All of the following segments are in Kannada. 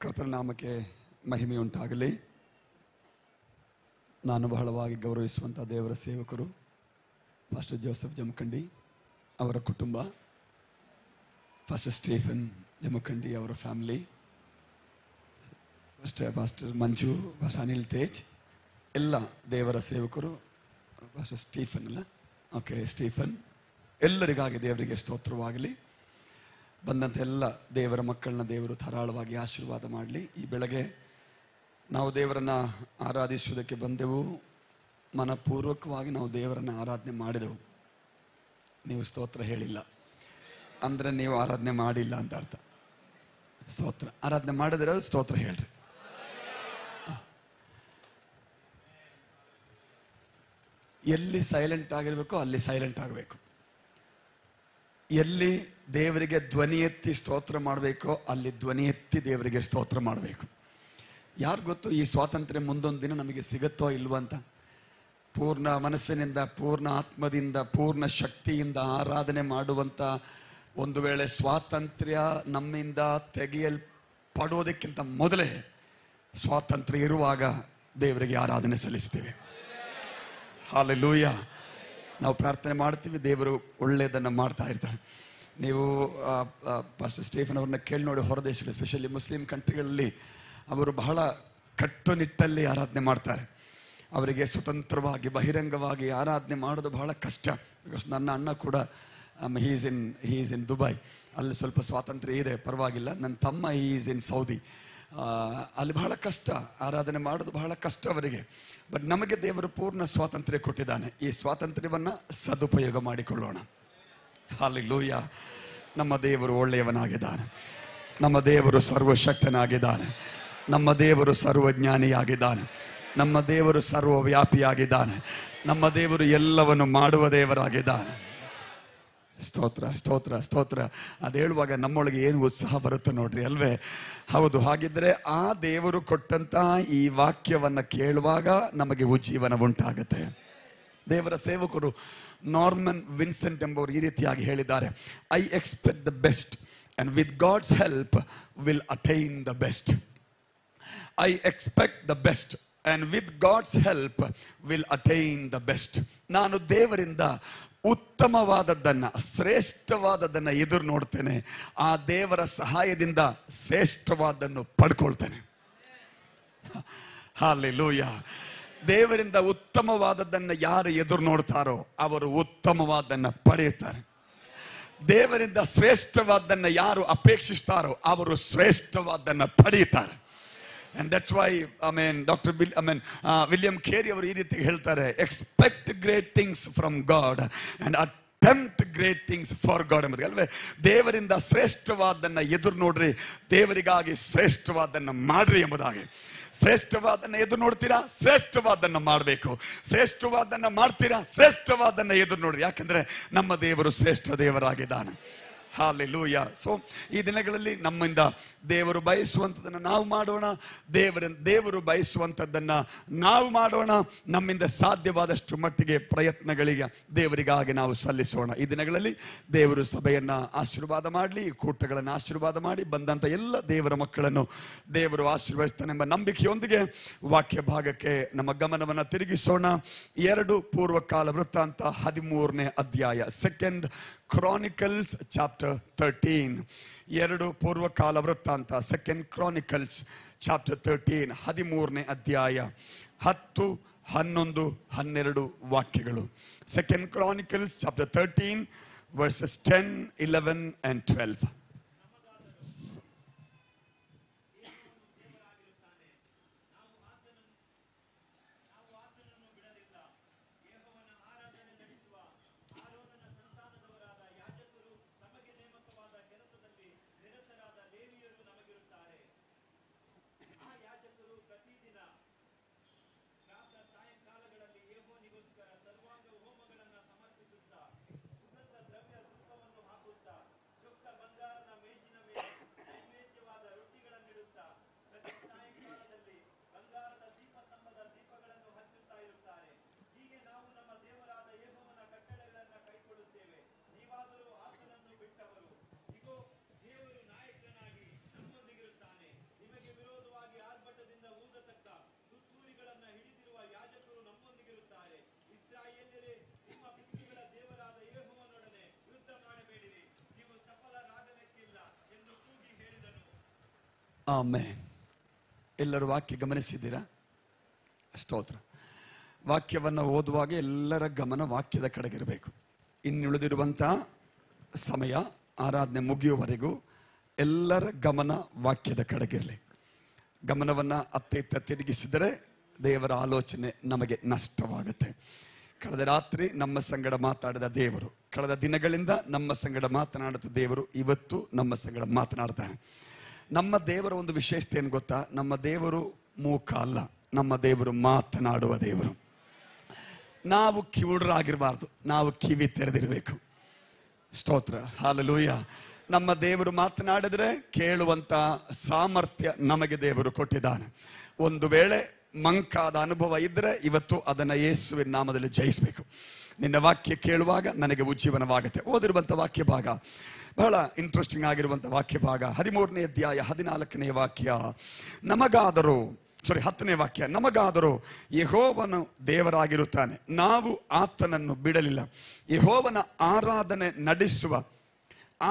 ಕರ್ತನ ನಾಮಕ್ಕೆ ಮಹಿಮೆಯುಂಟಾಗಲಿ. ನಾನು ಬಹಳವಾಗಿ ಗೌರವಿಸುವಂಥ ದೇವರ ಸೇವಕರು ಪಾಸ್ಟರ್ ಜೋಸೆಫ್ ಜಮಖಂಡಿ ಅವರ ಕುಟುಂಬ, ಪಾಸ್ಟರ್ ಸ್ಟೀಫನ್ ಜಮಖಂಡಿ ಅವರ ಫ್ಯಾಮಿಲಿ, ಪಾಸ್ಟರ್ ಮಂಜು, ಪಾಸ್ಟರ್ ಅನಿಲ್ ತೇಜ್, ಎಲ್ಲ ದೇವರ ಸೇವಕರು, ಪಾಸ್ಟರ್ ಸ್ಟೀಫನ್ ಅಲ್ಲ, ಓಕೆ ಸ್ಟೀಫನ್, ಎಲ್ಲರಿಗಾಗಿ ದೇವರಿಗೆ ಸ್ತೋತ್ರವಾಗಲಿ. ಬಂದಂಥ ಎಲ್ಲ ದೇವರ ಮಕ್ಕಳನ್ನ ದೇವರು ಧಾರಾಳವಾಗಿ ಆಶೀರ್ವಾದ ಮಾಡಲಿ. ಈ ಬೆಳಗ್ಗೆ ನಾವು ದೇವರನ್ನು ಆರಾಧಿಸುವುದಕ್ಕೆ ಬಂದೆವು. ಮನಪೂರ್ವಕವಾಗಿ ನಾವು ದೇವರನ್ನು ಆರಾಧನೆ ಮಾಡಿದೆವು. ನೀವು ಸ್ತೋತ್ರ ಹೇಳಿಲ್ಲ ಅಂದರೆ ನೀವು ಆರಾಧನೆ ಮಾಡಿಲ್ಲ ಅಂತ ಅರ್ಥ. ಸ್ತೋತ್ರ ಆರಾಧನೆ ಮಾಡಿದ್ರೆ ಸ್ತೋತ್ರ ಹೇಳ್ರಿ. ಎಲ್ಲಿ ಸೈಲೆಂಟ್ ಆಗಿರಬೇಕೋ ಅಲ್ಲಿ ಸೈಲೆಂಟ್ ಆಗಬೇಕು. ಎಲ್ಲಿ ದೇವರಿಗೆ ಧ್ವನಿ ಎತ್ತಿ ಸ್ತೋತ್ರ ಮಾಡಬೇಕೋ ಅಲ್ಲಿ ಧ್ವನಿ ಎತ್ತಿ ದೇವರಿಗೆ ಸ್ತೋತ್ರ ಮಾಡಬೇಕು. ಯಾರು ಗೊತ್ತು ಈ ಸ್ವಾತಂತ್ರ್ಯ ಮುಂದೊಂದು ದಿನ ನಮಗೆ ಸಿಗುತ್ತೋ ಇಲ್ವೋ ಅಂತ. ಪೂರ್ಣ ಮನಸ್ಸಿನಿಂದ, ಪೂರ್ಣ ಆತ್ಮದಿಂದ, ಪೂರ್ಣ ಶಕ್ತಿಯಿಂದ ಆರಾಧನೆ ಮಾಡುವಂಥ ಒಂದು ವೇಳೆ ಸ್ವಾತಂತ್ರ್ಯ ನಮ್ಮಿಂದ ತೆಗೆಯಲ್ಪಡೋದಕ್ಕಿಂತ ಮೊದಲೇ ಸ್ವಾತಂತ್ರ್ಯ ಇರುವಾಗ ದೇವರಿಗೆ ಆರಾಧನೆ ಸಲ್ಲಿಸ್ತೇವೆ. ಹಲ್ಲೆಲೂಯಾ. ನಾವು ಪ್ರಾರ್ಥನೆ ಮಾಡ್ತೀವಿ, ದೇವರು ಒಳ್ಳೆಯದನ್ನು ಮಾಡ್ತಾ ಇರ್ತಾರೆ. ನೀವು ಪಾಸ್ಟರ್ ಸ್ಟೀಫನ್ ಅವ್ರನ್ನ ಕೇಳಿ ನೋಡಿ, ಹೊರದೇಶಗಳು ಎಸ್ಪೆಷಲಿ ಮುಸ್ಲಿಂ ಕಂಟ್ರಿಗಳಲ್ಲಿ ಅವರು ಬಹಳ ಕಟ್ಟುನಿಟ್ಟಲ್ಲಿ ಆರಾಧನೆ ಮಾಡ್ತಾರೆ. ಅವರಿಗೆ ಸ್ವತಂತ್ರವಾಗಿ ಬಹಿರಂಗವಾಗಿ ಆರಾಧನೆ ಮಾಡೋದು ಬಹಳ ಕಷ್ಟ. ನನ್ನ ಅಣ್ಣ ಕೂಡ ಈಸ್ ಇನ್ ದುಬೈ, ಅಲ್ಲಿ ಸ್ವಲ್ಪ ಸ್ವಾತಂತ್ರ್ಯ ಇದೆ, ಪರವಾಗಿಲ್ಲ. ನನ್ನ ತಮ್ಮ ಈಸ್ ಇನ್ ಸೌದಿ, ಅಲ್ಲಿ ಬಹಳ ಕಷ್ಟ, ಆರಾಧನೆ ಮಾಡೋದು ಬಹಳ ಕಷ್ಟ ಅವರಿಗೆ. ಬಟ್ ನಮಗೆ ದೇವರು ಪೂರ್ಣ ಸ್ವಾತಂತ್ರ್ಯ ಕೊಟ್ಟಿದ್ದಾನೆ. ಈ ಸ್ವಾತಂತ್ರ್ಯವನ್ನು ಸದುಪಯೋಗ ಮಾಡಿಕೊಳ್ಳೋಣ. ಹಲ್ಲೆಲೂಯಾ. ನಮ್ಮ ದೇವರು ಒಳ್ಳೆಯವನಾಗಿದ್ದಾನೆ. ನಮ್ಮ ದೇವರು ಸರ್ವಶಕ್ತನಾಗಿದ್ದಾನೆ. ನಮ್ಮ ದೇವರು ಸರ್ವಜ್ಞಾನಿಯಾಗಿದ್ದಾನೆ. ನಮ್ಮ ದೇವರು ಸರ್ವವ್ಯಾಪಿಯಾಗಿದ್ದಾನೆ. ನಮ್ಮ ದೇವರು ಎಲ್ಲವನ್ನು ಮಾಡುವ ದೇವರಾಗಿದ್ದಾನೆ. ಸ್ತೋತ್ರ ಸ್ತೋತ್ರ ಸ್ತೋತ್ರ. ಅದು ಹೇಳುವಾಗ ನಮ್ಮೊಳಗೆ ಏನು ಉತ್ಸಾಹ ಬರುತ್ತೆ ನೋಡ್ರಿ, ಅಲ್ವೇ? ಹೌದು. ಹಾಗಿದ್ರೆ ಆ ದೇವರು ಕೊಟ್ಟಂತಹ ಈ ವಾಕ್ಯವನ್ನು ಕೇಳುವಾಗ ನಮಗೆ ಉಜ್ಜೀವನ ಉಂಟಾಗುತ್ತೆ. ದೇವರ ಸೇವಕರು ನಾರ್ಮನ್ ವಿನ್ಸೆಂಟ್ ಎಂಬವರು ಈ ರೀತಿಯಾಗಿ ಹೇಳಿದ್ದಾರೆ, I expect the best and with God's help will attain the best. I expect the best and with God's help will attain the best. ನಾನು ದೇವರಿಂದ ಉತ್ತಮವಾದದ್ದನ್ನು, ಶ್ರೇಷ್ಠವಾದದ್ದನ್ನು ಎದುರು ನೋಡ್ತೇನೆ. ಆ ದೇವರ ಸಹಾಯದಿಂದ ಶ್ರೇಷ್ಠವಾದನ್ನು ಪಡ್ಕೊಳ್ತೇನೆ. ಹಲ್ಲೆಲೂಯಾ. ದೇವರಿಂದ ಉತ್ತಮವಾದದ್ದನ್ನು ಯಾರು ಎದುರು ನೋಡ್ತಾರೋ ಅವರು ಉತ್ತಮವಾದನ್ನು ಪಡೆಯುತ್ತಾರೆ. ದೇವರಿಂದ ಶ್ರೇಷ್ಠವಾದದ್ದನ್ನು ಯಾರು ಅಪೇಕ್ಷಿಸ್ತಾರೋ ಅವರು ಶ್ರೇಷ್ಠವಾದನ್ನು ಪಡೆಯುತ್ತಾರೆ. And that's why, William Carey ಅವರು ಈ ರೀತಿ ಹೇಳ್ತಾರೆ, expect great things from god and attempt great things for god ಎಂಬುದು ಅಲ್ವೇ. ದೇವರಿಂದ ಶ್ರೇಷ್ಠವಾದನ್ನು ಎದುರು ನೋಡ್ರಿ, ದೇವರಿಗಾಗಿ ಶ್ರೇಷ್ಠವಾದನ್ನು ಮಾಡ್ರಿ ಎಂಬುದಾಗಿ. ಶ್ರೇಷ್ಠವಾದನ್ನು ಎದುರು ನೋಡ್ತೀರಾ, ಶ್ರೇಷ್ಠವಾದನ್ನು ಮಾಡಬೇಕು. ಶ್ರೇಷ್ಠವಾದನ್ನು ಮಾಡ್ತೀರಾ, ಶ್ರೇಷ್ಠವಾದನ್ನು ಎದುರು ನೋಡ್ರಿ. ಯಾಕಂದ್ರೆ ನಮ್ಮ ದೇವರು ಶ್ರೇಷ್ಠ ದೇವರಾಗಿದ್ದಾನೆ. ಹಲ್ಲೆಲೂಯಾ. ಸೊ ಈ ದಿನಗಳಲ್ಲಿ ನಮ್ಮಿಂದ ದೇವರು ಬಯಸುವಂಥದ್ದನ್ನು ನಾವು ಮಾಡೋಣ. ದೇವರು ಬಯಸುವಂಥದ್ದನ್ನು ನಾವು ಮಾಡೋಣ. ನಮ್ಮಿಂದ ಸಾಧ್ಯವಾದಷ್ಟು ಮಟ್ಟಿಗೆ ಪ್ರಯತ್ನಗಳಿಗೆ ದೇವರಿಗಾಗಿ ನಾವು ಸಲ್ಲಿಸೋಣ. ಈ ದಿನಗಳಲ್ಲಿ ದೇವರು ಸಭೆಯನ್ನು ಆಶೀರ್ವಾದ ಮಾಡಲಿ, ಕೂಟಗಳನ್ನು ಆಶೀರ್ವಾದ ಮಾಡಿ, ಬಂದಂಥ ಎಲ್ಲ ದೇವರ ಮಕ್ಕಳನ್ನು ದೇವರು ಆಶೀರ್ವದಿಸ್ತಾನೆಂಬ ನಂಬಿಕೆಯೊಂದಿಗೆ ವಾಕ್ಯ ಭಾಗಕ್ಕೆ ನಮ್ಮ ಗಮನವನ್ನು ತಿರುಗಿಸೋಣ. 2 ಪೂರ್ವಕಾಲ ವೃತ್ತಾಂತ 13ನೇ ಅಧ್ಯಾಯ, 2 Chronicles chapter 13. 2 ಪೂರ್ವಕಾಲ ವೃತ್ತಾಂತ 2 Chronicles chapter 13, 13ನೇ ಅಧ್ಯಾಯ 10, 11, 12 ವಾಕ್ಯಗಳು. 2 Chronicles chapter 13 verses 10, 11 and 12. ಸರ್ವಾಂಗ ಹೋಮಗಳನ್ನು ಸಮರ್ಪಿಸುತ್ತಾ ಸುಗಂಧ ದ್ರವ್ಯ ಧೂಪವನ್ನು ಹಾಕುತ್ತಾ ಚೊಕ್ಕ ಬಂಗಾರದ ಆಮೆನ್. ಎಲ್ಲರೂ ವಾಕ್ಯ ಗಮನಿಸಿದ್ದೀರಾ? ಸ್ತೋತ್ರ. ವಾಕ್ಯವನ್ನು ಓದುವಾಗ ಎಲ್ಲರ ಗಮನ ವಾಕ್ಯದ ಕಡೆಗಿರಬೇಕು. ಇನ್ನುಳಿದಿರುವಂಥ ಸಮಯ ಆರಾಧನೆ ಮುಗಿಯುವವರೆಗೂ ಎಲ್ಲರ ಗಮನ ವಾಕ್ಯದ ಕಡೆಗಿರಲಿ. ಗಮನವನ್ನು ಅತ್ತ ಇತ್ತ ತಿರುಗಿಸಿದರೆ ದೇವರ ಆಲೋಚನೆ ನಮಗೆ ನಷ್ಟವಾಗುತ್ತೆ. ಕಳೆದ ರಾತ್ರಿ ನಮ್ಮ ಸಂಗಡ ಮಾತಾಡಿದ ದೇವರು, ಕಳೆದ ದಿನಗಳಿಂದ ನಮ್ಮ ಸಂಗಡ ಮಾತನಾಡಿದ ದೇವರು ಇವತ್ತು ನಮ್ಮ ಸಂಗಡ ಮಾತನಾಡ್ತಾನೆ. ನಮ್ಮ ದೇವರ ಒಂದು ವಿಶೇಷತೆ ಏನು ಗೊತ್ತಾ? ನಮ್ಮ ದೇವರು ಮೂಕ ಅಲ್ಲ, ನಮ್ಮ ದೇವರು ಮಾತನಾಡುವ ದೇವರು. ನಾವು ಕಿವುಡರಾಗಿರಬಾರ್ದು, ನಾವು ಕಿವಿ ತೆರೆದಿರಬೇಕು. ಸ್ತೋತ್ರ, ಹಲ್ಲೆಲೂಯಾ. ನಮ್ಮ ದೇವರು ಮಾತನಾಡಿದ್ರೆ ಕೇಳುವಂತ ಸಾಮರ್ಥ್ಯ ನಮಗೆ ದೇವರು ಕೊಟ್ಟಿದ್ದಾನೆ. ಒಂದು ವೇಳೆ ಮಂಕಾದ ಅನುಭವ ಇದ್ದರೆ ಇವತ್ತು ಅದನ್ನು ಯೇಸುವಿನ ನಾಮದಲ್ಲಿ ಜಯಿಸಬೇಕು. ನಿನ್ನ ವಾಕ್ಯ ಕೇಳುವಾಗ ನನಗೆ ಉಜ್ಜೀವನವಾಗುತ್ತೆ. ಓದಿರುವಂಥ ವಾಕ್ಯ ಭಾಗ ಬಹಳ ಇಂಟ್ರೆಸ್ಟಿಂಗ್ ಆಗಿರುವಂಥ ವಾಕ್ಯ ಭಾಗ 13ನೇ ಅಧ್ಯಾಯ 14ನೇ ವಾಕ್ಯ. 10ನೇ ವಾಕ್ಯ. ನಮಗಾದರೂ ಯೆಹೋವನು ದೇವರಾಗಿರುತ್ತಾನೆ, ನಾವು ಆತನನ್ನು ಬಿಡಲಿಲ್ಲ. ಯೆಹೋವನ ಆರಾಧನೆ ನಡೆಸುವ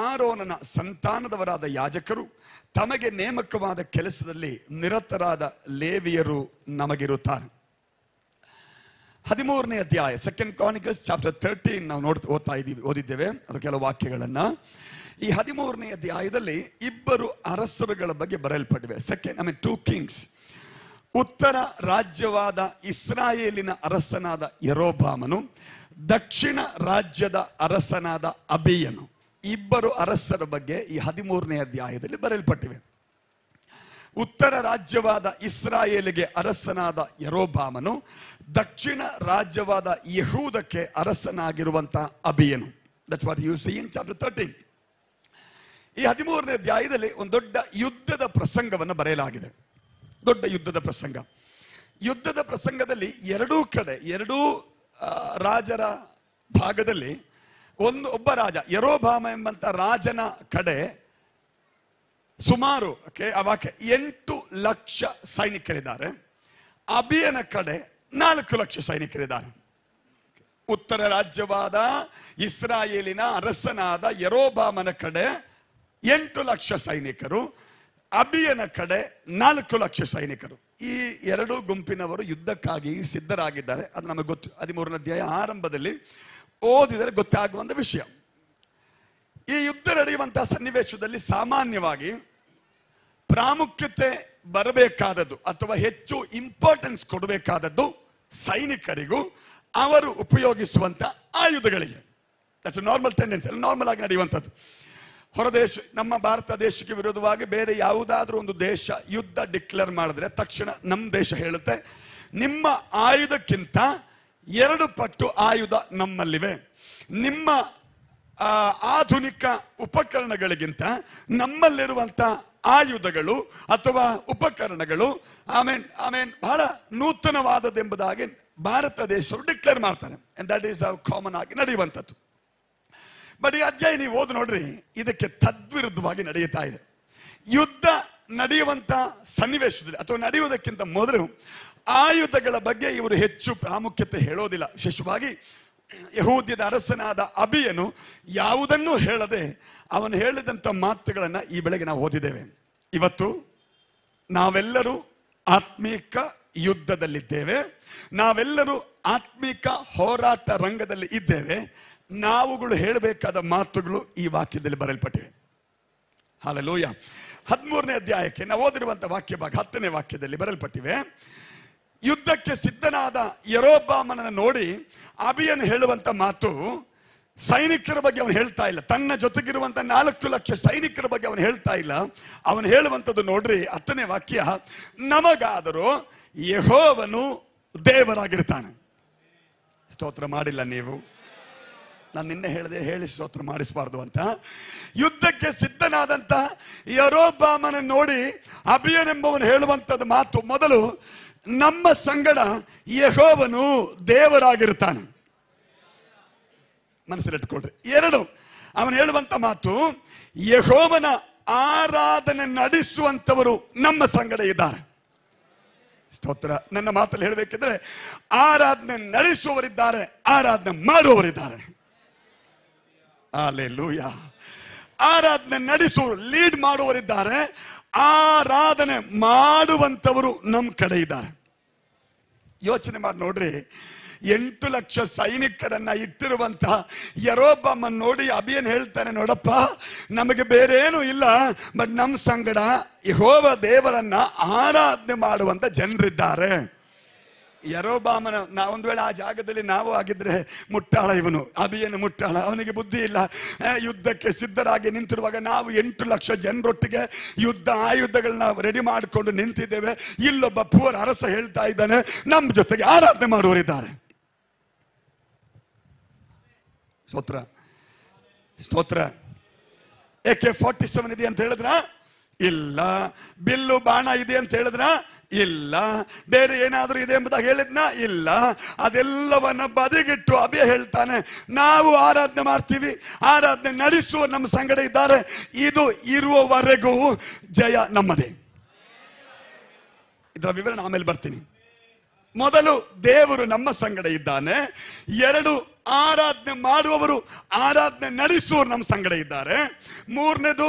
ಆರೋನನ ಸಂತಾನದವರಾದ ಯಾಜಕರು, ತಮಗೆ ನೇಮಕವಾದ ಕೆಲಸದಲ್ಲಿ ನಿರತರಾದ ಲೇವಿಯರು ನಮಗಿರುತ್ತಾರೆ. 13ನೇ ಅಧ್ಯಾಯ 2 Chronicles chapter 13 ನಾವು ಓದಿದ್ದೇವೆ ಅದು ಕೆಲವು ವಾಕ್ಯಗಳನ್ನ. ಈ 13ನೇ ಅಧ್ಯಾಯದಲ್ಲಿ ಇಬ್ಬರು ಅರಸರುಗಳ ಬಗ್ಗೆ ಬರೆಯಲ್ಪಟ್ಟಿವೆ. 2 Kings. ಉತ್ತರ ರಾಜ್ಯವಾದ ಇಸ್ರಾಯೇಲಿನ ಅರಸನಾದ ಯರೋಬಾಮನು, ದಕ್ಷಿಣ ರಾಜ್ಯದ ಅರಸನಾದ ಅಬೀಯನು. ಇಬ್ಬರು ಅರಸರ ಬಗ್ಗೆ ಈ 13ನೇ ಅಧ್ಯಾಯದಲ್ಲಿ ಬರೆಯಲ್ಪಟ್ಟಿವೆ. ಉತ್ತರ ರಾಜ್ಯವಾದ ಇಸ್ರಾಯೇಲಿಗೆ ಅರಸನಾದ ಯರೋಬಾಮನು, ದಕ್ಷಿಣ ರಾಜ್ಯವಾದ ಯಹೂದಕ್ಕೆ ಅರಸನಾಗಿರುವಂತಹ ಅಬೀಯನು. That's what you see in chapter 13. ಈ 13ನೇ ಅಧ್ಯಾಯದಲ್ಲಿ ಒಂದು ದೊಡ್ಡ ಯುದ್ಧದ ಪ್ರಸಂಗವನ್ನು ಬರೆಯಲಾಗಿದೆ. ದೊಡ್ಡ ಯುದ್ಧದ ಪ್ರಸಂಗ. ಯುದ್ಧದ ಪ್ರಸಂಗದಲ್ಲಿ ಎರಡೂ ರಾಜರ ಭಾಗದಲ್ಲಿ ಒಬ್ಬ ರಾಜ, ಯರೋಬಾಮ ಎಂಬಂತ ರಾಜನ ಕಡೆ ಸುಮಾರು 8 ಲಕ್ಷ ಸೈನಿಕರಿದ್ದಾರೆ. ಅಬೀಯನ ಕಡೆ 4 ಲಕ್ಷ ಸೈನಿಕರಿದ್ದಾರೆ. ಉತ್ತರ ರಾಜ್ಯವಾದ ಇಸ್ರಾಯೇಲಿನ ಅರಸನಾದ ಯರೋಬಾಮನ ಕಡೆ 8 ಲಕ್ಷ ಸೈನಿಕರು, ಅಬೀಯನ ಕಡೆ 4 ಲಕ್ಷ ಸೈನಿಕರು. ಈ ಎರಡೂ ಗುಂಪಿನವರು ಯುದ್ಧಕ್ಕಾಗಿ ಸಿದ್ಧರಾಗಿದ್ದಾರೆ. ಅದು ನಮಗೆ ಗೊತ್ತು. 13ನೇ ಅಧ್ಯಾಯ ಆರಂಭದಲ್ಲಿ ಓದಿದರೆ ಗೊತ್ತಾಗುವಂತ ವಿಷಯ. ಈ ಯುದ್ಧ ನಡೆಯುವಂತಹ ಸನ್ನಿವೇಶದಲ್ಲಿ ಸಾಮಾನ್ಯವಾಗಿ ಪ್ರಾಮುಖ್ಯತೆ ಬರಬೇಕಾದದ್ದು ಅಥವಾ ಹೆಚ್ಚು ಇಂಪಾರ್ಟೆನ್ಸ್ ಕೊಡಬೇಕಾದದ್ದು ಸೈನಿಕರಿಗೂ ಅವರು ಉಪಯೋಗಿಸುವಂತ ಆಯುಧಗಳಿಗೆ. ದಟ್ಸ್ ನಾರ್ಮಲ್ ಟೆಂಡೆನ್ಸಿ, ನಾರ್ಮಲ್ ಆಗಿ ನಡೆಯುವಂಥದ್ದು. ಹೊರದೇಶ, ನಮ್ಮ ಭಾರತ ದೇಶಕ್ಕೆ ವಿರೋಧವಾಗಿ ಬೇರೆ ಯಾವುದಾದ್ರೂ ಒಂದು ದೇಶ ಯುದ್ಧ ಡಿಕ್ಲೇರ್ ಮಾಡಿದ್ರೆ ತಕ್ಷಣ ನಮ್ಮ ದೇಶ ಹೇಳುತ್ತೆ, ನಿಮ್ಮ ಆಯುಧಕ್ಕಿಂತ 2 ಪಟ್ಟು ಆಯುಧ ನಮ್ಮಲ್ಲಿವೆ. ನಿಮ್ಮ ಆಧುನಿಕ ಉಪಕರಣಗಳಿಗಿಂತ ನಮ್ಮಲ್ಲಿರುವಂತ ಆಯುಧಗಳು ಅಥವಾ ಉಪಕರಣಗಳು ಆಮೇನ್ ಬಹಳ ನೂತನವಾದದ್ದೆಂಬುದಾಗಿ ಭಾರತ ದೇಶರು ಡಿಕ್ಲೇರ್ ಮಾಡ್ತಾರೆ. ಅಂಡ್ ದಟ್ ಈಸ್ ಕಾಮನ್ ಆಗಿ ನಡೆಯುವಂಥದ್ದು. ಬಟ್ ಈ ಅಧ್ಯಾಯ ನೀವು ಓದಿ ನೋಡ್ರಿ, ಇದಕ್ಕೆ ತದ್ವಿರುದ್ಧವಾಗಿ ನಡೆಯುತ್ತಾ ಇದೆ. ಯುದ್ಧ ನಡೆಯುವಂತ ಸನ್ನಿವೇಶದಲ್ಲಿ ಅಥವಾ ನಡೆಯುವುದಕ್ಕಿಂತ ಮೊದಲು ಆಯುಧಗಳ ಬಗ್ಗೆ ಇವರು ಹೆಚ್ಚು ಪ್ರಾಮುಖ್ಯತೆ ಹೇಳೋದಿಲ್ಲ. ವಿಶೇಷವಾಗಿ ಯಹೂದ್ಯದ ಅರಸನಾದ ಅಬೀಯನು ಯಾವುದನ್ನೂ ಹೇಳದೆ ಅವನು ಹೇಳಿದಂಥ ಮಾತುಗಳನ್ನು ಈ ಬೆಳಗ್ಗೆ ನಾವು ಓದಿದ್ದೇವೆ. ಇವತ್ತು ನಾವೆಲ್ಲರೂ ಆತ್ಮೀಕ ಯುದ್ಧದಲ್ಲಿದ್ದೇವೆ, ನಾವೆಲ್ಲರೂ ಆತ್ಮೀಕ ಹೋರಾಟ ರಂಗದಲ್ಲಿ ಇದ್ದೇವೆ. ನಾವುಗಳು ಹೇಳಬೇಕಾದ ಮಾತುಗಳು ಈ ವಾಕ್ಯದಲ್ಲಿ ಬರೆಯಲ್ಪಟ್ಟಿವೆ. ಹಲ್ಲೆಲೂಯಾ. 13ನೇ ಅಧ್ಯಾಯಕ್ಕೆ ನಾವು ಓದಿರುವಂತಹ ವಾಕ್ಯ ಭಾಗ 10ನೇ ವಾಕ್ಯದಲ್ಲಿ ಬರೆಯಲ್ಪಟ್ಟಿವೆ. ಯುದ್ಧಕ್ಕೆ ಸಿದ್ಧನಾದ ಯರೋಬಾಮನನ್ನು ನೋಡಿ ಅಬೀಯನು ಹೇಳುವಂತ ಮಾತು, ಸೈನಿಕರ ಬಗ್ಗೆ ಅವನು ಹೇಳ್ತಾ ಇಲ್ಲ, ತನ್ನ ಜೊತೆಗಿರುವಂತ 4 ಲಕ್ಷ ಸೈನಿಕರ ಬಗ್ಗೆ ಅವನು ಹೇಳ್ತಾ ಇಲ್ಲ. ಅವನು ಹೇಳುವಂಥದ್ದು ನೋಡ್ರಿ 10ನೇ ವಾಕ್ಯ, ನಮಗಾದರೂ ಯೆಹೋವನು ದೇವರಾಗಿರ್ತಾನೆ. ಸ್ತೋತ್ರ ಮಾಡಿಲ್ಲ ನೀವು? ನಾನು ನಿನ್ನೆ ಹೇಳಿ ಸ್ತೋತ್ರ ಮಾಡಿಸಬಾರ್ದು ಅಂತ. ಯುದ್ಧಕ್ಕೆ ಸಿದ್ಧನಾದಂತ ಯರೋಬಾಮನ ನೋಡಿ ಅಬೀಯನೆಂಬವನು ಹೇಳುವಂಥದ್ದು ಮಾತು ಮೊದಲು, ನಮ್ಮ ಸಂಗಡ ಯೆಹೋವನು ದೇವರಾಗಿರ್ತಾನೆ. ಮನಸ್ಸಲ್ಲಿಟ್ಕೊಳ್ರಿ. 2, ಅವನು ಹೇಳುವಂತ ಮಾತು, ಯೆಹೋವನ ಆರಾಧನೆ ನಡೆಸುವಂತವರು ನಮ್ಮ ಸಂಗಡ ಇದ್ದಾರೆ. ಸ್ತೋತ್ರ. ನನ್ನ ಮಾತಲ್ಲಿ ಹೇಳಬೇಕಿದ್ರೆ ಆರಾಧನೆ ನಡೆಸುವವರಿದ್ದಾರೆ, ಆರಾಧನೆ ಮಾಡುವವರಿದ್ದಾರೆ. ಹಲ್ಲೆಲೂಯಾ. ಆರಾಧನೆ ನಡೆಸುವವರು, ಲೀಡ್ ಮಾಡುವವರಿದ್ದಾರೆ, ಆರಾಧನೆ ಮಾಡುವಂಥವರು ನಮ್ಮ ಕಡೆ ಇದ್ದಾರೆ. ಯೋಚನೆ ಮಾಡಿ ನೋಡ್ರಿ, 8 ಲಕ್ಷ ಸೈನಿಕರನ್ನ ಇಟ್ಟಿರುವಂತಹ ಯರೋಬಾಮನ್ ನೋಡಿ ಅಬಿಯನ್ ಹೇಳ್ತಾನೆ, ನೋಡಪ್ಪ ನಮಗೆ ಬೇರೆ ಏನು ಇಲ್ಲ, ಬಟ್ ನಮ್ಮ ಸಂಗಡ ಯೆಹೋವ ದೇವರನ್ನ ಆರಾಧನೆ ಮಾಡುವಂತ ಜನರಿದ್ದಾರೆ. ಯರೋಬಾಮನ ನಾವೊಂದು ವೇಳೆ ಆ ಜಾಗದಲ್ಲಿ ನಾವು ಆಗಿದ್ರೆ ಮುಟ್ಟಾಳ, ಇವನು ಅಬಿಯನ ಮುಟ್ಟಾಳ, ಅವನಿಗೆ ಬುದ್ಧಿ ಇಲ್ಲ. ಯುದ್ಧಕ್ಕೆ ಸಿದ್ಧರಾಗಿ ನಿಂತಿರುವಾಗ ನಾವು 8 ಲಕ್ಷ ಜನರೊಟ್ಟಿಗೆ ಯುದ್ಧ ಆಯುಧಗಳನ್ನ ರೆಡಿ ಮಾಡಿಕೊಂಡು ನಿಂತಿದ್ದೇವೆ. ಇಲ್ಲೊಬ್ಬ ಪೂರ್ ಅರಸ ಹೇಳ್ತಾ ಇದ್ದಾನೆ, ನಮ್ಮ ಜೊತೆಗೆ ಆರಾಧನೆ ಮಾಡುವವರಿದ್ದಾರೆ. ಸ್ತೋತ್ರ ಸ್ತೋತ್ರ. AK-47 ಇದೆ ಅಂತ ಹೇಳಿದ್ರ? ಇಲ್ಲ. ಬಿಲ್ಲು ಬಾಣ ಇದೆ ಅಂತ ಹೇಳಿದ್ರ? ಇಲ್ಲ. ಬೇರೆ ಏನಾದ್ರೂ ಇದೆ ಎಂಬುದಾಗಿ ಹೇಳಿದ್ನ? ಇಲ್ಲ. ಅದೆಲ್ಲವನ್ನ ಬದಿಗಿಟ್ಟು ಅಭಯ ಹೇಳ್ತಾನೆ, ನಾವು ಆರಾಧನೆ ಮಾಡ್ತೀವಿ, ಆರಾಧನೆ ನಡೆಸುವ ನಮ್ಮ ಸಂಗಡ ಇದ್ದಾರೆ, ಇದು ಇರುವವರೆಗೂ ಜಯ ನಮ್ಮದೇ. ಇದರ ವಿವರಣೆ ಆಮೇಲೆ ಬರ್ತೀನಿ. ಮೊದಲು ದೇವರು ನಮ್ಮ ಸಂಗಡ ಇದ್ದಾನೆ. 2, ಆರಾಧನೆ ಮಾಡುವವರು, ಆರಾಧನೆ ನಡೆಸುವವರು ನಮ್ಮ ಸಂಗಡ ಇದ್ದಾರೆ. 3ನೇದು,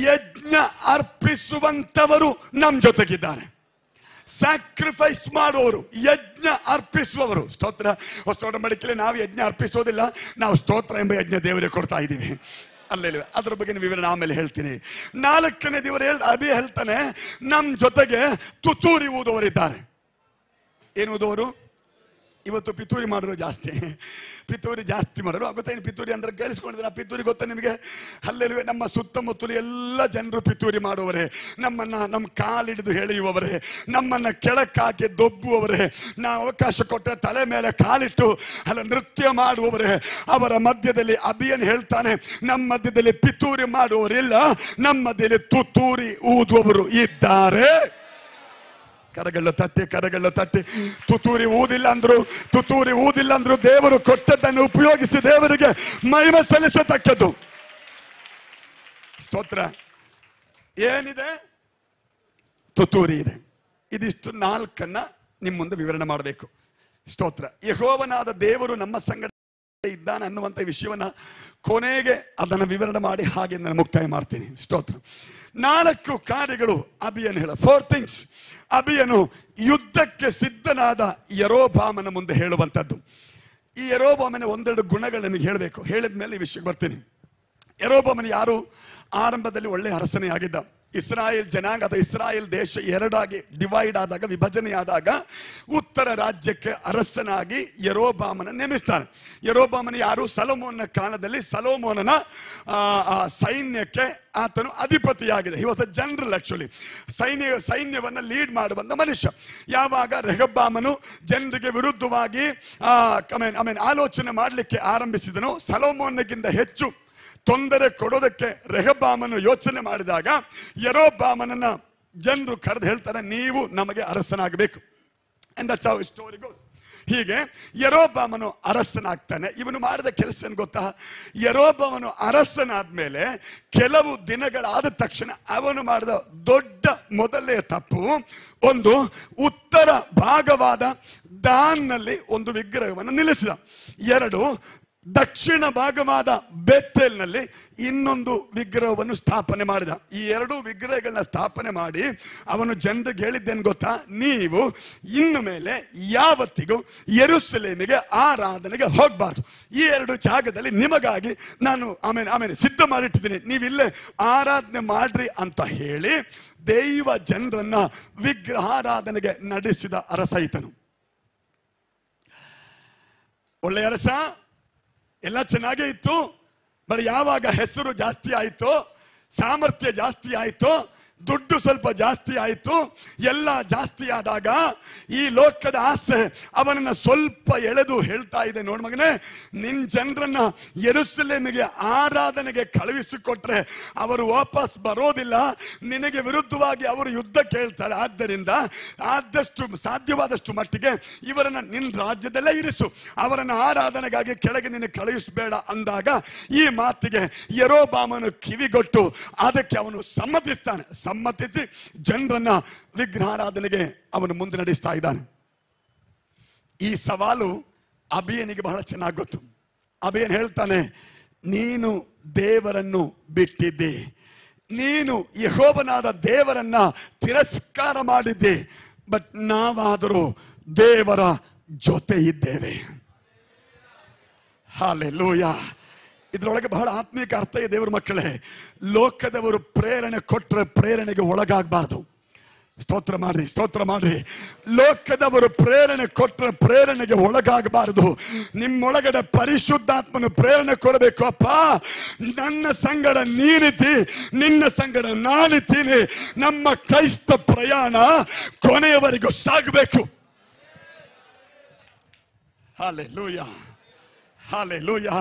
ಯಜ್ಞ ಅರ್ಪಿಸುವಂತವರು ನಮ್ಮ ಜೊತೆಗಿದ್ದಾರೆ. ಸ್ಯಾಕ್ರಿಫೈಸ್ ಮಾಡುವವರು, ಯಜ್ಞ ಅರ್ಪಿಸುವವರು. ಸ್ತೋತ್ರ. ಹೊಸ ಮಡಿಕೆಯಲ್ಲಿ ನಾವು ಯಜ್ಞ ಅರ್ಪಿಸೋದಿಲ್ಲ, ನಾವು ಸ್ತೋತ್ರ ಎಂಬ ಯಜ್ಞ ದೇವರಿಗೆ ಕೊಡ್ತಾ ಇದ್ದೀವಿ. ಅಲ್ಲ, ಅದ್ರ ಬಗ್ಗೆ ವಿವರಣೆ ಆಮೇಲೆ ಹೇಳ್ತೀನಿ. 4ನೇ ದೇವರು ಅಭಿ ಹೇಳ್ತಾನೆ, ನಮ್ಮ ಜೊತೆಗೆ ತುತ್ತೂರಿ ಊದುವವರಿದ್ದಾರೆ. ಏನು ಊದುವರು? ಇವತ್ತು ಪಿತೂರಿ ಮಾಡೋರು ಜಾಸ್ತಿ, ಪಿತೂರಿ ಜಾಸ್ತಿ ಮಾಡೋರು. ಗೊತ್ತೇನು ಪಿತೂರಿ ಅಂದ್ರೆ? ಕೇಳಿಸ್ಕೊಂಡಿದ್ರೆ ಪಿತೂರಿ ಗೊತ್ತಾ ನಿಮಗೆ? ಅಲ್ಲೆಲ್ಲವೇ ನಮ್ಮ ಸುತ್ತಮುತ್ತಲು ಎಲ್ಲ ಜನರು ಪಿತೂರಿ ಮಾಡುವವರೇ, ನಮ್ಮ ಕಾಲಿಡಿದು ಎಳೆಯುವವರೇ, ನಮ್ಮನ್ನ ಕೆಳಕ್ಕಾಕಿ ದೊಬ್ಬುವವರೇ, ನಾವು ಅವಕಾಶ ಕೊಟ್ಟರೆ ತಲೆ ಮೇಲೆ ಕಾಲಿಟ್ಟು ನೃತ್ಯ ಮಾಡುವವರೇ. ಅವರ ಮಧ್ಯದಲ್ಲಿ ಅಭಿಯನ್ ಹೇಳ್ತಾನೆ, ನಮ್ಮ ಮಧ್ಯದಲ್ಲಿ ಪಿತೂರಿ ಮಾಡುವವರಿಲ್ಲ, ನಮ್ಮ ಮಧ್ಯದಲ್ಲಿ ತುತ್ತೂರಿ ಊದುವವರು ಇದ್ದಾರೆ. ಕರಗಳು ತಟ್ಟಿ ತುತ್ತೂರಿ ಊದಿಲ್ಲ ಅಂದ್ರು ದೇವರು ಕೊಟ್ಟದ್ದನ್ನು ಉಪಯೋಗಿಸಿ ದೇವರಿಗೆ ಮಹಿಮೆ ಸಲ್ಲಿಸತಕ್ಕದ್ದು. ಸ್ತೋತ್ರ. ಏನಿದೆ? ತುತ್ತೂರಿ ಇದೆ. ಇದಿಷ್ಟು 4 ನಿಮ್ಮ ಮುಂದೆ ವಿವರಣೆ ಮಾಡಬೇಕು. ಸ್ತೋತ್ರ. ಯೆಹೋವನಾದ ದೇವರು ನಮ್ಮ ಸಂಗಡ ಇದ್ದಾನೆ ಅನ್ನುವಂಥ ವಿಷಯವನ್ನ ಕೊನೆಗೆ ಅದನ್ನು ವಿವರಣೆ ಮಾಡಿ ಹಾಗೆ ನಾನು ಮುಕ್ತಾಯ ಮಾಡ್ತೀನಿ. ಸ್ತೋತ್ರ. 4 ಕಾರ್ಯಗಳು ಅಭಿಯನ್ ಹೇಳ. 4 ಥಿಂಗ್ಸ್ ಅಭಿಯನು ಯುದ್ಧಕ್ಕೆ ಸಿದ್ಧನಾದ ಯರೋಬಾಮನ ಮುಂದೆ ಹೇಳುವಂಥದ್ದು. ಈ ಯರೋಬಾಮನ 1-2 ಗುಣಗಳು ನಿಮಗೆ ಹೇಳಬೇಕು. ಹೇಳಿದ ಮೇಲೆ ಈ ವಿಷಯಕ್ಕೆ ಬರ್ತೀನಿ. ಯರೋಬಾಮನ ಯಾರು? ಆರಂಭದಲ್ಲಿ ಒಳ್ಳೆ ಅರಸನೇ ಆಗಿದ್ದ. ಇಸ್ರಾಯೇಲ್ ಜನಾಂಗ ಅಥವಾ ಇಸ್ರಾಯೇಲ್ ದೇಶ 2 ಡಿವೈಡ್ ಆದಾಗ, ವಿಭಜನೆಯಾದಾಗ ಉತ್ತರ ರಾಜ್ಯಕ್ಕೆ ಅರಸನಾಗಿ ಯರೋಬಾಮನ ನೇಮಿಸ್ತಾನೆ. ಯರೋಬಾಮನ ಯಾರು? ಸೊಲೊಮೋನನ ಕಾಲದಲ್ಲಿ ಸೊಲೊಮೋನನ ಸೈನ್ಯಕ್ಕೆ ಆತನು ಅಧಿಪತಿಯಾಗಿದೆ. He was a general. Actually ಸೈನ್ಯವನ್ನು ಲೀಡ್ ಮಾಡುವಂತ ಮನುಷ್ಯ. ಯಾವಾಗ ರೆಹಬ್ಬಾಮನು ಜನರಿಗೆ ವಿರುದ್ಧವಾಗಿ ಆಲೋಚನೆ ಮಾಡಲಿಕ್ಕೆ ಆರಂಭಿಸಿದನು, ಸೊಲೊಮೋನಗಿಂತ ಹೆಚ್ಚು ತೊಂದರೆ ಕೊಡೋದಕ್ಕೆ ರೆಹಬ್ಬಾಮನು ಯೋಚನೆ ಮಾಡಿದಾಗ ಯರೋಬಾಮನನ್ನ ಜನರು ಕರೆದು ಹೇಳ್ತಾರೆ, ನೀವು ನಮಗೆ ಅರಸನಾಗಬೇಕು. And that's how story goes. ಹೀಗೆ ಯರೋಬಾಮನು ಅರಸನಾಗ್ತಾನೆ. ಇವನು ಮಾಡಿದ ಕೆಲಸ ಏನು ಗೊತ್ತಾ? ಯರೋಬಾಮನು ಅರಸನಾದ್ಮೇಲೆ ಕೆಲವು ದಿನಗಳಾದ ತಕ್ಷಣ ಅವನು ಮಾಡಿದ ದೊಡ್ಡ ಮೊದಲನೇ ತಪ್ಪು, ಒಂದು ಉತ್ತರ ಭಾಗವಾದ ದಾನ್ನಲ್ಲಿ ಒಂದು ವಿಗ್ರಹವನ್ನು ನಿಲ್ಲಿಸಿದ. 2, ದಕ್ಷಿಣ ಭಾಗವಾದ ಬೆತ್ತೇಲ್ನಲ್ಲಿ ಇನ್ನೊಂದು ವಿಗ್ರಹವನ್ನು ಸ್ಥಾಪನೆ ಮಾಡಿದ. ಈ 2 ವಿಗ್ರಹಗಳನ್ನ ಸ್ಥಾಪನೆ ಮಾಡಿ ಅವನು ಜನರಿಗೆ ಹೇಳಿದ್ದೇನು ಗೊತ್ತಾ? ನೀವು ಇನ್ನು ಮೇಲೆ ಯಾವತ್ತಿಗೂ ಯೆರೂಸಲೇಮಿಗೆ ಆರಾಧನೆಗೆ ಹೋಗಬಾರ್ದು. ಈ 2 ಜಾಗದಲ್ಲಿ ನಿಮಗಾಗಿ ನಾನು ಆಮೇಲೆ ಸಿದ್ಧ ಮಾಡಿಟ್ಟಿದ್ದೀನಿ, ನೀವಿಲ್ಲೇ ಆರಾಧನೆ ಮಾಡ್ರಿ ಅಂತ ಹೇಳಿ ದೈವ ಜನರನ್ನ ವಿಗ್ರಹಾರಾಧನೆಗೆ ನಡೆಸಿದ ಅರಸ ಈತನು. ಒಳ್ಳೆಯ ಅರಸ, ಎಲ್ಲ ಚೆನ್ನಾಗೇ ಇತ್ತು. ಬಟ್ ಯಾವಾಗ ಹೆಸರು ಜಾಸ್ತಿ ಆಯಿತು, ಸಾಮರ್ಥ್ಯ ಜಾಸ್ತಿ ಆಯಿತು, ದುಡ್ಡು ಸ್ವಲ್ಪ ಜಾಸ್ತಿ ಆಯಿತು, ಎಲ್ಲ ಜಾಸ್ತಿ ಆದಾಗ ಈ ಲೋಕದ ಆಸೆ ಅವನನ್ನ ಸ್ವಲ್ಪ ಎಳೆದು ಹೇಳ್ತಾ ಇದೆ, ನೋಡ್ ಮಗನೇ, ನಿನ್ ಜನರನ್ನ ಯೆರೂಸಲೇಮಿಗೆ ಆರಾಧನೆಗೆ ಕಳುಹಿಸಿಕೊಟ್ರೆ ಅವರು ವಾಪಸ್ ಬರೋದಿಲ್ಲ, ನಿನಗೆ ವಿರುದ್ಧವಾಗಿ ಅವರು ಯುದ್ಧ ಕೇಳ್ತಾರೆ. ಆದ್ದರಿಂದ ಆದಷ್ಟು ಸಾಧ್ಯವಾದಷ್ಟು ಮಟ್ಟಿಗೆ ಇವರನ್ನ ನಿನ್ನ ರಾಜ್ಯದಲ್ಲೇ ಇರಿಸು, ಅವರನ್ನ ಆರಾಧನೆಗಾಗಿ ಕೆಳಗೆ ನಿನ್ನ ಕಳುಹಿಸಬೇಡ ಅಂದಾಗ ಈ ಮಾತಿಗೆ ಯರೋಬಾಮನು ಕಿವಿಗೊಟ್ಟು ಅದಕ್ಕೆ ಅವನು ಸಮ್ಮತಿಸ್ತಾನೆ. ಸಮ್ಮತಿಸಿ ಜನರನ್ನ ವಿಗ್ರಹಾರಾಧನೆಗೆ ಅವನು ಮುಂದೆ ನಡೆಸ್ತಾ ಇದ್ದಾನೆ. ಈ ಸವಾಲು ಅಭಿಯನಿಗೆ ಬಹಳ ಚೆನ್ನಾಗಿ ಗೊತ್ತು. ಅಭಿಯನ್ ಹೇಳ್ತಾನೆ, ನೀನು ದೇವರನ್ನು ಬಿಟ್ಟಿದ್ದೆ, ನೀನು ಯೆಹೋವನಾದ ದೇವರನ್ನ ತಿರಸ್ಕಾರ ಮಾಡಿದ್ದೆ, ಬಟ್ ನಾವಾದರೂ ದೇವರ ಜೊತೆ ಇದ್ದೇವೆ. ಹಾಲೆಲೂಯಾ. ಇದರೊಳಗೆ ಬಹಳ ಆತ್ಮೀಕ ಅರ್ಥ ಇದೆ ದೇವರ ಮಕ್ಕಳೇ. ಲೋಕದವರು ಪ್ರೇರಣೆ ಕೊಟ್ಟರೆ ಪ್ರೇರಣೆಗೆ ಒಳಗಾಗಬಾರ್ದು. ಸ್ತೋತ್ರ ಮಾಡ್ರಿ, ಸ್ತೋತ್ರ ಮಾಡ್ರಿ. ಲೋಕದವರು ಪ್ರೇರಣೆ ಕೊಟ್ಟರೆ ಪ್ರೇರಣೆಗೆ ಒಳಗಾಗಬಾರದು. ನಿಮ್ಮೊಳಗಡೆ ಪರಿಶುದ್ಧಾತ್ಮನು ಪ್ರೇರಣೆ ಕೊಡಬೇಕು. ಅಪ್ಪ, ನನ್ನ ಸಂಗಡ ನೀನಿತಿ, ನಿನ್ನ ಸಂಗಡ ನಾನಿದ್ದೀನಿ. ನಮ್ಮ ಕ್ರೈಸ್ತ ಪ್ರಯಾಣ ಕೊನೆಯವರೆಗೂ ಸಾಗಬೇಕು. Hallelujah, hallelujah.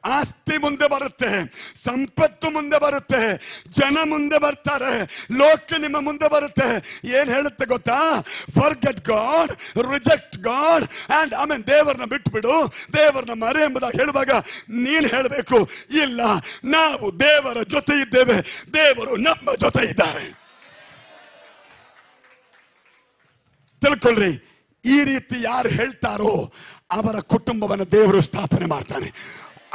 ಆಸ್ತಿ ಮುಂದೆ ಬರುತ್ತೆ, ಸಂಪತ್ತು ಮುಂದೆ ಬರುತ್ತೆ, ಜನ ಮುಂದೆ ಬರ್ತಾರೆ, ಲೋಕ ನಿಮ್ಮ ಮುಂದೆ ಬರುತ್ತೆ. ಏನ್ ಹೇಳುತ್ತೆ ಗೊತ್ತಾ? Forget god, reject god and ಆಮೇಲೆ ದೇವರನ್ನ ಬಿಟ್ಬಿಡು, ದೇವರನ್ನ ಮರೆ ಎಂಬುದಾಗಿ ಹೇಳುವಾಗ ನೀನ್ ಹೇಳಬೇಕು, ಇಲ್ಲ, ನಾವು ದೇವರ ಜೊತೆ ಇದ್ದೇವೆ, ದೇವರು ನಮ್ಮ ಜೊತೆ ಇದ್ದಾರೆ. ತಿಳ್ಕೊಳ್ರಿ, ಈ ರೀತಿ ಯಾರು ಹೇಳ್ತಾರೋ ಅವರ ಕುಟುಂಬವನ್ನು ದೇವರು ಸ್ಥಾಪನೆ ಮಾಡ್ತಾನೆ.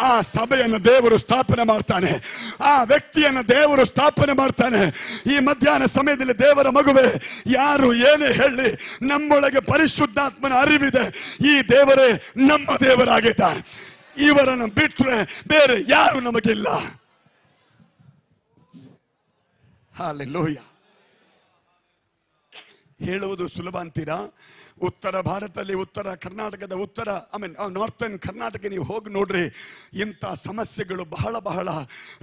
ಆ ಸಭೆಯನ್ನು ದೇವರು ಸ್ಥಾಪನೆ ಮಾಡ್ತಾನೆ. ಆ ವ್ಯಕ್ತಿಯನ್ನು ದೇವರು ಸ್ಥಾಪನೆ ಮಾಡ್ತಾನೆ. ಈ ಮಧ್ಯಾಹ್ನ ಸಮಯದಲ್ಲಿ ದೇವರ ಮಗುವೆ, ಯಾರು ಏನೇ ಹೇಳಿ, ನಮ್ಮೊಳಗೆ ಪರಿಶುದ್ಧಾತ್ಮನ ಅರಿವಿದೆ. ಈ ದೇವರೇ ನಮ್ಮ ದೇವರಾಗಿದ್ದಾನೆ. ಇವರನ್ನು ಬಿಟ್ಟರೆ ಬೇರೆ ಯಾರು ನಮಗಿಲ್ಲ. ಹಲ್ಲೆಲೂಯಾ. ಹೇಳುವುದು ಸುಲಭ ಅಂತೀರಾ? ಉತ್ತರ ಭಾರತದಲ್ಲಿ, ಉತ್ತರ ಕರ್ನಾಟಕದ ನಾರ್ತನ್ ಕರ್ನಾಟಕ ನೀವು ಹೋಗಿ ನೋಡ್ರಿ, ಇಂಥ ಸಮಸ್ಯೆಗಳು ಬಹಳ ಬಹಳ.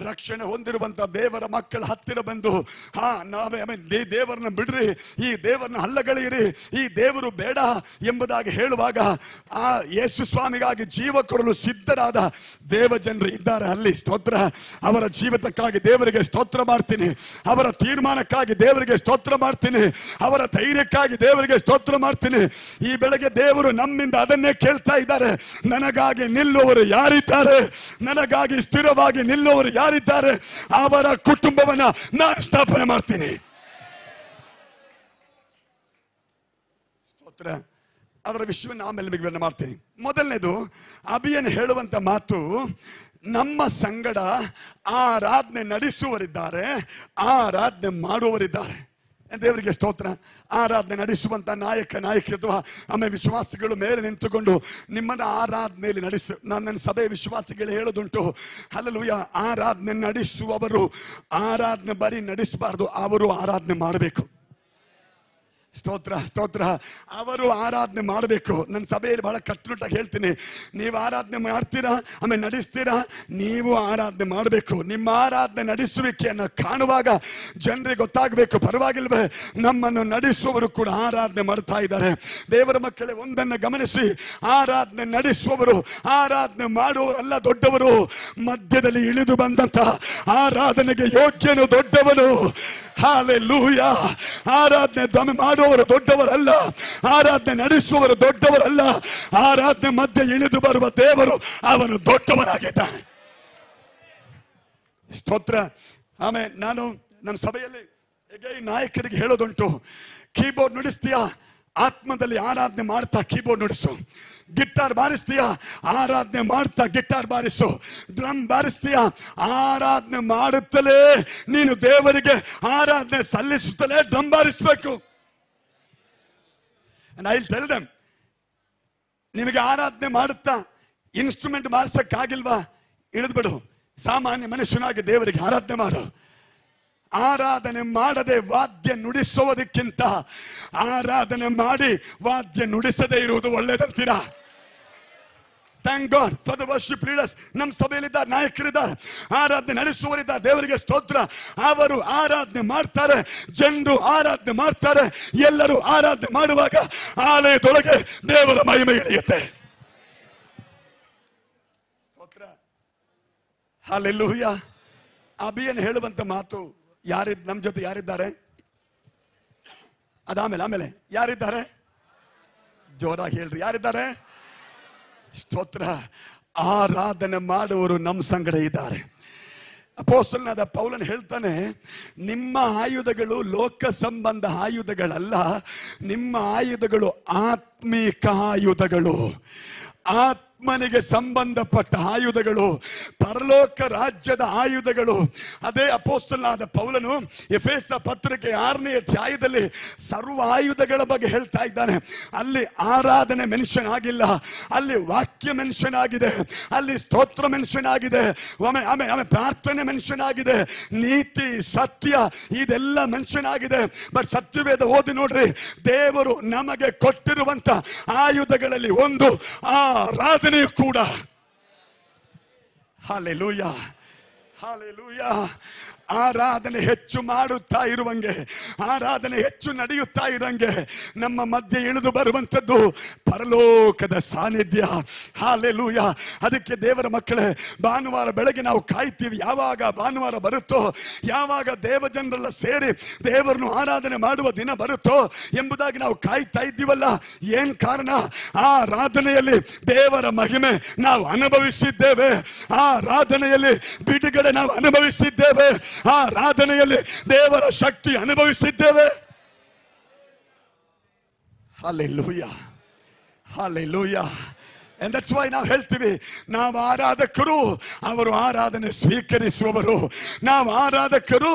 ರಕ್ಷಣೆ ಹೊಂದಿರುವಂಥ ದೇವರ ಮಕ್ಕಳ ಹತ್ತಿರ ಬಂದು, ದೇವರನ್ನ ಬಿಡ್ರಿ, ಈ ದೇವರನ್ನ ಹಲ್ಲಗಳೆಯಿರಿ, ಈ ದೇವರು ಬೇಡ ಎಂಬುದಾಗಿ ಹೇಳುವಾಗ ಆ ಯೇಸು ಸ್ವಾಮಿಗಾಗಿ ಜೀವ ಕೊಡಲು ಸಿದ್ಧರಾದ ದೇವಜನರು ಇದ್ದಾರೆ ಅಲ್ಲಿ. ಸ್ತೋತ್ರ. ಅವರ ಜೀವಿತಕ್ಕಾಗಿ ದೇವರಿಗೆ ಸ್ತೋತ್ರ ಮಾಡ್ತೀನಿ. ಅವರ ತೀರ್ಮಾನಕ್ಕಾಗಿ ದೇವರಿಗೆ ಸ್ತೋತ್ರ ಮಾಡ್ತೀನಿ. ಅವರ ಧೈರ್ಯಕ್ಕಾಗಿ ದೇವರಿಗೆ ಸ್ತೋತ್ರ ಮಾಡ್ತೀನಿ. ಈ ಬೆಳಗ್ಗೆ ದೇವರು ನಮ್ಮಿಂದ ಅದನ್ನೇ ಕೇಳ್ತಾ ಇದ್ದಾರೆ. ನನಗಾಗಿ ನಿಲ್ಲುವವರು ಯಾರಿದ್ದಾರೆ? ನನಗಾಗಿ ಸ್ಥಿರವಾಗಿ ನಿಲ್ಲುವವರು ಯಾರಿದ್ದಾರೆ? ಅವರ ಕುಟುಂಬವನ್ನ ನಾನು ಸ್ಥಾಪನೆ ಮಾಡ್ತೀನಿ. ಸ್ತೋತ್ರ. ಅದರ ವಿಷಯವನ್ನು ಆಮೇಲೆ ವಿವರಣೆ ಮಾಡ್ತೀನಿ. ಮೊದಲನೇದು, ಅಭಿಯನ್ ಹೇಳುವಂತ ಮಾತು, ನಮ್ಮ ಸಂಗಡ ಆರಾಧನೆ ನಡೆಸುವವರಿದ್ದಾರೆ, ಆರಾಧನೆ ಮಾಡುವವರಿದ್ದಾರೆ. ದೇವರಿಗೆ ಸ್ತೋತ್ರ. ಆರಾಧನೆ ನಡೆಸುವಂತ ನಾಯಕಿ ಅಥವಾ ಆಮೇಲೆ ವಿಶ್ವಾಸಿಗಳು ಮೇಲೆ ನಿಂತುಕೊಂಡು ನಿಮ್ಮನ್ನ ಆರಾಧನೆಯಲ್ಲಿ ನಡೆಸಿ, ನನ್ನ ಸಭೆ ವಿಶ್ವಾಸಿಗಳು ಹೇಳೋದುಂಟು, ಹಲ್ಲೆಲೂಯಾ, ಆರಾಧನೆ ನಡೆಸುವವರು ಆರಾಧನೆ ಬರೀ ನಡೆಸಬಾರ್ದು, ಅವರು ಆರಾಧನೆ ಮಾಡಬೇಕು. ಸ್ತೋತ್ರ, ಸ್ತೋತ್ರ. ಅವರು ಆರಾಧನೆ ಮಾಡಬೇಕು. ನನ್ನ ಸಭೆಯಲ್ಲಿ ಬಹಳ ಕಟ್ಟುನಿಟ್ಟಾಗಿ ಹೇಳ್ತೀನಿ, ನೀವು ಆರಾಧನೆ ಮಾಡ್ತೀರಾ, ಆಮೇಲೆ ನಡೆಸ್ತೀರಾ, ನೀವು ಆರಾಧನೆ ಮಾಡಬೇಕು. ನಿಮ್ಮ ಆರಾಧನೆ ನಡೆಸುವಿಕೆಯನ್ನು ಕಾಣುವಾಗ ಜನರಿಗೆ ಗೊತ್ತಾಗಬೇಕು, ಪರವಾಗಿಲ್ವೇ, ನಮ್ಮನ್ನು ನಡೆಸುವವರು ಕೂಡ ಆರಾಧನೆ ಮಾಡ್ತಾ ಇದ್ದಾರೆ. ದೇವರ ಮಕ್ಕಳೇ, ಒಂದನ್ನು ಗಮನಿಸಿ, ಆರಾಧನೆ ನಡೆಸುವವರು ಆರಾಧನೆ ಮಾಡುವವರೆಲ್ಲ ದೊಡ್ಡವರು. ಮಧ್ಯದಲ್ಲಿ ಇಳಿದು ಬಂದಂತ ಆರಾಧನೆಗೆ ಯೋಗ್ಯನು ದೊಡ್ಡವನು. ಹಲ್ಲೆಲೂಯಾ. ಆರಾಧನೆ ಮಾಡುವವರು ದೊಡ್ಡವರಲ್ಲ, ಆರಾಧನೆ ನಡೆಸುವವರು ದೊಡ್ಡವರಲ್ಲ. ಆರಾಧನೆ ಮಧ್ಯೆ ಇಳಿದು ಬರುವ ದೇವರು, ಅವನು ದೊಡ್ಡವನಾಗಿದ್ದಾನೆ. ಸ್ತೋತ್ರ. ಆಮೇಲೆ ನಾನು ನನ್ನ ಸಭೆಯಲ್ಲಿ ನಾಯಕರಿಗೆ ಹೇಳೋದುಂಟು, ಕೀಬೋರ್ಡ್ ನುಡಿಸ್ತೀಯಾ, ಆತ್ಮದಲ್ಲಿ ಆರಾಧನೆ ಮಾಡ್ತಾ ಕೀಬೋರ್ಡ್ ನುಡಿಸು. ಗಿಟಾರ್ ಬಾರಿಸ್ತೀಯಾ, ಆರಾಧನೆ ಮಾಡ್ತಾ ಗಿಟಾರ್ ಬಾರಿಸು. ಡ್ರಮ್ ಬಾರಿಸ್ತೀಯಾ, ಆರಾಧನೆ ಮಾಡುತ್ತಲೇ ನೀನು ದೇವರಿಗೆ ಆರಾಧನೆ ಸಲ್ಲಿಸುತ್ತಲೇ ಡ್ರಮ್ ಬಾರಿಸಬೇಕು. ಐ ಟೆಲ್ ದೆಮ್, ನಿನಗೆ ಆರಾಧನೆ ಮಾಡುತ್ತಾ ಇನ್ಸ್ಟ್ರೂಮೆಂಟ್ ಬಾರಿಸಕ್ಕಾಗಿಲ್ವಾ? ಇಳಿದ್ಬಿಡು, ಸಾಮಾನ್ಯ ಮನುಷ್ಯನಾಗಿ ದೇವರಿಗೆ ಆರಾಧನೆ ಮಾಡು. ಆರಾಧನೆ ಮಾಡದೆ ವಾದ್ಯ ನುಡಿಸೋದಕ್ಕಿಂತ ಆರಾಧನೆ ಮಾಡಿ ವಾದ್ಯ ನುಡಿಸದೇ ಇರುವುದು ಒಳ್ಳೆಯದಂತೀರಾ? Thank God for the worship leaders. ನಮ್ಮ ಸಭೆಯಲ್ಲಿದ್ದಾರೆ, ನಾಯಕರಿದ್ದಾರೆ, ಆರಾಧನೆ ನಡೆಸುವವರಿದ್ದಾರೆ. ದೇವರಿಗೆ ಸ್ತೋತ್ರ. ಅವರು ಆರಾಧನೆ ಮಾಡ್ತಾರೆ, ಜನರು ಆರಾಧನೆ ಮಾಡ್ತಾರೆ. ಎಲ್ಲರೂ ಆರಾಧನೆ ಮಾಡುವಾಗ ಆಲಯದೊಳಗೆ ದೇವರ ಮಹಿಮೆ ಇಳಿಯುತ್ತೆ. ಸ್ತೋತ್ರ. ಹಲ್ಲೆಲೂಯಾ. ಅಭಿಯನ್ ಹೇಳುವಂತ ಮಾತು, ನಮ್ಮ ಜೊತೆ ಯಾರಿದ್ದಾರೆ? ಆಮೇಲೆ ಯಾರಿದ್ದಾರೆ? ಜೋರಾಗಿ ಹೇಳ್ರಿ, ಯಾರಿದ್ದಾರೆ? ಸ್ತೋತ್ರ. ಆರಾಧನೆ ಮಾಡುವವರು ನಮ್ಮ ಸಂಗಡ ಇದ್ದಾರೆ. ಅಪೊಸ್ತಲನಾದ ಪೌಲನು ಹೇಳ್ತಾನೆ, ನಿಮ್ಮ ಆಯುಧಗಳು ಲೋಕ ಸಂಬಂಧ ಆಯುಧಗಳಲ್ಲ, ನಿಮ್ಮ ಆಯುಧಗಳು ಆತ್ಮೀಕ ಆಯುಧಗಳು. ಆತ್ಮನಿಗೆ ಸಂಬಂಧಪಟ್ಟ ಆಯುಧಗಳು, ಪರಲೋಕ ರಾಜ್ಯದ ಆಯುಧಗಳು. ಅದೇ ಅಪೊಸ್ತಲನಾದ ಪೌಲನು ಎಫೆಸ ಪತ್ರಿಕೆ 6ನೇ ಅಧ್ಯಾಯದಲ್ಲಿ ಸರ್ವ ಆಯುಧಗಳ ಬಗ್ಗೆ ಹೇಳ್ತಾ ಇದ್ದಾನೆ. ಅಲ್ಲಿ ಆರಾಧನೆ ಮೆನ್ಷನ್ ಆಗಿಲ್ಲ, ಅಲ್ಲಿ ವಾಕ್ಯ ಮೆನ್ಷನ್ ಆಗಿದೆ, ಅಲ್ಲಿ ಸ್ತೋತ್ರ ಮೆನ್ಷನ್ ಆಗಿದೆ, ಆಮೇಲೆ ಪ್ರಾರ್ಥನೆ ಮೆನ್ಷನ್ ಆಗಿದೆ, ನೀತಿ ಸತ್ಯ ಇದೆಲ್ಲ ಮೆನ್ಷನ್ ಆಗಿದೆ. ಬಟ್ ಸತ್ಯವೇದ ಓದಿ ನೋಡ್ರಿ, ದೇವರು ನಮಗೆ ಕೊಟ್ಟಿರುವಂತ ಆಯುಧಗಳಲ್ಲಿ ಒಂದು ಆರಾಧನೆಯು ಕೂಡ. Hallelujah, hallelujah. ಆರಾಧನೆ ಹೆಚ್ಚು ಮಾಡುತ್ತಾ ಇರುವಂಗೆ, ಆರಾಧನೆ ಹೆಚ್ಚು ನಡೆಯುತ್ತಾ ಇರಂಗೆ ನಮ್ಮ ಮಧ್ಯೆ ಇಳಿದು ಬರುವಂಥದ್ದು ಪರಲೋಕದ ಸಾನ್ನಿಧ್ಯ. ಹಲ್ಲೆಲೂಯಾ. ಅದಕ್ಕೆ ದೇವರ ಮಕ್ಕಳೇ, ಭಾನುವಾರ ಬೆಳಗ್ಗೆ ನಾವು ಕಾಯ್ತೀವಿ. ಯಾವಾಗ ಭಾನುವಾರ ಬರುತ್ತೋ, ಯಾವಾಗ ದೇವಜನರೆಲ್ಲ ಸೇರಿ ದೇವರನ್ನು ಆರಾಧನೆ ಮಾಡುವ ದಿನ ಬರುತ್ತೋ ಎಂಬುದಾಗಿ ನಾವು ಕಾಯ್ತಾ ಇದ್ದೀವಲ್ಲ. ಏನ್ ಕಾರಣ? ಆರಾಧನೆಯಲ್ಲಿ ದೇವರ ಮಹಿಮೆ ನಾವು ಅನುಭವಿಸಿದ್ದೇವೆ, ಆರಾಧನೆಯಲ್ಲಿ ಬಿಡುಗಡೆ ನಾವು ಅನುಭವಿಸಿದ್ದೇವೆ, ಆರಾಧನೆಯಲ್ಲಿ ದೇವರ ಶಕ್ತಿ ಅನುಭವಿಸಿದ್ದೇವೆ. Hallelujah, hallelujah. And that's why ನಾವು ಹೇಳ್ತೀವಿ, ನಾವು ಆರಾಧಕರು, ಅವರು ಆರಾಧನೆ ಸ್ವೀಕರಿಸುವವರು. ನಾವು ಆರಾಧಕರು,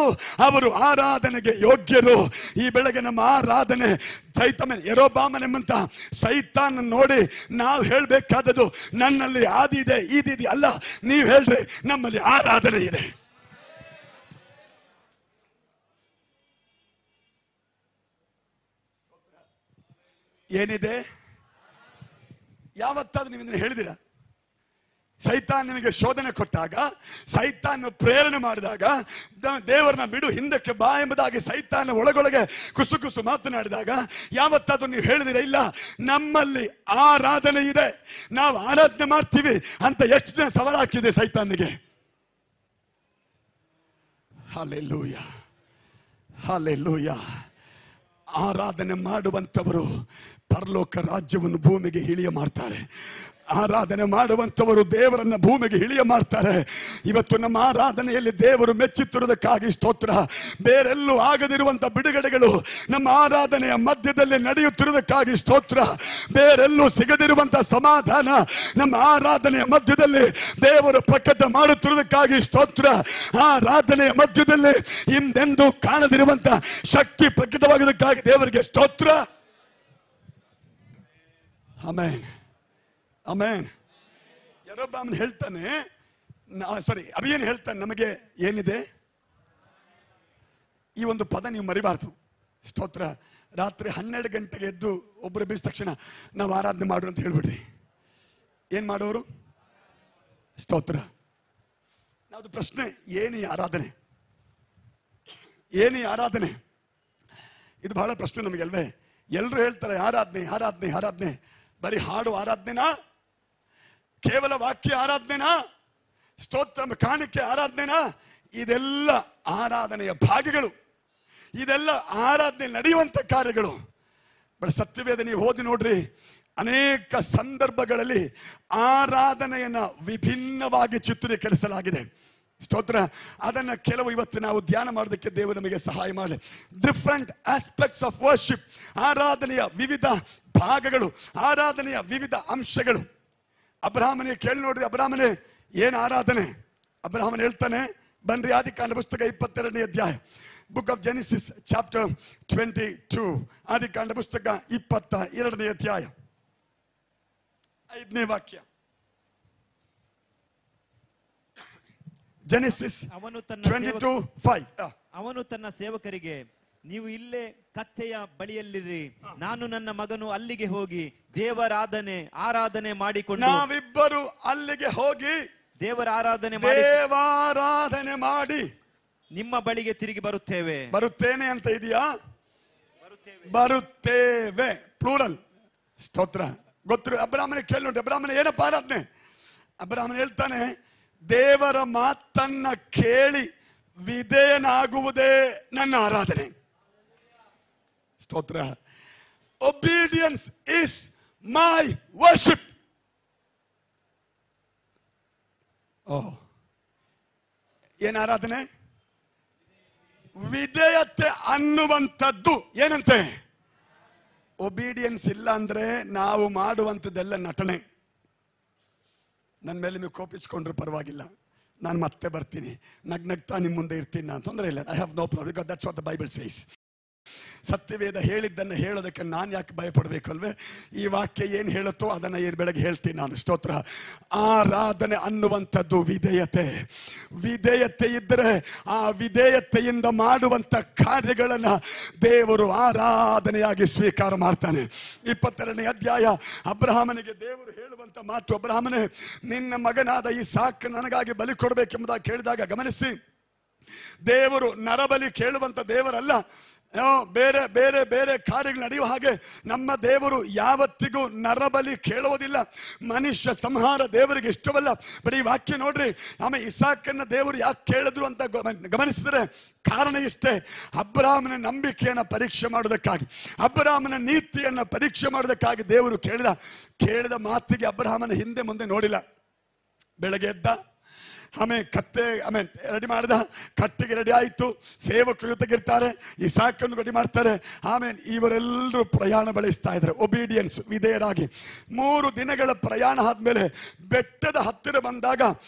ಅವರು ಆರಾಧನೆಗೆ ಯೋಗ್ಯರು. ಈ ಬೆಳಗ್ಗೆ ನಮ್ಮ ಆರಾಧನೆ ಯೆರೊಬ್ಬಾಮನೆಂಬಂತ ಸೈತಾನ ನೋಡಿ ನಾವು ಹೇಳಬೇಕಾದದ್ದು, ನನ್ನಲ್ಲಿ ಆದಿದೆ ಇದಿದೆ ಅಲ್ಲ. ನೀವು ಹೇಳ್ರಿ, ನಮ್ಮಲ್ಲಿ ಆರಾಧನೆ ಇದೆ. ಏನಿದೆ? ಯಾವತ್ತಾದ್ರೂ ನೀವು ಇದನ್ನು ಹೇಳಿದಿರ? ಸೈತಾನ್ ನಿಮಗೆ ಶೋಧನೆ ಕೊಟ್ಟಾಗ, ಸೈತಾನ್ ಪ್ರೇರಣೆ ಮಾಡಿದಾಗ, ದೇವರನ್ನ ಬಿಡು ಹಿಂದಕ್ಕೆ ಬಾ ಎಂಬುದಾಗಿ ಸೈತಾನ ಒಳಗೊಳಗೆ ಕುಸು ಕುಸು ಮಾತನಾಡಿದಾಗ ಯಾವತ್ತಾದ್ರೂ ನೀವು ಹೇಳಿದಿರ? ಇಲ್ಲ, ನಮ್ಮಲ್ಲಿ ಆರಾಧನೆ ಇದೆ, ನಾವು ಆರಾಧನೆ ಮಾಡ್ತೀವಿ ಅಂತ ಎಷ್ಟು ಜನ ಸವಾಲು ಹಾಕಿದೆ ಸೈತಾನಿಗೆ? Hallelujah, hallelujah. ಆರಾಧನೆ ಮಾಡುವಂಥವರು ಪರಲೋಕ ರಾಜ್ಯವನ್ನು ಭೂಮಿಗೆ ಇಳಿಯ ಮಾಡ್ತಾರೆ. ಆರಾಧನೆ ಮಾಡುವಂಥವರು ದೇವರನ್ನ ಭೂಮಿಗೆ ಇಳಿಯ ಮಾಡ್ತಾರೆ. ಇವತ್ತು ನಮ್ಮ ಆರಾಧನೆಯಲ್ಲಿ ದೇವರು ಮೆಚ್ಚುತ್ತಿರುವುದಕ್ಕಾಗಿ ಸ್ತೋತ್ರ. ಬೇರೆಲ್ಲೂ ಆಗದಿರುವಂಥ ಬಿಡುಗಡೆಗಳು ನಮ್ಮ ಆರಾಧನೆಯ ಮಧ್ಯದಲ್ಲಿ ನಡೆಯುತ್ತಿರುವುದಕ್ಕಾಗಿ ಸ್ತೋತ್ರ. ಬೇರೆಲ್ಲೂ ಸಿಗದಿರುವಂಥ ಸಮಾಧಾನ ನಮ್ಮ ಆರಾಧನೆಯ ಮಧ್ಯದಲ್ಲಿ ದೇವರು ಪ್ರಕಟ ಮಾಡುತ್ತಿರುವುದಕ್ಕಾಗಿ ಸ್ತೋತ್ರ. ಆರಾಧನೆಯ ಮಧ್ಯದಲ್ಲಿ ಹಿಂದೆಂದೂ ಕಾಣದಿರುವಂಥ ಶಕ್ತಿ ಪ್ರಕಟವಾಗುವುದಕ್ಕಾಗಿ ದೇವರಿಗೆ ಸ್ತೋತ್ರ. Amen, amen. ಯೆರೊಬ್ಬಾಮನು ಹೇಳ್ತಾನೆ, ಅಬಿಯನು ಹೇಳ್ತಾನೆ, ನಮಗೆ ಏನಿದೆ? ಈ ಒಂದು ಪದ ನೀವು ಮರಿಬಾರ್ದು. ಸ್ತೋತ್ರ. ರಾತ್ರಿ 12 ಗಂಟೆಗೆ ಎದ್ದು ಒಬ್ಬರು ಬೀಸಿದ ತಕ್ಷಣ ನಾವು ಆರಾಧನೆ ಮಾಡು ಅಂತ ಹೇಳ್ಬಿಡ್ರಿ. ಏನ್ ಮಾಡೋರು? ಸ್ತೋತ್ರ. ನಾವುದು ಪ್ರಶ್ನೆ, ಏನು ಈ ಆರಾಧನೆ? ಏನು ಈ ಆರಾಧನೆ? ಇದು ಬಹಳ ಪ್ರಶ್ನೆ ನಮಗೆ ಅಲ್ವೇ? ಎಲ್ಲರೂ ಹೇಳ್ತಾರೆ ಆರಾಧನೆ ಆರಾಧನೆ ಆರಾಧನೆ. ಬರೀ ಹಾಡು ಆರಾಧನೆನಾ? ಕೇವಲ ವಾಕ್ಯ ಆರಾಧನೆನಾ? ಸ್ತೋತ್ರ ಕಾಣಿಕೆ ಆರಾಧನೆನಾ? ಇದೆಲ್ಲ ಆರಾಧನೆಯ ಭಾಗಗಳು, ಇದೆಲ್ಲ ಆರಾಧನೆ ನಡೆಯುವಂತ ಕಾರ್ಯಗಳು. ಬಟ್ ಸತ್ಯವೇದ ನೀವು ಓದಿ ನೋಡ್ರಿ, ಅನೇಕ ಸಂದರ್ಭಗಳಲ್ಲಿ ಆರಾಧನೆಯನ್ನ ವಿಭಿನ್ನವಾಗಿ ಚಿತ್ರೀಕರಿಸಲಾಗಿದೆ. ಸ್ತೋತ್ರ. ಅದನ್ನ ಕೆಲವು ಇವತ್ತು ನಾವು ಧ್ಯಾನ ಮಾಡೋದಕ್ಕೆ ದೇವರು ನಮಗೆ ಸಹಾಯ ಮಾಡಿ. ಡಿಫರೆಂಟ್ ಆಸ್ಪೆಕ್ಟ್ಸ್ ಆಫ್ ವರ್ಷಿಪ್, ಆರಾಧನೆಯ ವಿವಿಧ ಭಾಗಗಳು, ಆರಾಧನೆಯ ವಿವಿಧ ಅಂಶಗಳು. ಅಬ್ರಹಾಮನಿಗೆ ಕೇಳಿ ನೋಡ್ರಿ, ಅಬ್ರಹಾಮನೇ ಏನು ಆರಾಧನೆ? ಅಬ್ರಹಾಮನ್ ಹೇಳ್ತಾನೆ, ಬನ್ರಿ ಆದಿಕಾಂಡ ಪುಸ್ತಕ 22ನೇ ಅಧ್ಯಾಯ, ಬುಕ್ ಆಫ್ ಜೆನಿಸಿಸ್ ಚಾಪ್ಟರ್ 22. ಆದಿಕಾಂಡ ಪುಸ್ತಕ 22ನೇ ಅಧ್ಯಾಯ 5ನೇ ವಾಕ್ಯ. ಜೆನಿಸಿಸ್ 22:5. ಅವನು ತನ್ನ ಸೇವಕರಿಗೆ, ನೀವು ಇಲ್ಲೇ ಕತ್ತೆಯ ಬಳಿಯಲ್ಲಿರಿ, ನಾನು ನನ್ನ ಮಗನು ಅಲ್ಲಿಗೆ ಹೋಗಿ ಆರಾಧನೆ ಮಾಡಿಕೊಂಡು, ನಾವಿಬ್ಬರು ಅಲ್ಲಿಗೆ ಹೋಗಿ ದೇವಾರಾಧನೆ ಮಾಡಿ ನಿಮ್ಮ ಬಳಿಗೆ ತಿರುಗಿ ಬರುತ್ತೇನೆ ಅಂತ ಇದೆಯಾ? ಬರುತ್ತೇವೆ, ಪ್ಲೂರಲ್. ಸ್ತೋತ್ರ. ಗೊತ್ತು. ಅಬ್ರಾಹ್ಮನಿಗೆ ಕೇಳಿ ನೋಡಿ, ಅಬ್ರಾಹ್ಮನ ಏನಪ್ಪ ಆರಾಧನೆ? ಅಬ್ರಾಹ್ಮನ ಹೇಳ್ತಾನೆ, ದೇವರ ಮಾತನ್ನ ಕೇಳಿ ವಿಧೇಯನಾಗುವುದೇ ನನ್ನ ಆರಾಧನೆ. ಸ್ತೋತ್ರ. Obedience is my worship. ಏನ್ ಆರಾಧನೆ? ವಿಧೇಯತೆ ಅನ್ನುವಂಥದ್ದು ಏನಂತೆ? ಒಬಿಡಿಯನ್ಸ್ ಇಲ್ಲ ಅಂದ್ರೆ ನಾವು ಮಾಡುವಂಥದ್ದೆಲ್ಲ ನಟನೆ. ನನ್ನ ಮೇಲೆ ನೀವು ಕೋಪಿಸ್ಕೊಂಡ್ರೆ ಪರವಾಗಿಲ್ಲ, ನಾನು ಮತ್ತೆ ಬರ್ತೀನಿ, ನಗ್ನಗ್ತಾ ನಿಮ್ಮ ಮುಂದೆ ಇರ್ತೀನಿ, ನಾನು ತೊಂದರೆ ಇಲ್ಲ. I have no problem, because that's what the Bible says. ಸತ್ಯವೇದ ಹೇಳಿದ್ದನ್ನು ಹೇಳೋದಕ್ಕೆ ನಾನು ಯಾಕೆ ಭಯಪಡಬೇಕು ಅಲ್ವೇ? ಈ ವಾಕ್ಯ ಏನು ಹೇಳುತ್ತೋ ಅದನ್ನು ಈ ಬೆಳಗ್ಗೆ ಹೇಳ್ತೀನಿ ನಾನು. ಸ್ತೋತ್ರ. ಆರಾಧನೆ ಅನ್ನುವಂಥದ್ದು ವಿಧೇಯತೆ. ವಿಧೇಯತೆ ಇದ್ದರೆ ಆ ವಿಧೇಯತೆಯಿಂದ ಮಾಡುವಂಥ ಕಾರ್ಯಗಳನ್ನು ದೇವರು ಆರಾಧನೆಯಾಗಿ ಸ್ವೀಕಾರ ಮಾಡ್ತಾನೆ. 22ನೇ ಅಧ್ಯಾಯ ಅಬ್ರಹಾಮನಿಗೆ ದೇವರು ಹೇಳುವಂಥ ಮಾತು, ಅಬ್ರಹಾಮನೇ, ನಿನ್ನ ಮಗನಾದ ಇಸಾಕ್ ನನಗಾಗಿ ಬಲಿ ಕೊಡಬೇಕೆಂಬುದಾಗಿ ಕೇಳಿದಾಗ ಗಮನಿಸಿ, ದೇವರು ನರಬಲಿ ಕೇಳುವಂಥ ದೇವರಲ್ಲ. ಬೇರೆ ಬೇರೆ ಬೇರೆ ಕಾರ್ಯಗಳು ನಡೆಯುವ ಹಾಗೆ ನಮ್ಮ ದೇವರು ಯಾವತ್ತಿಗೂ ನರಬಲಿ ಕೇಳುವುದಿಲ್ಲ. ಮನುಷ್ಯ ಸಂಹಾರ ದೇವರಿಗೆ ಇಷ್ಟವಲ್ಲ. ಬರೀ ವಾಕ್ಯ ನೋಡ್ರಿ, ಆಮೇಲೆ ಇಸಾಕನ್ನ ದೇವರು ಯಾಕೆ ಕೇಳಿದ್ರು ಅಂತ ಗಮನಿಸಿದ್ರೆ ಕಾರಣ ಇಷ್ಟೇ, ಅಬ್ರಹಾಮನ ನಂಬಿಕೆಯನ್ನು ಪರೀಕ್ಷೆ ಮಾಡೋದಕ್ಕಾಗಿ, ಅಬ್ರಹಾಮನ ನೀತಿಯನ್ನು ಪರೀಕ್ಷೆ ಮಾಡೋದಕ್ಕಾಗಿ ದೇವರು ಕೇಳಿದ ಮಾತಿಗೆ ಅಬ್ರಹಾಮನ ಹಿಂದೆ ಮುಂದೆ ನೋಡಿಲ್ಲ. ಬೆಳಗ್ಗೆ ಎದ್ದ, ಆಮೇಲೆ ರೆಡಿ ಮಾಡಿದ, ಕಟ್ಟಿಗೆ ರೆಡಿ ಆಯಿತು, ಸೇವಕರು ಜೊತೆಗಿರ್ತಾರೆ, ಇಸಾಕನ್ನು ರೆಡಿ ಮಾಡ್ತಾರೆ. ಆಮೇಲೆ ಇವರೆಲ್ಲರೂ ಪ್ರಯಾಣ ಬೆಳೆಸ್ತಾ ಇದ್ದಾರೆ, ಒಬೀಡಿಯನ್ಸ್, ವಿಧೇಯರಾಗಿ. 3 ದಿನಗಳ ಪ್ರಯಾಣ ಆದಮೇಲೆ ಬೆಟ್ಟದ ಹತ್ತಿರ ಬಂದಾಗ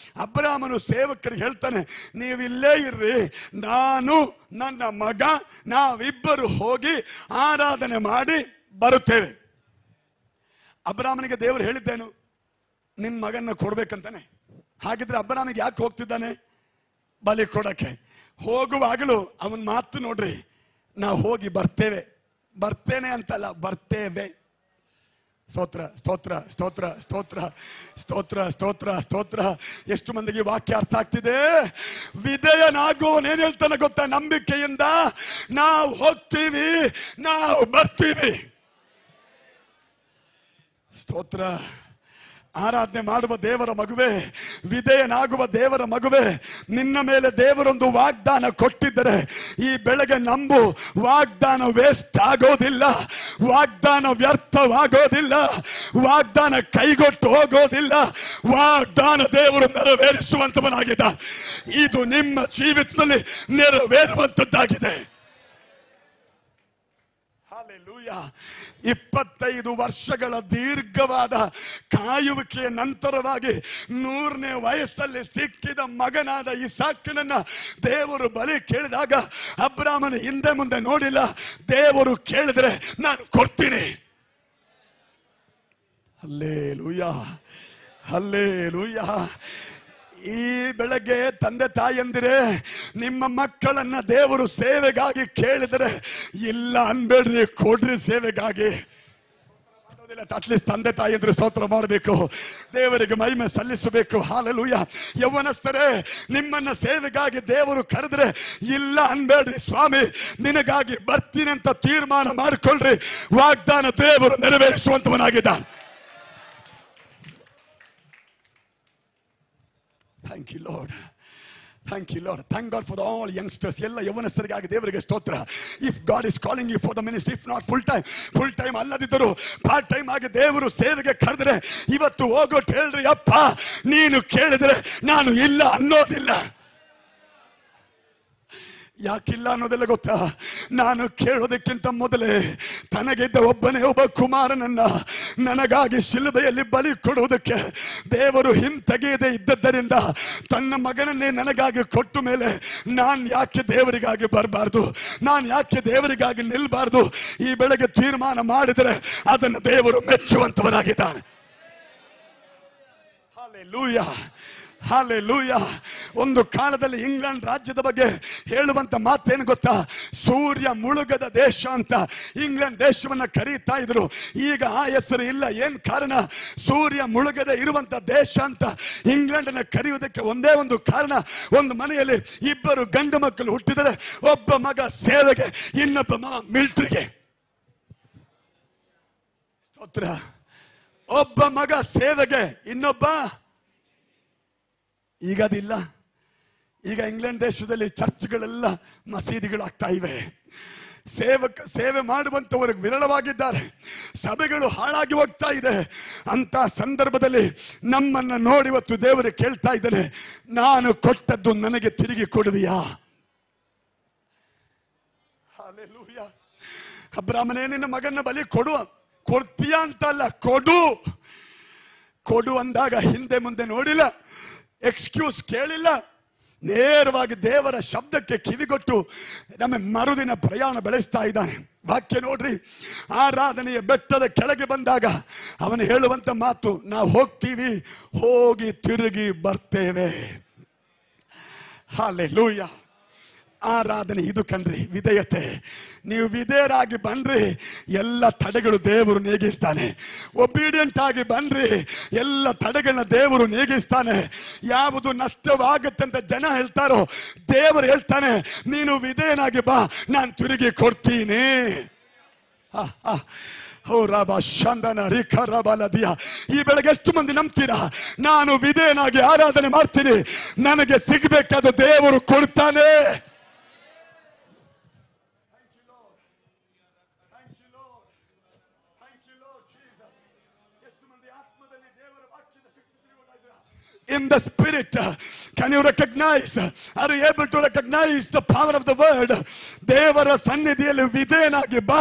ಅಬ್ರಹಾಮನು ಸೇವಕರಿಗೆ ಹೇಳ್ತಾನೆ, ನೀವಿಲ್ಲೇ ಇರ್ರಿ, ನಾನು ನನ್ನ ಮಗ ನಾವಿಬ್ಬರು ಹೋಗಿ ಆರಾಧನೆ ಮಾಡಿ ಬರುತ್ತೇವೆ. ಅಬ್ರಹಾಮನಿಗೆ ದೇವರು ಹೇಳಿದ್ದೇನು? ನಿನ್ನ ಮಗನ್ನ ಕೊಡ್ಬೇಕಂತಾನೆ. ಹಾಗಿದ್ರೆ ಅಬ್ರಹಾಮಿಗೆ ಯಾಕೆ ಹೋಗ್ತಿದ್ದಾನೆ? ಬಲಿ ಕೊಡಕ್ಕೆ. ಹೋಗುವಾಗಲೂ ಅವನ ಮಾತು ನೋಡ್ರಿ, ನಾವು ಹೋಗಿ ಬರ್ತೇವೆ, ಬರ್ತೇನೆ ಅಂತಲ್ಲ, ಬರ್ತೇವೆ. ಸ್ತೋತ್ರ ಸ್ತೋತ್ರ ಸ್ತೋತ್ರ ಸ್ತೋತ್ರ ಸ್ತೋತ್ರ ಸ್ತೋತ್ರ ಸ್ತೋತ್ರ. ಎಷ್ಟು ಮಂದಿಗೆ ವಾಕ್ಯ ಅರ್ಥ ಆಗ್ತಿದೆ? ವಿಧೇಯನಾಗುವವನು ಏನ್ ಹೇಳ್ತಾನೆ ಗೊತ್ತಾ? ನಂಬಿಕೆಯಿಂದ ನಾವು ಹೋಗ್ತೀವಿ, ನಾವು ಬರ್ತೀವಿ. ಸ್ತೋತ್ರ. ಆರಾಧನೆ ಮಾಡುವ ದೇವರ ಮಗುವೆ, ವಿಧೇಯನಾಗುವ ದೇವರ ಮಗುವೆ, ನಿನ್ನ ಮೇಲೆ ದೇವರೊಂದು ವಾಗ್ದಾನ ಕೊಟ್ಟಿದ್ದರೆ ಈ ಬೆಳಗ್ಗೆ ನಂಬು, ವಾಗ್ದಾನ ವೇಸ್ಟ್ ಆಗೋದಿಲ್ಲ, ವಾಗ್ದಾನ ವ್ಯರ್ಥವಾಗೋದಿಲ್ಲ, ವಾಗ್ದಾನ ಕೈಗೊಟ್ಟು ಹೋಗೋದಿಲ್ಲ. ವಾಗ್ದಾನ ದೇವರು ನೆರವೇರಿಸುವಂತವನಾಗಿದ್ದ. ಇದು ನಿಮ್ಮ ಜೀವಿತದಲ್ಲಿ ನೆರವೇರುವಂತದ್ದಾಗಿದೆ. 25 ವರ್ಷಗಳ ದೀರ್ಘವಾದ ಕಾಯುವಿಕೆಯ ನಂತರವಾಗಿ 100ನೇ ವಯಸ್ಸಲ್ಲಿ ಸಿಕ್ಕಿದ ಮಗನಾದ ಇಸಾಕನನ್ನ ದೇವರು ಬಲಿ ಕೇಳಿದಾಗ ಅಬ್ರಹಾಮನ ಹಿಂದೆ ಮುಂದೆ ನೋಡಿಲ್ಲ. ದೇವರು ಕೇಳಿದ್ರೆ ನಾನು ಕೊಡ್ತೀನಿ. Hallelujah, hallelujah. ಈ ಬೆಳಗ್ಗೆ ತಂದೆ ತಾಯಂದಿರೇ, ನಿಮ್ಮ ಮಕ್ಕಳನ್ನ ದೇವರು ಸೇವೆಗಾಗಿ ಕೇಳಿದರೆ ಇಲ್ಲ ಅನ್ಬೇಡ್ರಿ, ಕೊಡ್ರಿ ಸೇವೆಗಾಗಿ. ಅಟ್ಲೀಸ್ಟ್ ತಂದೆ ತಾಯಿದ್ರು ಸ್ತೋತ್ರ ಮಾಡಬೇಕು, ದೇವರಿಗೆ ಮಹಿಮೆ ಸಲ್ಲಿಸಬೇಕು. ಹಾಲೆಲೂಯಾ. ಯೌವನಸ್ಥರೇ, ನಿಮ್ಮನ್ನ ಸೇವೆಗಾಗಿ ದೇವರು ಕರೆದ್ರೆ ಇಲ್ಲ ಅನ್ಬೇಡ್ರಿ, ಸ್ವಾಮಿ ನಿನಗಾಗಿ ಬರ್ತೀನಿ ಅಂತ ತೀರ್ಮಾನ ಮಾಡಿಕೊಳ್ಳ್ರಿ. ವಾಗ್ದಾನ ದೇವರು ನೆರವೇರಿಸುವಂತವನಾಗಿದ್ದಾನೆ. Thank you, Lord. Thank you, Lord. Thank God for all youngsters. ಎಲ್ಲ ಯೌವನಸ್ಥರಿಗಾಗಿ ದೇವರಿಗೆ ಸ್ತೋತ್ರ. If God is calling you for the ministry, if not full time ಅಲ್ಲದಿದ್ದರೂ ಪಾರ್ಟ್ ಟೈಮ್ ಆಗಿ ದೇವರು ಸೇವೆಗೆ ಕರೆದ್ರೆ ಇವತ್ತು ಹೋಗೋಟ್ ಹೇಳ್ರಿ, ಅಪ್ಪ ನೀನು ಕೇಳಿದ್ರೆ ನಾನು ಇಲ್ಲ ಅನ್ನೋದಿಲ್ಲ. ಯಾಕಿಲ್ಲ ಅನ್ನೋದೆಲ್ಲ ಗೊತ್ತಾ? ನಾನು ಕೇಳೋದಕ್ಕಿಂತ ಮೊದಲೇ ತನಗಿದ್ದ ಒಬ್ಬ ಕುಮಾರನನ್ನ ನನಗಾಗಿ ಶಿಲುಬೆಯಲ್ಲಿ ಬಲಿ ಕೊಡುವುದಕ್ಕೆ ದೇವರು ಹಿಂತೆಗೆಯದೆ ಇದ್ದದ್ದರಿಂದ ತನ್ನ ಮಗನನ್ನೇ ನನಗಾಗಿ ಕೊಟ್ಟ ಮೇಲೆ ನಾನು ಯಾಕೆ ದೇವರಿಗಾಗಿ ಬರಬಾರ್ದು? ನಾನು ಯಾಕೆ ದೇವರಿಗಾಗಿ ನಿಲ್ಬಾರ್ದು? ಈ ಬೆಳಗ್ಗೆ ತೀರ್ಮಾನ ಮಾಡಿದರೆ ಅದನ್ನು ದೇವರು ಮೆಚ್ಚುವಂತವನಾಗಿದ್ದಾನೆ. Hallelujah, hallelujah. ಒಂದು ಕಾಲದಲ್ಲಿ ಇಂಗ್ಲೆಂಡ್ ರಾಜ್ಯದ ಬಗ್ಗೆ ಹೇಳುವಂತ ಮಾತೇನು ಗೊತ್ತಾ? ಸೂರ್ಯ ಮುಳುಗದ ದೇಶ ಅಂತ ಇಂಗ್ಲೆಂಡ್ ದೇಶವನ್ನ ಕರೀತಾ ಇದ್ರು. ಈಗ ಆ ಹೆಸರು ಇಲ್ಲ. ಏನ್ ಕಾರಣ? ಸೂರ್ಯ ಮುಳುಗದೆ ಇರುವಂತ ದೇಶ ಅಂತ ಇಂಗ್ಲೆಂಡ್ ಅನ್ನ ಕರೆಯುವುದಕ್ಕೆ ಒಂದೇ ಒಂದು ಕಾರಣ. ಒಂದು ಮನೆಯಲ್ಲಿ 2 ಗಂಡು ಮಕ್ಕಳು ಹುಟ್ಟಿದರೆ ಒಬ್ಬ ಮಗ ಸೇವೆಗೆ, ಇನ್ನೊಬ್ಬ ಮಗ ಮಿಲಿಟರಿಗೆ. ಸ್ತೋತ್ರ. ಒಬ್ಬ ಮಗ ಸೇವೆಗೆ, ಇನ್ನೊಬ್ಬ. ಈಗ ಅದಿಲ್ಲ. ಈಗ ಇಂಗ್ಲೆಂಡ್ ದೇಶದಲ್ಲಿ ಚರ್ಚ್ಗಳೆಲ್ಲ ಮಸೀದಿಗಳಾಗ್ತಾ ಇವೆ. ಸೇವೆ ಮಾಡುವಂತವರು ವಿರಳವಾಗಿದ್ದಾರೆ. ಸಭೆಗಳು ಹಾಳಾಗಿ ಹೋಗ್ತಾ ಇದೆ. ಅಂತ ಸಂದರ್ಭದಲ್ಲಿ ನಮ್ಮನ್ನ ನೋಡಿ ಇವತ್ತು ದೇವರು ಕೇಳ್ತಾ ಇದ್ದಾನೆ, ನಾನು ಕೊಟ್ಟದ್ದು ನನಗೆ ತಿರುಗಿ ಕೊಡುವಿಯಾ? ಹಲ್ಲೆಲೂಯಾ. ಅಬ್ರಹಾಮನೇ, ನಿನ್ನ ಮಗನ ಬಲಿ ಕೊಡುತ್ತೀಯಾ ಅಂತಲ್ಲ, ಕೊಡು ಅಂದಾಗ ಹಿಂದೆ ಮುಂದೆ ನೋಡಿಲ್ಲ, ಎಕ್ಸ್ಕ್ಯೂಸ್ ಕೇಳಿಲ್ಲ, ನೇರವಾಗಿ ದೇವರ ಶಬ್ದಕ್ಕೆ ಕಿವಿಗೊಟ್ಟು ನಮ್ಮ ಮರುದಿನ ಪ್ರಯಾಣ ಬೆಳೆಸ್ತಾ ಇದ್ದಾನೆ. ವಾಕ್ಯ ನೋಡ್ರಿ, ಆರಾಧನೆಯ ಬೆಟ್ಟದ ಕೆಳಗೆ ಬಂದಾಗ ಅವನು ಹೇಳುವಂತ ಮಾತು, ನಾವು ಹೋಗ್ತೀವಿ, ಹೋಗಿ ತಿರುಗಿ ಬರ್ತೇವೆ. ಹಲ್ಲೆಲೂಯಾ. ಆರಾಧನೆ ಇದು ಕಣ್ರಿ, ವಿಧೇಯತೆ. ನೀವು ವಿಧೇಯರಾಗಿ ಬನ್ರಿ, ಎಲ್ಲ ತಡೆಗಳು ದೇವರು ನೀಗಿಸ್ತಾನೆ. ಒಬಿಡಿಯಂಟ್ ಆಗಿ ಬನ್ರಿ, ಎಲ್ಲ ತಡೆಗಳನ್ನ ದೇವರು ನೀಗಿಸ್ತಾನೆ. ಯಾವುದು ನಷ್ಟವಾಗುತ್ತೆ ಅಂತ ಜನ ಹೇಳ್ತಾರೋ, ದೇವರು ಹೇಳ್ತಾನೆ, ನೀನು ವಿಧೇಯನಾಗಿ ಬಾ, ನಾನು ತಿರುಗಿ ಕೊಡ್ತೀನಿ. ಈ ಬೆಳಗ್ಗೆ ಎಷ್ಟು ಮಂದಿ ನಂಬ್ತೀರಾ? ನಾನು ವಿಧೇಯನಾಗಿ ಆರಾಧನೆ ಮಾಡ್ತೀನಿ, ನನಗೆ ಸಿಗಬೇಕಾದ ದೇವರು ಕೊಡ್ತಾನೆ. In the spirit, can you recognize? Are you able to recognize the power of the word? ದೇವರ ಸನ್ನಿಧಿಯಲ್ಲಿ ವಿಧೇಯನಾಗಿ ಬಾ,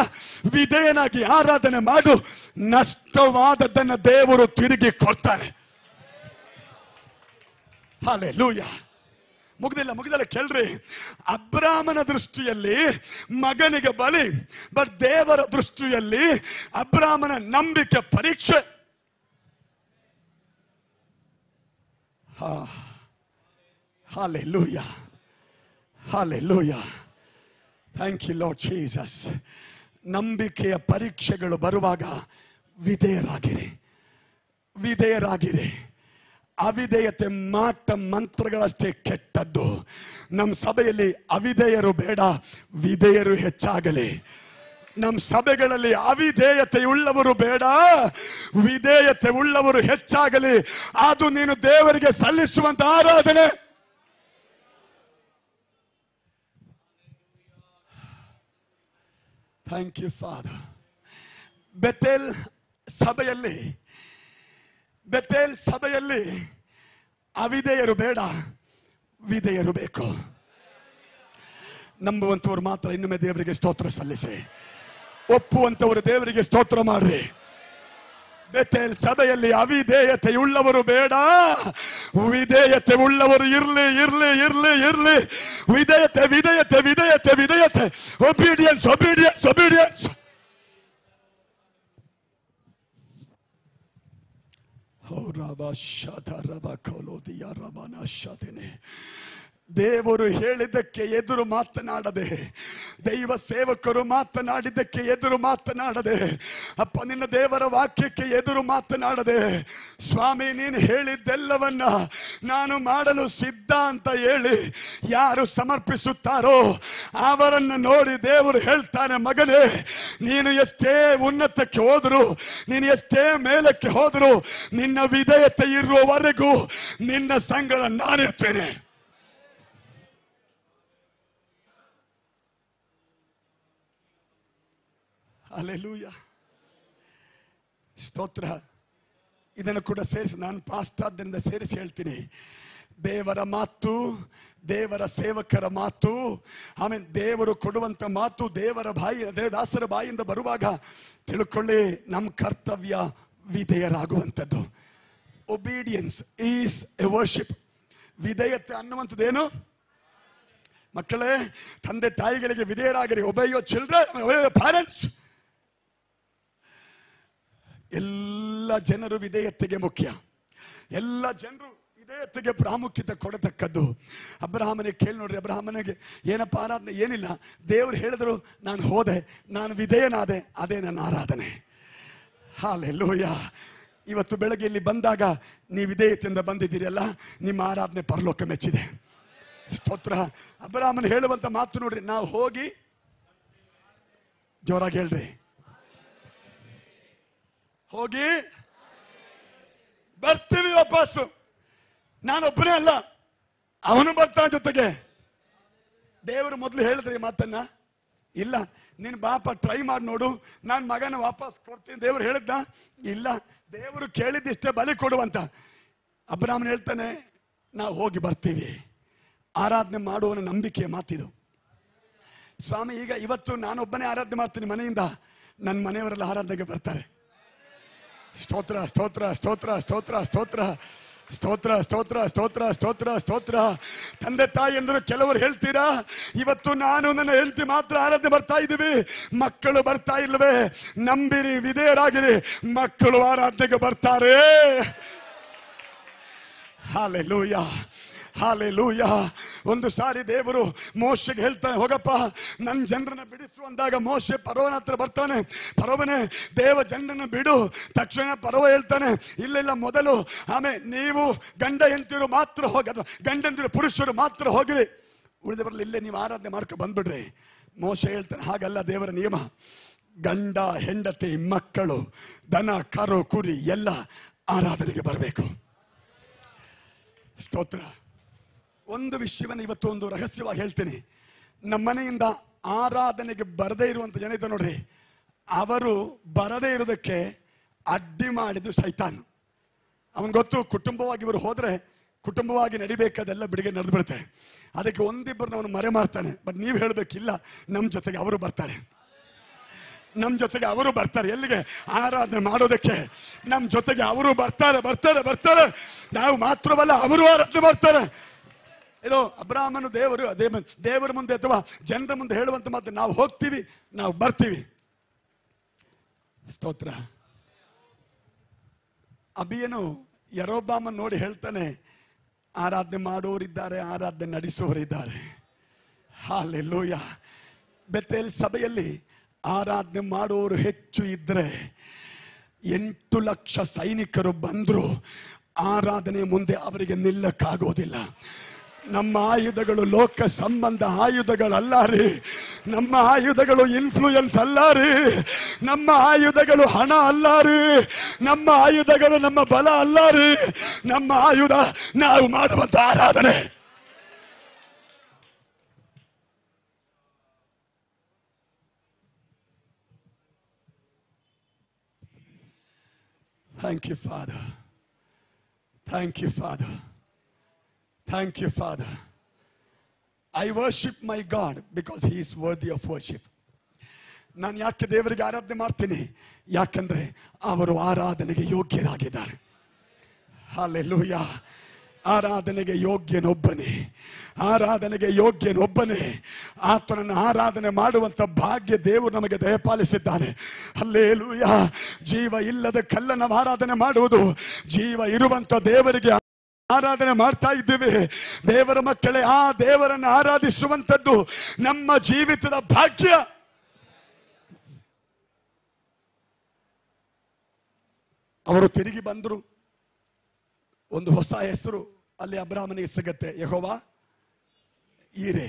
ವಿಧೇಯನಾಗಿ ಆರಾಧನೆ ಮಾಡು, ನಷ್ಟವಾದದ್ದನ್ನು ದೇವರು ತಿರುಗಿ ಕೊಡ್ತಾನೆ. ಹಲ್ಲೆಲೂಯಾ. ಮುಗ್ದಿಲ್ಲ ಕೇಳ್ರಿ. ಅಬ್ರಾಮನ ದೃಷ್ಟಿಯಲ್ಲಿ ಮಗನಿಗೆ ಬಲಿ, ಬಟ್ ದೇವರ ದೃಷ್ಟಿಯಲ್ಲಿ ಅಬ್ರಾಮನ ನಂಬಿಕೆ ಪರೀಕ್ಷೆ. Hallelujah. Hallelujah. Thank you, Lord Jesus. ನಂಬಿಕೆಯ ಪರೀಕ್ಷೆಗಳು ಬರುವಾಗ ವಿಧೇಯರಾಗಿರಿ, ವಿಧೇಯರಾಗಿರಿ. ಅವಿಧೇಯತೆ ಮಾಟ ಮಂತ್ರಗಳಷ್ಟೇ ಕೆಟ್ಟದ್ದು. ನಮ್ಮ ಸಭೆಯಲ್ಲಿ ಅವಿಧೇಯರು ಬೇಡ, ವಿಧೇಯರು ಹೆಚ್ಚಾಗಲಿ. ನಮ್ಮ ಸಭೆಗಳಲ್ಲಿ ಅವಿಧೇಯತೆ ಉಳ್ಳವರು ಬೇಡ, ವಿಧೇಯತೆ ಉಳ್ಳವರು ಹೆಚ್ಚಾಗಲಿ. ಅದು ನೀನು ದೇವರಿಗೆ ಸಲ್ಲಿಸುವಂತ ಆರಾಧನೆ. Thank you father. ಬೆತೇಲ್ ಸಭೆಯಲ್ಲಿ ಅವಿಧೇಯರು ಬೇಡ, ವಿಧೇಯರು ಬೇಕು. ನಂಬುವಂತವರು ಮಾತ್ರ ಇನ್ನೊಮ್ಮೆ ದೇವರಿಗೆ ಸ್ತೋತ್ರ ಸಲ್ಲಿಸಿ. ಒಪ್ಪುವಂತವರು ದೇವರಿಗೆ ಸ್ತೋತ್ರ ಮಾಡ್ರಿ. ಬೆತೇಲ್ ಸಭೆಯಲ್ಲಿ ಅವಿಧೇಯತೆ ಉಳ್ಳವರು ಬೇಡ, ವಿಧೇಯತೆ ಉಳ್ಳವರು ಇರ್ಲಿ. ವಿಧೇಯತೆ. ಒಬಿಡಿಯನ್ಸ್. ದೇವರು ಹೇಳಿದ್ದಕ್ಕೆ ಎದುರು ಮಾತನಾಡದೆ, ದೈವ ಸೇವಕರು ಮಾತನಾಡಿದ್ದಕ್ಕೆ ಎದುರು ಮಾತನಾಡದೆ, ಅಪ್ಪ ನಿನ್ನ ದೇವರ ವಾಕ್ಯಕ್ಕೆ ಎದುರು ಮಾತನಾಡದೆ, ಸ್ವಾಮಿ ನೀನು ಹೇಳಿದ್ದೆಲ್ಲವನ್ನ ನಾನು ಮಾಡಲು ಸಿದ್ಧ ಅಂತ ಹೇಳಿ ಯಾರು ಸಮರ್ಪಿಸುತ್ತಾರೋ ಅವರನ್ನು ನೋಡಿ ದೇವರು ಹೇಳ್ತಾನೆ, ಮಗನೇ ನೀನು ಎಷ್ಟೇ ಉನ್ನತಕ್ಕೆ ಹೋದ್ರು, ನೀನು ಎಷ್ಟೇ ಮೇಲಕ್ಕೆ ಹೋದ್ರು, ನಿನ್ನ ವಿಧೇಯತೆ ಇರುವವರೆಗೂ ನಿನ್ನ ಸಂಗಡ ನಾನಿರ್ತೇನೆ. ಹಲ್ಲೆಲೂಯಾ. ಸ್ತೋತ್ರ. ಇದನ್ನು ಕೂಡ ಸೇರಿಸಿ, ನಾನು ಪಾಶ್ಚಾತ್ಯದಿಂದ ಸೇರಿಸಿ ಹೇಳ್ತೀನಿ. ದೇವರ ಮಾತು, ದೇವರ ಸೇವಕರ ಮಾತು, ಆಮೇಲೆ ದೇವರು ಕೊಡುವಂತ ಮಾತು ದೇವರ ದಾಸರ ಬಾಯಿಯಿಂದ ಬರುವಾಗ ತಿಳ್ಕೊಳ್ಳಿ, ನಮ್ಮ ಕರ್ತವ್ಯ ವಿಧೇಯರಾಗುವಂಥದ್ದು. Obedience is a worship. ವಿಧೇಯತೆ ಅನ್ನುವಂಥದ್ದೇನು? ಮಕ್ಕಳೇ, ತಂದೆ ತಾಯಿಗಳಿಗೆ ವಿಧೇಯರಾಗಿರಿ. Obey your children, obey your parents. ಎಲ್ಲ ಜನರು ವಿಧೇಯತೆಗೆ ಮುಖ್ಯ. ಎಲ್ಲ ಜನರು ವಿಧೇಯತೆಗೆ ಪ್ರಾಮುಖ್ಯತೆ ಕೊಡತಕ್ಕದ್ದು. ಅಬ್ರಹಾಮನಿಗೆ ಕೇಳಿ ನೋಡ್ರಿ, ಅಬ್ರಹಾಮನಿಗೆ ಏನಪ್ಪ ಆರಾಧನೆ? ಏನಿಲ್ಲ, ದೇವರು ಹೇಳಿದ್ರು, ನಾನು ಹೋದೆ, ನಾನು ವಿಧೇಯನಾದೆ, ಅದೇ ನನ್ನ ಆರಾಧನೆ. ಹಲ್ಲೆಲೂಯಾ. ಇವತ್ತು ಬೆಳಗ್ಗೆ ಇಲ್ಲಿ ಬಂದಾಗ ನೀವು ವಿಧೇಯತೆಯಿಂದ ಬಂದಿದ್ದೀರಲ್ಲ, ನಿಮ್ಮ ಆರಾಧನೆ ಪರಲೋಕ ಮೆಚ್ಚಿದೆ. ಸ್ತೋತ್ರ. ಅಬ್ರಹಾಮನ ಹೇಳುವಂತ ಮಾತು ನೋಡ್ರಿ, ನಾವು ಹೋಗಿ, ಜೋರಾಗಿ ಹೇಳ್ರಿ, ಹೋಗಿ ಬರ್ತೀವಿ ವಾಪಸ್ಸು. ನಾನೊಬ್ಬನೇ ಅಲ್ಲ, ಅವನು ಬರ್ತಾನ ಜೊತೆಗೆ. ದೇವರು ಮೊದಲು ಹೇಳಿದ್ರಿ ಮಾತನ್ನ, ಇಲ್ಲ ನೀನು ಬಾಪ ಟ್ರೈ ಮಾಡಿ ನೋಡು, ನಾನು ಮಗನ ವಾಪಸ್ ಕೊಡ್ತೀನಿ. ದೇವರು ಹೇಳಿದ್ದ? ಇಲ್ಲ, ದೇವರು ಕೇಳಿದ್ದಿಷ್ಟೇ ಬಲಿ ಕೊಡುವಂತ. ಅಬ್ರಹಾಮನ ಹೇಳ್ತಾನೆ, ನಾವು ಹೋಗಿ ಬರ್ತೀವಿ. ಆರಾಧನೆ ಮಾಡುವವನ ನಂಬಿಕೆಯ ಮಾತಿದು. ಸ್ವಾಮಿ, ಇವತ್ತು ನಾನೊಬ್ಬನೇ ಆರಾಧನೆ ಮಾಡ್ತೀನಿ ಮನೆಯಿಂದ, ನನ್ನ ಮನೆಯವರೆಲ್ಲ ಆರಾಧನೆಗೆ ಬರ್ತಾರೆ. ಸ್ತೋತ್ರ ಸ್ತೋತ್ರ ಸ್ತೋತ್ರ ಸ್ತೋತ್ರ ಸ್ತೋತ್ರ ಸ್ತೋತ್ರ ಸ್ತೋತ್ರ ಸ್ತೋತ್ರ ಸ್ತೋತ್ರ ಸ್ತೋತ್ರ. ತಂದೆ ತಾಯಿ ಎಂದರು ಕೆಲವರು ಹೇಳ್ತೀರಾ, ಇವತ್ತು ನಾನು ನನ್ನ ಹೆಂಡತಿ ಮಾತ್ರ ಆರಾಧನೆ ಬರ್ತಾ ಇದ್ದೀವಿ, ಮಕ್ಕಳು ಬರ್ತಾ ಇಲ್ವೇ? ನಂಬಿರಿ, ವಿಧೇಯರಾಗಿರಿ, ಮಕ್ಕಳು ಆರಾಧನೆಗೆ ಬರ್ತಾರೆ. Hallelujah, hallelujah. ಒಂದು ಸಾರಿ ದೇವರು ಮೋಶೆಗೆ ಹೇಳ್ತಾನೆ, ಹೋಗಪ್ಪ ನನ್ನ ಜನರನ್ನ ಬಿಡಿಸು ಅಂದಾಗ ಮೋಶೆ ಫರೋವನ ಹತ್ರ ಬರ್ತಾನೆ. ಫರೋವನೇ, ದೇವ ಜನರನ್ನ ಬಿಡು. ತಕ್ಷಣ ಫರೋ ಹೇಳ್ತಾನೆ, ಇಲ್ಲ ಇಲ್ಲ, ಮೊದಲು ಆಮೇಲೆ ನೀವು ಗಂಡ ಹೆಂಡತಿರು ಮಾತ್ರ ಹೋಗಿ, ಅಥವಾ ಗಂಡಂದಿರು ಪುರುಷರು ಮಾತ್ರ ಹೋಗಿರಿ, ಉಳಿದವರಲ್ಲಿ ಇಲ್ಲೇ ನೀವು ಆರಾಧನೆ ಮಾಡ್ಕೊ ಬಂದ್ಬಿಡ್ರಿ. ಮೋಶೆ ಹೇಳ್ತಾನೆ, ಹಾಗಲ್ಲ ದೇವರ ನಿಯಮ. ಗಂಡ ಹೆಂಡತಿ ಮಕ್ಕಳು ದನ ಕರು ಕುರಿ ಎಲ್ಲ ಆರಾಧನೆಗೆ ಬರಬೇಕು. ಸ್ತೋತ್ರ. ಒಂದು ವಿಷಯವನ್ನು ಇವತ್ತು ಒಂದು ರಹಸ್ಯವಾಗಿ ಹೇಳ್ತೀನಿ. ನಮ್ಮ ಮನೆಯಿಂದ ಆರಾಧನೆಗೆ ಬರದೇ ಇರುವಂಥ ಜನ ಇದ್ದ ನೋಡ್ರಿ, ಅವರು ಬರದೇ ಇರೋದಕ್ಕೆ ಅಡ್ಡಿ ಮಾಡಿದ್ದು ಸೈತಾನ್. ಅವನ್ ಗೊತ್ತು, ಕುಟುಂಬವಾಗಿ ಇವರು ಹೋದ್ರೆ ಕುಟುಂಬವಾಗಿ ನಡಿಬೇಕಾದೆಲ್ಲ ಬಿಡುಗೆ ನಡೆದು ಬಿಡುತ್ತೆ. ಅದಕ್ಕೆ ಒಂದಿಬ್ಬರನ್ನ ಅವನು ಮರೆ ಮಾಡ್ತಾನೆ. ಬಟ್ ನೀವು ಹೇಳಬೇಕಿಲ್ಲ, ನಮ್ಮ ಜೊತೆಗೆ ಅವರು ಬರ್ತಾರೆ, ನಮ್ಮ ಜೊತೆಗೆ ಅವರು ಬರ್ತಾರೆ. ಎಲ್ಲಿಗೆ? ಆರಾಧನೆ ಮಾಡೋದಕ್ಕೆ ನಮ್ಮ ಜೊತೆಗೆ ಅವರು ಬರ್ತಾರೆ ಬರ್ತಾರೆ ಬರ್ತಾರೆ. ನಾವು ಮಾತ್ರವಲ್ಲ, ಅವರು ಆರಾಧನೆ ಮಾಡ್ತಾರೆ. ಇದು ಅಬ್ರಾಹ್ಮನು ದೇವರ ಮುಂದೆ ಅಥವಾ ಜನರ ಮುಂದೆ ಹೇಳುವಂತ ಮಾತು, ನಾವು ಹೋಗ್ತೀವಿ, ನಾವು ಬರ್ತೀವಿ. ಸ್ತೋತ್ರ. ಅಬಿಯನು ಯರೋಬಾಮನ್ ನೋಡಿ ಹೇಳ್ತಾನೆ, ಆರಾಧನೆ ಮಾಡೋರಿದ್ದಾರೆ, ಆರಾಧನೆ ನಡೆಸೋರಿದ್ದಾರೆ. ಹಲ್ಲೆಲೂಯಾ. ಬೆತೇಲ್ ಸಭೆಯಲ್ಲಿ ಆರಾಧನೆ ಮಾಡೋರು ಹೆಚ್ಚು ಇದ್ರೆ 8 ಲಕ್ಷ ಸೈನಿಕರು ಬಂದ್ರು, ಆರಾಧನೆ ಮುಂದೆ ಅವರಿಗೆ ನಿಲ್ಲಕ್ಕಾಗೋದಿಲ್ಲ. ನಮ್ಮ ಆಯುಧಗಳು ಲೋಕ ಸಂಬಂಧ ಆಯುಧಗಳಲ್ಲ ರೀ. ನಮ್ಮ ಆಯುಧಗಳು ಇನ್ಫ್ಲೂಯೆನ್ಸ್ ಅಲ್ಲ ರೀ. ನಮ್ಮ ಆಯುಧಗಳು ಹಣ ಅಲ್ಲ ರೀ. ನಮ್ಮ ಆಯುಧಗಳು ನಮ್ಮ ಬಲ ಅಲ್ಲ ರೀ. ನಮ್ಮ ಆಯುಧ ನಾವು ಮಾಡುವಂತ ಆರಾಧನೆ. Thank you, Father. Thank you, Father. Thank you, Father. I worship my God because He is worthy of worship. ನಾನು ಯಾಕೆ ದೇವರಿಗೆ ಆರಾಧನೆ ಮಾಡ್ತೀನಿ? ಯಾಕಂದ್ರೆ ಅವರು ಆರಾಧನೆಗೆ ಯೋಗ್ಯರಾಗಿದ್ದಾರೆ. ಹಲ್ಲೆಲೂಯಾ. ಆರಾಧನೆಗೆ ಯೋಗ್ಯನೊಬ್ಬನೇ, ಆರಾಧನೆಗೆ ಯೋಗ್ಯನೊಬ್ಬನೇ. ಆತನನ್ನು ಆರಾಧನೆ ಮಾಡುವಂತ ಭಾಗ್ಯ ದೇವರು ನಮಗೆ ದಯಪಾಲಿಸಿದ್ದಾನೆ. ಹಲ್ಲೆಲೂಯಾ. ಜೀವ ಇಲ್ಲದ ಕಲ್ಲನ್ನು ಆರಾಧನೆ ಮಾಡುವುದು, ಜೀವ ಇರುವಂತ ದೇವರಿಗೆ ಆರಾಧನೆ ಮಾಡ್ತಾ ಇದ್ದೀವಿ. ದೇವರ ಮಕ್ಕಳೇ, ಆ ದೇವರನ್ನು ಆರಾಧಿಸುವಂತದ್ದು ನಮ್ಮ ಜೀವಿತದ ಭಾಗ್ಯ. ಅವರು ತಿರುಗಿ ಬಂದರು. ಒಂದು ಹೊಸ ಹೆಸರು ಅಲ್ಲಿ ಅಬ್ರಾಹ್ಮನಿಗೆ ಸಿಗತ್ತೆ, ಯೆಹೋವ ಈರೆ.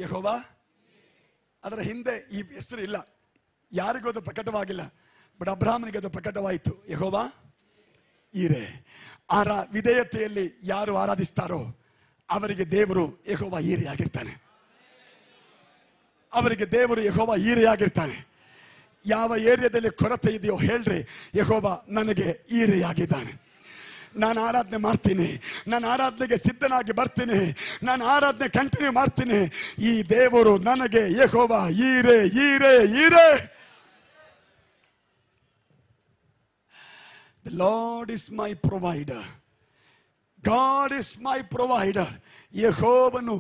ಯೆಹೋವ, ಅದರ ಹಿಂದೆ ಈ ಹೆಸರು ಇಲ್ಲ, ಯಾರಿಗೂ ಅದು ಪ್ರಕಟವಾಗಿಲ್ಲ. ಬಟ್ ಅಬ್ರಾಹ್ಮನಿಗೆ ಅದು ಪ್ರಕಟವಾಯಿತು, ಯೆಹೋವ ಈರೆ. ವಿಧೇಯತೆಯಲ್ಲಿ ಯಾರು ಆರಾಧಿಸ್ತಾರೋ ಅವರಿಗೆ ದೇವರು ಯೆಹೋವ ಈರೆ ಆಗಿರ್ತಾನೆ. ಅವರಿಗೆ ದೇವರು ಯೆಹೋವ ಈರೆ ಆಗಿರ್ತಾನೆ. ಯಾವ ಏರಿಯಾದಲ್ಲಿ ಕೊರತೆ ಇದೆಯೋ ಹೇಳ್ರಿ, ಯೆಹೋವ ನನಗೆ ಈರೆಯಾಗಿದ್ದಾನೆ. ನಾನು ಆರಾಧನೆ ಮಾಡ್ತೀನಿ, ನಾನು ಆರಾಧನೆಗೆ ಸಿದ್ಧನಾಗಿ ಬರ್ತೀನಿ, ನಾನು ಆರಾಧನೆ ಕಂಟಿನ್ಯೂ ಮಾಡ್ತೀನಿ. ಈ ದೇವರು ನನಗೆ ಯೆಹೋವ ಈರೆ ಈರೆ ಈರೆ. The Lord is my provider. God is my provider. ಯೆಹೋವನು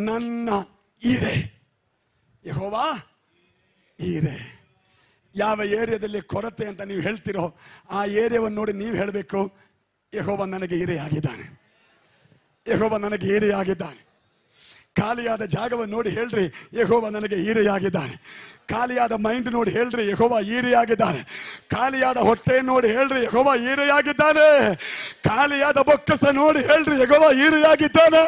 ನನ್ನ ಈರೆ. ಯೆಹೋವ ಈರೆ. ಯಾವ ಏರಿಯಾದಲ್ಲಿ ಕೊರತೆ ಅಂತ ನೀವು ಹೇಳ್ತಿರೋ ಆ ಏರಿಯಾವನ್ನು ನೋಡಿ ನೀವು ಹೇಳಬೇಕು, ಯೆಹೋವ ನನಗೆ ಈರೆಯಾಗಿದ್ದಾನೆ, ಯೆಹೋವ ನನಗೆ ಈರೆಯಾಗಿದ್ದಾನೆ. ಖಾಲಿಯಾದ ಜಾಗವನ್ನು ನೋಡಿ ಹೇಳ್ರಿ, ಯೆಹೋವ ನನಗೆ ಈರೆಯಾಗಿದ್ದಾನೆ. ಖಾಲಿಯಾದ ಮೈಂಡ್ ನೋಡಿ ಹೇಳ್ರಿ, ಯೆಹೋವ ಈರೆಯಾಗಿದ್ದಾನೆ. ಖಾಲಿಯಾದ ಹೊಟ್ಟೆ ನೋಡಿ ಹೇಳ್ರಿ, ಯೆಹೋವ ಈರೆಯಾಗಿದ್ದಾನೆ. ಖಾಲಿಯಾದ ಬೊಕ್ಕಸ ನೋಡಿ ಹೇಳ್ರಿ, ಯೆಹೋವ ಈರೆಯಾಗಿದ್ದಾನೆ.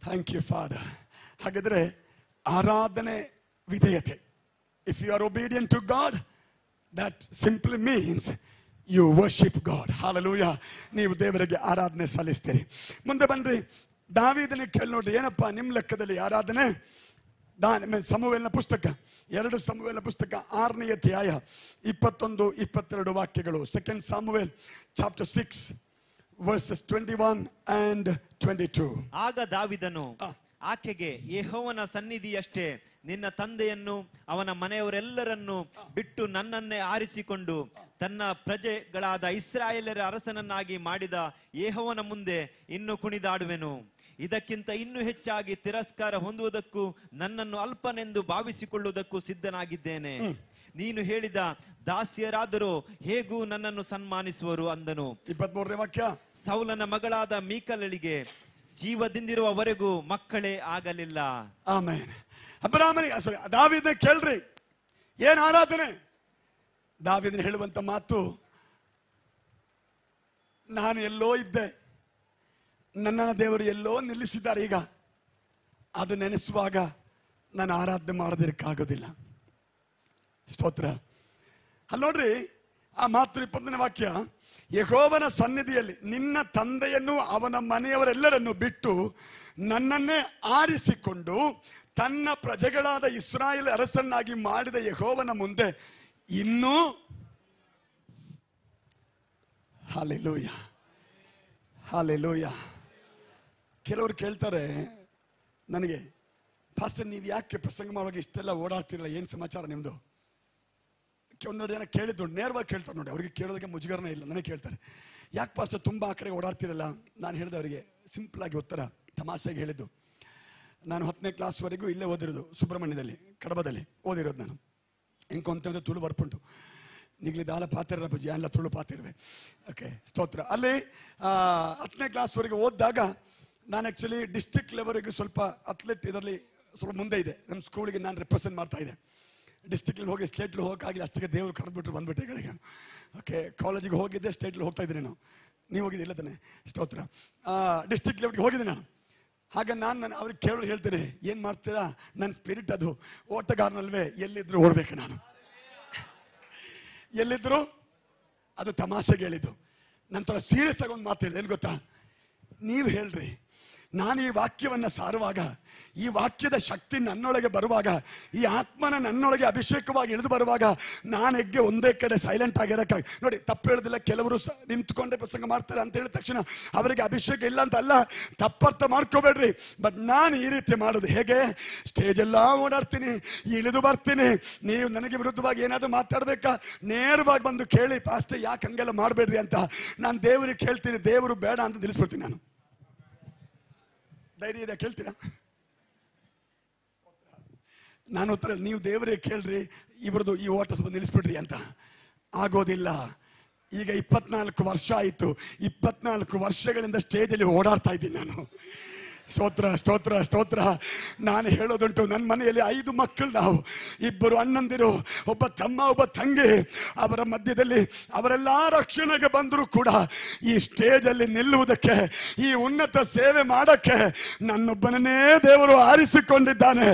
Thank you father. ಹಾಗಿದ್ರೆ ಆರಾಧನೆ ವಿಧೇಯತೆ. If you are obedient to God, that simply means you worship God. Hallelujah. ನೀವು ದೇವರಿಗೆ ಆರಾಧನೆ ಸಲ್ಲಿಸ್ತೀರಿ. ಮುಂದೆ ಬನ್ರಿ, ದಾವೀದನ ಕೇಳಿ ನೋಡ್ರಿ, ಏನಪ್ಪ ನಿಮ್ಮ ಲೆಕ್ಕದಲ್ಲಿ ಆರಾಧನೆ? ಸಮುವೇಲನ ಪುಸ್ತಕ, 2 ಸಮುವೇಲನ ಪುಸ್ತಕ 6ನೇ ಅಧ್ಯಾಯ 21-22 ವಾಕ್ಯಗಳು. 2 Samuel chapter 6 verses 21 and 22. ಆಗ ದಾವೀದನು ಆಕೆಗೆ ಯೆಹೋವನ ಸನ್ನಿಧಿಯಷ್ಟೇ, ನಿನ್ನ ತಂದೆಯನ್ನು ಅವನ ಮನೆಯವರೆಲ್ಲರನ್ನು ಬಿಟ್ಟು ನನ್ನನ್ನೇ ಆರಿಸಿಕೊಂಡು ತನ್ನ ಪ್ರಜೆಗಳಾದ ಇಸ್ರಾಯೇಲರ ಅರಸನನ್ನಾಗಿ ಮಾಡಿದ ಯೆಹೋವನ ಮುಂದೆ ಇನ್ನು ಕುಣಿದಾಡುವೆನು. ಇದಕ್ಕಿಂತ ಇನ್ನೂ ಹೆಚ್ಚಾಗಿ ತಿರಸ್ಕಾರ ಹೊಂದುವುದಕ್ಕೂ ನನ್ನನ್ನು ಅಲ್ಪನೆಂದು ಭಾವಿಸಿಕೊಳ್ಳುವುದಕ್ಕೂ ಸಿದ್ಧನಾಗಿದ್ದೇನೆ. ನೀನು ಹೇಳಿದ ದಾಸಿಯರಾದರೂ ಹೇಗೂ ನನ್ನನ್ನು ಸನ್ಮಾನಿಸುವರು ಅಂದನು. 23ನೇ ವಾಕ್ಯ. ಸೌಲನ ಮಗಳಾದ ಮೀಕಲಳಿಗೆ ಜೀವದಿಂದಿರುವವರೆಗೂ ಮಕ್ಕಳೇ ಆಗಲಿಲ್ಲ. ಆಮೇನ್. ದಾವೀದನ ಕೇಳ್ರಿ, ಏನ್ ಆರಾಧನೆ? ದಾವೀದನ ಹೇಳುವಂತ ಮಾತು, ನಾನು ಎಲ್ಲೋ ಇದ್ದೆ, ನನ್ನನ್ನು ದೇವರು ಎಲ್ಲೋ ನಿಲ್ಲಿಸಿದ್ದಾರೆ. ಈಗ ಅದು ನೆನೆಸುವಾಗ ನಾನು ಆರಾಧನೆ ಮಾಡೋದಕ್ಕಾಗೋದಿಲ್ಲ. ಸ್ತೋತ್ರ. ಅಲ್ಲಿ ನೋಡ್ರಿ ಆ ಮಾತು 21ನೇ ವಾಕ್ಯ. ಯೆಹೋವನ ಸನ್ನಿಧಿಯಲ್ಲಿ ನಿನ್ನ ತಂದೆಯನ್ನು ಅವನ ಮನೆಯವರೆಲ್ಲರನ್ನು ಬಿಟ್ಟು ನನ್ನನ್ನೇ ಆರಿಸಿಕೊಂಡು ತನ್ನ ಪ್ರಜೆಗಳಾದ ಇಸ್ರಾಯೇಲ್ ಅರಸನ್ನಾಗಿ ಮಾಡಿದ ಯೆಹೋವನ ಮುಂದೆ ಇನ್ನೂ. Hallelujah, hallelujah. ಕೆಲವರು ಕೇಳ್ತಾರೆ ನನಗೆ, ಫಾಸ್ಟರ್ ನೀವು ಯಾಕೆ ಪ್ರಸಂಗ ಮಾಡುವಾಗ ಇಷ್ಟೆಲ್ಲ ಓಡಾಡ್ತಿರಲ್ಲ, ಏನು ಸಮಾಚಾರ ನಿಮ್ಮದು? ಒಂದೆರಡು ಜನ ಕೇಳಿದ್ದು ನೇರವಾಗಿ ಕೇಳ್ತಾರೆ ನೋಡಿ, ಅವ್ರಿಗೆ ಕೇಳೋದಕ್ಕೆ ಮುಜುಗರನೇ ಇಲ್ಲ. ನನಗೆ ಕೇಳ್ತಾರೆ, ಯಾಕೆ ಫಾಸ್ಟರ್ ತುಂಬ ಆ ಕಡೆ ಓಡಾಡ್ತಿರಲ್ಲ? ನಾನು ಹೇಳಿದೆ ಅವರಿಗೆ ಸಿಂಪಲ್ ಆಗಿ ಉತ್ತರ, ತಮಾಷೆಗೆ ಹೇಳಿದ್ದು. ನಾನು 10ನೇ ಕ್ಲಾಸ್ವರೆಗೂ ಇಲ್ಲೇ ಓದಿರೋದು, ಸುಬ್ರಹ್ಮಣ್ಯದಲ್ಲಿ ಕಡಬದಲ್ಲಿ ಓದಿರೋದು. ನಾನು ಇಂಕೊಂತ ತುಳು ಬರ್ಪುಂಟು ನಿಗ್ಲಿ ದಾಲ ಪಾತಿರ ಬಜ್ಜಿ ಎಲ್ಲ ತುಳು ಪಾತಿರುವೆ. ಓಕೆ, ಸ್ತೋತ್ರ. ಅಲ್ಲಿ 10ನೇ ಕ್ಲಾಸ್ವರೆಗೆ ಓದಿದಾಗ ನಾನು ಆ್ಯಕ್ಚುಲಿ ಡಿಸ್ಟ್ರಿಕ್ಟ್ ಲೆವೆಲ್ಗೆ ಸ್ವಲ್ಪ ಅಥ್ಲೆಟ್ ಇದರಲ್ಲಿ ಸ್ವಲ್ಪ ಮುಂದೆ ಇದೆ. ನಮ್ಮ ಸ್ಕೂಲಿಗೆ ನಾನು ರೆಪ್ರೆಸೆಂಟ್ ಮಾಡ್ತಾ ಇದ್ದೆ. ಡಿಸ್ಟ್ರಿಕ್ಟಲ್ಲಿ ಹೋಗಿ ಸ್ಟೇಟ್ಲಿ ಹೋಗೋಕ್ಕಾಗಿ ಅಷ್ಟಕ್ಕೆ ದೇವರು ಕರೆದ್ಬಿಟ್ರು, ಬಂದ್ಬಿಟ್ಟೆ ಕಡೆಗೆ. ಓಕೆ, ಕಾಲೇಜಿಗೆ ಹೋಗಿದ್ದೆ, ಸ್ಟೇಟ್ಲಿ ಹೋಗ್ತಾ ಇದ್ದೀನಿ ನಾನು. ನೀವು ಹೋಗಿದ್ದಿಲ್ಲ ತಾನೆ? ಸ್ತೋತ್ರ. ಡಿಸ್ಟ್ರಿಕ್ಟ್ ಲೆವೆಲ್ಗೆ ಹೋಗಿದ್ದೆ ನಾನು. ಹಾಗೆ ನಾನು ಅವ್ರಿಗೆ ಕೇಳೋರು ಹೇಳ್ತೀನಿ, ಏನು ಮಾಡ್ತೀರಾ? ನನ್ನ ಸ್ಪಿರಿಟ್ ಅದು ಓಟಗಾರನಲ್ವೇ, ಎಲ್ಲಿದ್ರು ಓಡ್ಬೇಕು ನಾನು, ಎಲ್ಲಿದ್ರು. ಅದು ತಮಾಷೆಗೆ ಹೇಳಿದ್ದು. ನಂತರ ಸೀರಿಯಸ್ ಆಗಿ ಒಂದು ಮಾತು ಹೇಳಿದೆ, ಏನು ಗೊತ್ತಾ? ನೀವು ಹೇಳ್ರಿ, ನಾನು ಈ ವಾಕ್ಯವನ್ನು ಸಾರುವಾಗ, ಈ ವಾಕ್ಯದ ಶಕ್ತಿ ನನ್ನೊಳಗೆ ಬರುವಾಗ, ಈ ಆತ್ಮನ ನನ್ನೊಳಗೆ ಅಭಿಷೇಕವಾಗಿ ಇಳಿದು ಬರುವಾಗ ನಾನು ಹೆಗ್ಗೆ ಒಂದೇ ಕಡೆ ಸೈಲೆಂಟ್ ಆಗಿರೋಕ್ಕಾಗಿ ನೋಡಿ. ತಪ್ಪು ಹೇಳೋದಿಲ್ಲ, ಕೆಲವರು ನಿಂತ್ಕೊಂಡೆ ಪ್ರಸಂಗ ಮಾಡ್ತಾರೆ ಅಂತ ಹೇಳಿದ ತಕ್ಷಣ ಅವರಿಗೆ ಅಭಿಷೇಕ ಇಲ್ಲ ಅಂತ ಅಲ್ಲ, ತಪ್ಪರ್ಥ ಮಾಡ್ಕೋಬೇಡ್ರಿ. ಬಟ್ ನಾನು ಈ ರೀತಿ ಮಾಡೋದು ಹೇಗೆ? ಸ್ಟೇಜೆಲ್ಲ ಓಡಾಡ್ತೀನಿ, ಇಳಿದು ಬರ್ತೀನಿ. ನೀವು ನನಗೆ ವಿರುದ್ಧವಾಗಿ ಏನಾದರೂ ಮಾತಾಡಬೇಕಾ, ನೇರವಾಗಿ ಬಂದು ಕೇಳಿ, ಪಾಸ್ಟರ್ ಯಾಕೆ ಹಂಗೆಲ್ಲ ಮಾಡಬೇಡ್ರಿ ಅಂತ ನಾನು ದೇವರಿಗೆ ಕೇಳ್ತೀನಿ. ದೇವರು ಬೇಡ ಅಂತ ನಿಲ್ಲಿಸ್ಬಿಡ್ತೀನಿ. ನಾನು ಧೈರ್ಯ ಇದೆ, ಕೇಳ್ತೀರಾ? ನಾನು ಉತ್ತರ, ನೀವು ದೇವರೇ ಕೇಳ್ರಿ, ಇವ್ರದ್ದು ಈ ಓಟ ಸ್ವಲ್ಪ ನಿಲ್ಲಿಸ್ಬಿಡ್ರಿ ಅಂತ. ಆಗೋದಿಲ್ಲ. ಈಗ 24 ವರ್ಷ ಆಯಿತು, 24 ವರ್ಷಗಳಿಂದ ಸ್ಟೇಜಲ್ಲಿ ಓಡಾಡ್ತಾ ಇದ್ದೀನಿ ನಾನು. ಸ್ತೋತ್ರ, ಸ್ತೋತ್ರ, ಸ್ತೋತ್ರ. ನಾನು ಹೇಳೋದುಂಟು, ನನ್ನ ಮನೆಯಲ್ಲಿ 5 ಮಕ್ಕಳು, ನಾವು 2 ಅಣ್ಣಂದಿರು, ಒಬ್ಬ ತಮ್ಮ, ಒಬ್ಬ ತಂಗಿ. ಅವರ ಮಧ್ಯದಲ್ಲಿ ಅವರೆಲ್ಲ ರಕ್ಷಣೆಗೆ ಬಂದರೂ ಕೂಡ ಈ ಸ್ಟೇಜಲ್ಲಿ ನಿಲ್ಲುವುದಕ್ಕೆ, ಈ ಉನ್ನತ ಸೇವೆ ಮಾಡೋಕ್ಕೆ ನನ್ನೊಬ್ಬನನ್ನೇ ದೇವರು ಆರಿಸಿಕೊಂಡಿದ್ದಾನೆ.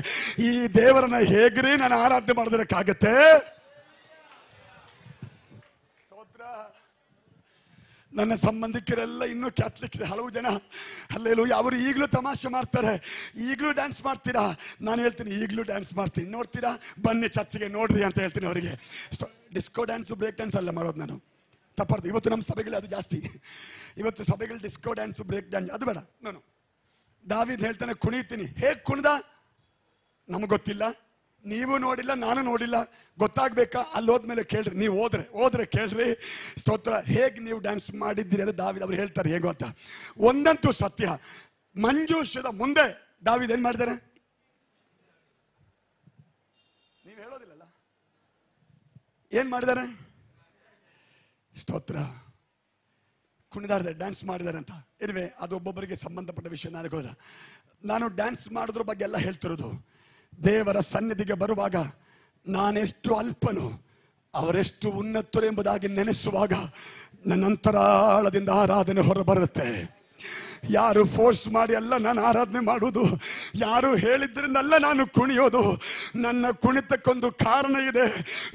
ಈ ದೇವರನ್ನ ಹೇಗ್ರಿ ನಾನು ಆರಾಧನೆ ಮಾಡೋದಕ್ಕಾಗತ್ತೆ? ಸ್ತೋತ್ರ. ನನ್ನ ಸಂಬಂಧಿಕರೆಲ್ಲ ಇನ್ನೂ ಕ್ಯಾಥಲಿಕ್ಸ್, ಹಲವು ಜನ ಹಲ್ಲೆಲೂಯಾ, ಅವರು ಈಗಲೂ ತಮಾಷೆ ಮಾಡ್ತಾರೆ. ಈಗಲೂ ಡ್ಯಾನ್ಸ್ ಮಾಡ್ತೀರಾ? ನಾನು ಹೇಳ್ತೀನಿ, ಈಗಲೂ ಡ್ಯಾನ್ಸ್ ಮಾಡ್ತೀನಿ, ನೋಡ್ತೀರಾ? ಬನ್ನಿ ಚರ್ಚಿಗೆ ನೋಡ್ರಿ ಅಂತ ಹೇಳ್ತೀನಿ ಅವರಿಗೆ. ಡಿಸ್ಕೋ ಡ್ಯಾನ್ಸು, ಬ್ರೇಕ್ ಡ್ಯಾನ್ಸ್ ಅಲ್ಲ ಮಾಡೋದು ನಾನು, ತಪ್ಪಾರ್ದು. ಇವತ್ತು ನಮ್ಮ ಸಭೆಗಳು ಅದು ಜಾಸ್ತಿ. ಇವತ್ತು ಸಭೆಗಳು ಡಿಸ್ಕೋ ಡ್ಯಾನ್ಸು, ಬ್ರೇಕ್ ಡ್ಯಾನ್ಸ್ ಅದು ಬೇಡ. ನಾನು ದಾವೀದ್ ಹೇಳ್ತಾನೆ, ಕುಣಿತೀನಿ. ಹೇಗೆ ಕುಣಿದ ನಮಗೆ ಗೊತ್ತಿಲ್ಲ, ನೀವು ನೋಡಿಲ್ಲ, ನಾನು ನೋಡಿಲ್ಲ. ಗೊತ್ತಾಗಬೇಕಾ? ಅಲ್ಲಿ ಹೋದ್ಮೇಲೆ ಕೇಳ್ರಿ, ನೀವು ಹೋದ್ರೆ ಕೇಳ್ರಿ. ಸ್ತೋತ್ರ. ಹೇಗೆ ನೀವು ಡ್ಯಾನ್ಸ್ ಮಾಡಿದ್ದೀರಿ ಅಂತ ದಾವೀದ್ ಅವ್ರು ಹೇಳ್ತಾರೆ. ಹೇಗೋ ಅಂತ ಒಂದಂತೂ ಸತ್ಯ, ಮಂಜೂಷದ ಮುಂದೆ ದಾವೀದ್ ಏನ್ ಮಾಡಿದ್ದಾರೆ? ನೀವು ಹೇಳೋದಿಲ್ಲಲ್ಲ, ಏನ್ ಮಾಡಿದ್ದಾರೆ? ಸ್ತೋತ್ರ. ಕುಣಿದಾಡಿದ್ದಾರೆ, ಡ್ಯಾನ್ಸ್ ಮಾಡಿದ್ದಾರೆ ಅಂತ. ಇರುವೆ, ಅದು ಒಬ್ಬೊಬ್ಬರಿಗೆ ಸಂಬಂಧಪಟ್ಟ ವಿಷಯ. ನಾನು ಡ್ಯಾನ್ಸ್ ಮಾಡೋದ್ರ ಬಗ್ಗೆ ಎಲ್ಲ ಹೇಳ್ತಿರೋದು. ದೇವರ ಸನ್ನಿಧಿಗೆ ಬರುವಾಗ ನಾನೆಷ್ಟು ಅಲ್ಪನು, ಅವರೆಷ್ಟು ಉನ್ನತರು ಎಂಬುದಾಗಿ ನೆನೆಸುವಾಗ ನನ್ನ ಅಂತರಾಳದಿಂದ ಆರಾಧನೆ ಹೊರಬರುತ್ತೆ. ಯಾರು ಫೋರ್ಸ್ ಮಾಡಿ ಅಲ್ಲ ನಾನು ಆರಾಧನೆ ಮಾಡುವುದು, ಯಾರು ಹೇಳಿದ್ರಿಂದಲ್ಲ ನಾನು ಕುಣಿಯೋದು. ನನ್ನ ಕುಣಿತಕ್ಕೊಂದು ಕಾರಣ ಇದೆ,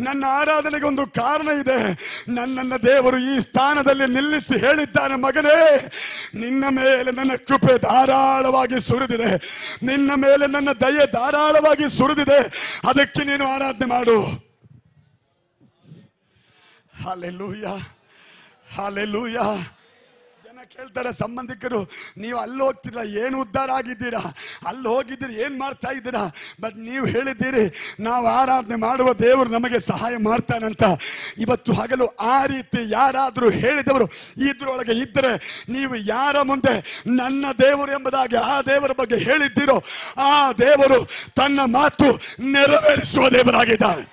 ನನ್ನ ಆರಾಧನೆಗೊಂದು ಕಾರಣ ಇದೆ. ನನ್ನನ್ನು ದೇವರು ಈ ಸ್ಥಾನದಲ್ಲಿ ನಿಲ್ಲಿಸಿ ಹೇಳಿದ್ದಾನೆ, ಮಗನೇ ನಿನ್ನ ಮೇಲೆ ನನ್ನ ಕೃಪೆ ಧಾರಾಳವಾಗಿ ಸುರಿದಿದೆ, ನಿನ್ನ ಮೇಲೆ ನನ್ನ ದಯೆ ಧಾರಾಳವಾಗಿ ಸುರಿದಿದೆ, ಅದಕ್ಕೆ ನೀನು ಆರಾಧನೆ ಮಾಡು. Hallelujah, hallelujah. ಜನ ಕೇಳ್ತಾರೆ ಸಂಬಂಧಿಕರು, ನೀವು ಅಲ್ಲಿ ಹೋಗ್ತೀರಾ, ಏನು ಉದ್ಧಾರ ಆಗಿದ್ದೀರಾ, ಅಲ್ಲಿ ಹೋಗಿದ್ದೀರಿ, ಏನು ಮಾಡ್ತಾ ಇದ್ದೀರಾ? ಬಟ್ ನೀವು ಹೇಳಿದ್ದೀರಿ ನಾವು ಆರಾಧನೆ ಮಾಡುವ ದೇವರು ನಮಗೆ ಸಹಾಯ ಮಾಡ್ತಾನಂತ. ಇವತ್ತು ಹಗಲು ಆ ರೀತಿ ಯಾರಾದರೂ ಹೇಳಿದವರು ಇದ್ರೊಳಗೆ ಇದ್ದರೆ, ನೀವು ಯಾರ ಮುಂದೆ ನನ್ನ ದೇವರು ಎಂಬುದಾಗಿ ಆ ದೇವರ ಬಗ್ಗೆ ಹೇಳಿದ್ದೀರೋ ಆ ದೇವರು ತನ್ನ ಮಾತು ನೆರವೇರಿಸುವ ದೇವರಾಗಿದ್ದಾನೆ.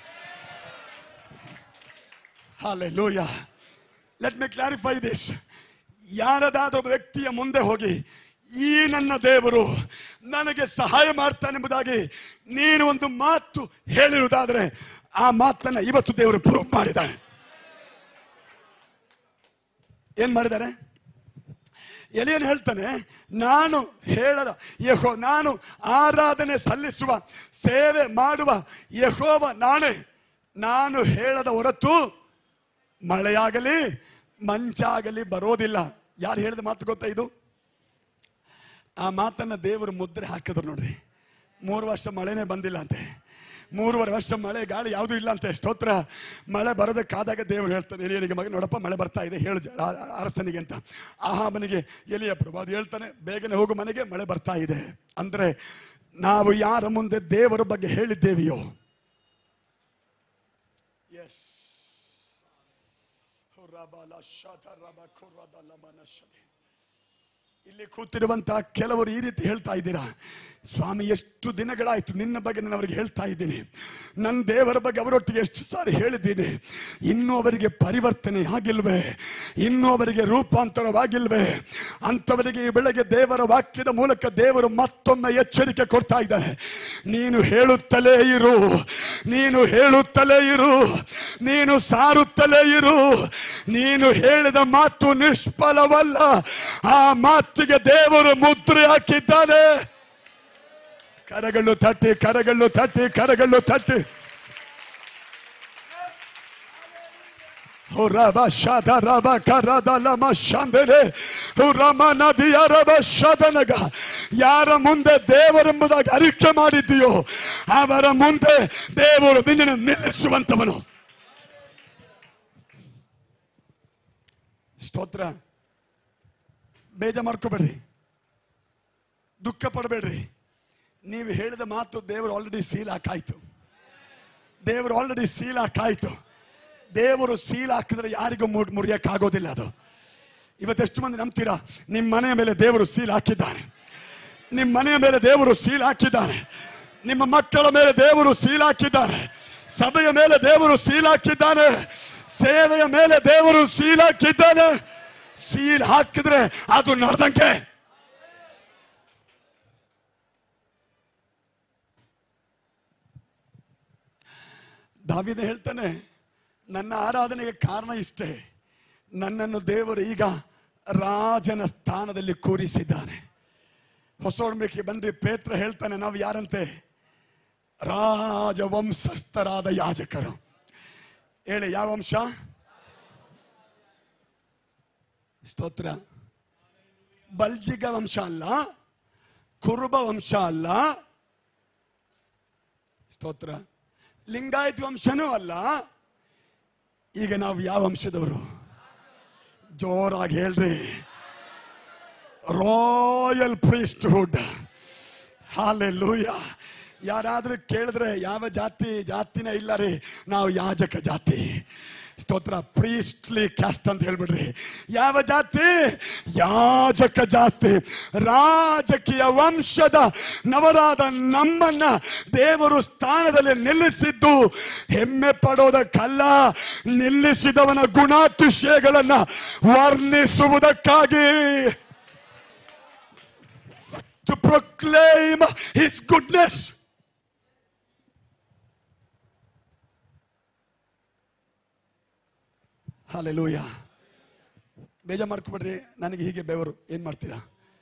Hallelujah. Let me clarify this. ಯಾರದಾದರೂ ವ್ಯಕ್ತಿಯ ಮುಂದೆ ಹೋಗಿ ಈ ನನ್ನ ದೇವರು ನನಗೆ ಸಹಾಯ ಮಾಡ್ತಾನೆಂಬುದಾಗಿ ನೀನು ಒಂದು ಮಾತು ಹೇಳಿರುವುದಾದರೆ ಆ ಮಾತನ್ನ ಇವತ್ತು ದೇವರು ಪ್ರೂವ್ ಮಾಡಿದ್ದಾನೆ. ಏನ್ ಮಾಡಿದ್ದಾರೆ? ಎಲಿಯನು ಹೇಳ್ತಾನೆ, ನಾನು ಹೇಳದ ನಾನು ಆರಾಧನೆ ಸಲ್ಲಿಸುವ ಸೇವೆ ಮಾಡುವ ಯೆಹೋವ ನಾನೇ, ನಾನು ಹೇಳದ ಹೊರತು ಮಳೆಯಾಗಲಿ ಮಂಚಾಗಲಿ ಬರೋದಿಲ್ಲ. ಯಾರು ಹೇಳಿದ ಮಾತು ಗೊತ್ತಾ ಇದು? ಆ ಮಾತನ್ನ ದೇವರು ಮುದ್ರೆ ಹಾಕಿದ್ರು ನೋಡ್ರಿ. 3 ವರ್ಷ ಮಳೆನೇ ಬಂದಿಲ್ಲ ಅಂತೆ, 3.5 ವರ್ಷ ಮಳೆ ಗಾಳಿ ಯಾವುದೂ ಇಲ್ಲ ಅಂತೆ. ಸ್ತೋತ್ರ. ಮಳೆ ಬರೋದಕ್ಕಾದಾಗ ದೇವರು ಹೇಳ್ತಾನೆ ಎಲಿಯನಿಗೆ, ಮಗ ನೋಡಪ್ಪ ಮಳೆ ಬರ್ತಾ ಇದೆ, ಹೇಳು ಅರಸನಿಗೆ ಅಂತ. ಆಹಾಬನಿಗೆ ಎಲಿಯ ಪ್ರಭು ಅದು ಹೇಳ್ತಾನೆ, ಬೇಗನೆ ಹೋಗು ಮನೆಗೆ, ಮಳೆ ಬರ್ತಾ ಇದೆ. ಅಂದ್ರೆ ನಾವು ಯಾರ ಮುಂದೆ ದೇವರ ಬಗ್ಗೆ ಹೇಳಿದ್ದೇವೆಯೋ, ಎಸ್, ಇಲ್ಲಿ ಕೂತಿರುವಂತಹ ಕೆಲವರು ಈ ರೀತಿ ಹೇಳ್ತಾ ಇದ್ದೀರಾ, ಸ್ವಾಮಿ ಎಷ್ಟು ದಿನಗಳಾಯ್ತು ನಿನ್ನ ಬಗ್ಗೆ ನಾನು ಅವರಿಗೆ ಹೇಳ್ತಾ ಇದ್ದೀನಿ, ನನ್ನ ದೇವರ ಬಗ್ಗೆ ಅವರೊಟ್ಟಿಗೆ ಎಷ್ಟು ಸಾರಿ ಹೇಳಿದ್ದೀನಿ, ಇನ್ನೂ ಅವರಿಗೆ ಪರಿವರ್ತನೆ ಆಗಿಲ್ವೇ, ಇನ್ನೂ ಅವರಿಗೆ ರೂಪಾಂತರವಾಗಿಲ್ವೇ? ಅಂಥವರಿಗೆ ಈ ಬೆಳಗ್ಗೆ ದೇವರ ವಾಕ್ಯದ ಮೂಲಕ ದೇವರು ಮತ್ತೊಮ್ಮೆ ಎಚ್ಚರಿಕೆ ಕೊಡ್ತಾ ಇದ್ದಾರೆ. ನೀನು ಹೇಳುತ್ತಲೇ ಇರು, ನೀನು ಹೇಳುತ್ತಲೇ ಇರು, ನೀನು ಸಾರುತ್ತಲೇ ಇರು. ನೀನು ಹೇಳಿದ ಮಾತು ನಿಷ್ಫಲವಲ್ಲ, ಆ ಮಾತಿಗೆ ದೇವರು ಮುದ್ರೆ ಹಾಕಿದ್ದಾನೆ. ಕರಗಳು ತಟ್ಟಿ, ಕರಗಳು ತಟ್ಟಿ, ಕರಗಳು ತಟ್ಟಿ. ಯಾರ ಮುಂದೆ ದೇವರೆಂಬುದಾಗಿ ಅರಿಕೆ ಮಾಡಿದ್ದೀಯೋ ಅವರ ಮುಂದೆ ದೇವರು ನಿನ್ನನ್ನು ನಿಲ್ಲಿಸುವಂತವನು. ಸ್ತೋತ್ರ. ಬೇಜ ಮಾಡ್ಕೋಬೇಡ್ರಿ, ದುಃಖ ಪಡಬೇಡ್ರಿ. ನೀವು ಹೇಳಿದ ಮಾತು ದೇವರು ಆಲ್ರೆಡಿ ಸೀಲ್ ಹಾಕಾಯ್ತು. ದೇವರು ಆಲ್ರೆಡಿ ಸೀಲ್ ಹಾಕಾಯ್ತು. ದೇವರು ಸೀಲ್ ಹಾಕಿದ್ರೆ ಯಾರಿಗೂ ಮುರಿಯಕ್ಕಾಗೋದಿಲ್ಲ ಅದು. ಇವತ್ತೆಷ್ಟು ಮಂದಿ ನಂಬ್ತೀರಾ? ನಿಮ್ಮ ಮನೆಯ ಮೇಲೆ ದೇವರು ಸೀಲ್ ಹಾಕಿದ್ದಾನೆ, ನಿಮ್ಮ ಮನೆಯ ಮೇಲೆ ದೇವರು ಸೀಲ್ ಹಾಕಿದ್ದಾನೆ, ನಿಮ್ಮ ಮಕ್ಕಳ ಮೇಲೆ ದೇವರು ಸೀಲ್ ಹಾಕಿದ್ದಾನೆ, ಸಭೆಯ ಮೇಲೆ ದೇವರು ಸೀಲ್ ಹಾಕಿದ್ದಾನೆ, ಸೇವೆಯ ಮೇಲೆ ದೇವರು ಸೀಲ್ ಹಾಕಿದ್ದಾನೆ. ಸೀಲ್ ಹಾಕಿದ್ರೆ ಅದು ನಡೆದಂಗೆ. ದಾವೀದ ಹೇಳ್ತಾನೆ, ನನ್ನ ಆರಾಧನೆಗೆ ಕಾರಣ ಇಷ್ಟೇ, ನನ್ನನ್ನು ದೇವರು ಈಗ ರಾಜನ ಸ್ಥಾನದಲ್ಲಿ ಕೂರಿಸಿದ್ದಾನೆ. ಹೊಸ ಒಡಂಬಡಿಕೆ ಬನ್ರಿ, ಪೇತ್ರ ಹೇಳ್ತಾನೆ, ನಾವು ಯಾರಂತೆ? ರಾಜವಂಶಸ್ಥರಾದ ಯಾಜಕರು. ಹೇಳಿ, ಯಾವ ವಂಶ? ಸ್ತೋತ್ರ. ಬಲ್ಜಿಗ ವಂಶ ಅಲ್ಲ, ಕುರುಬ ವಂಶ ಅಲ್ಲ. ಸ್ತೋತ್ರ. ಲಿಂಗಾಯತ್ ವಂಶನೂ ಅಲ್ಲ. ಈಗ ನಾವು ಯಾವ ವಂಶದವರು? ಜೋರಾಗಿ ಹೇಳ್ರಿ, ರಾಯಲ್ ಪ್ರೀಸ್ಟ್ಹುಡ್. ಹಲ್ಲೆಲೂಯಾ. ಯಾರಾದ್ರೂ ಕೇಳಿದ್ರೆ ಯಾವ ಜಾತಿನೇ ಇಲ್ಲ ರೀ, ನಾವು ಯಾಜಕ ಜಾತಿ. ಸ್ತೋತ್ರ. ಪ್ರೀಸ್ಟ್ಲಿ ಕ್ಯಾಸ್ಟ್ ಅಂತ ಹೇಳ್ಬಿಡ್ರಿ. ಯಾವ ಜಾತಿ? ಯಾಜಕ ಜಾತಿ. ರಾಜಕೀಯ ವಂಶದ ನವರಾದ ನಮ್ಮನ್ನ ದೇವರು ಸ್ಥಾನದಲ್ಲಿ ನಿಲ್ಲಿಸಿದ್ದು ಹೆಮ್ಮೆ ಪಡೋದಕ್ಕಲ್ಲ, ನಿಲ್ಲಿಸಿದವನ ಗುಣಾತಿಶಯಗಳನ್ನ ವರ್ಣಿಸುವುದಕ್ಕಾಗಿ. To proclaim his goodness. Hallelujah. ಬೇಜಾರು ಮಾಡ್ಕೊಬೇಡ್ರಿ, ನನಗೆ ಹೀಗೆ ಬೆವರು. ಏನು ಮಾಡ್ತೀರಾ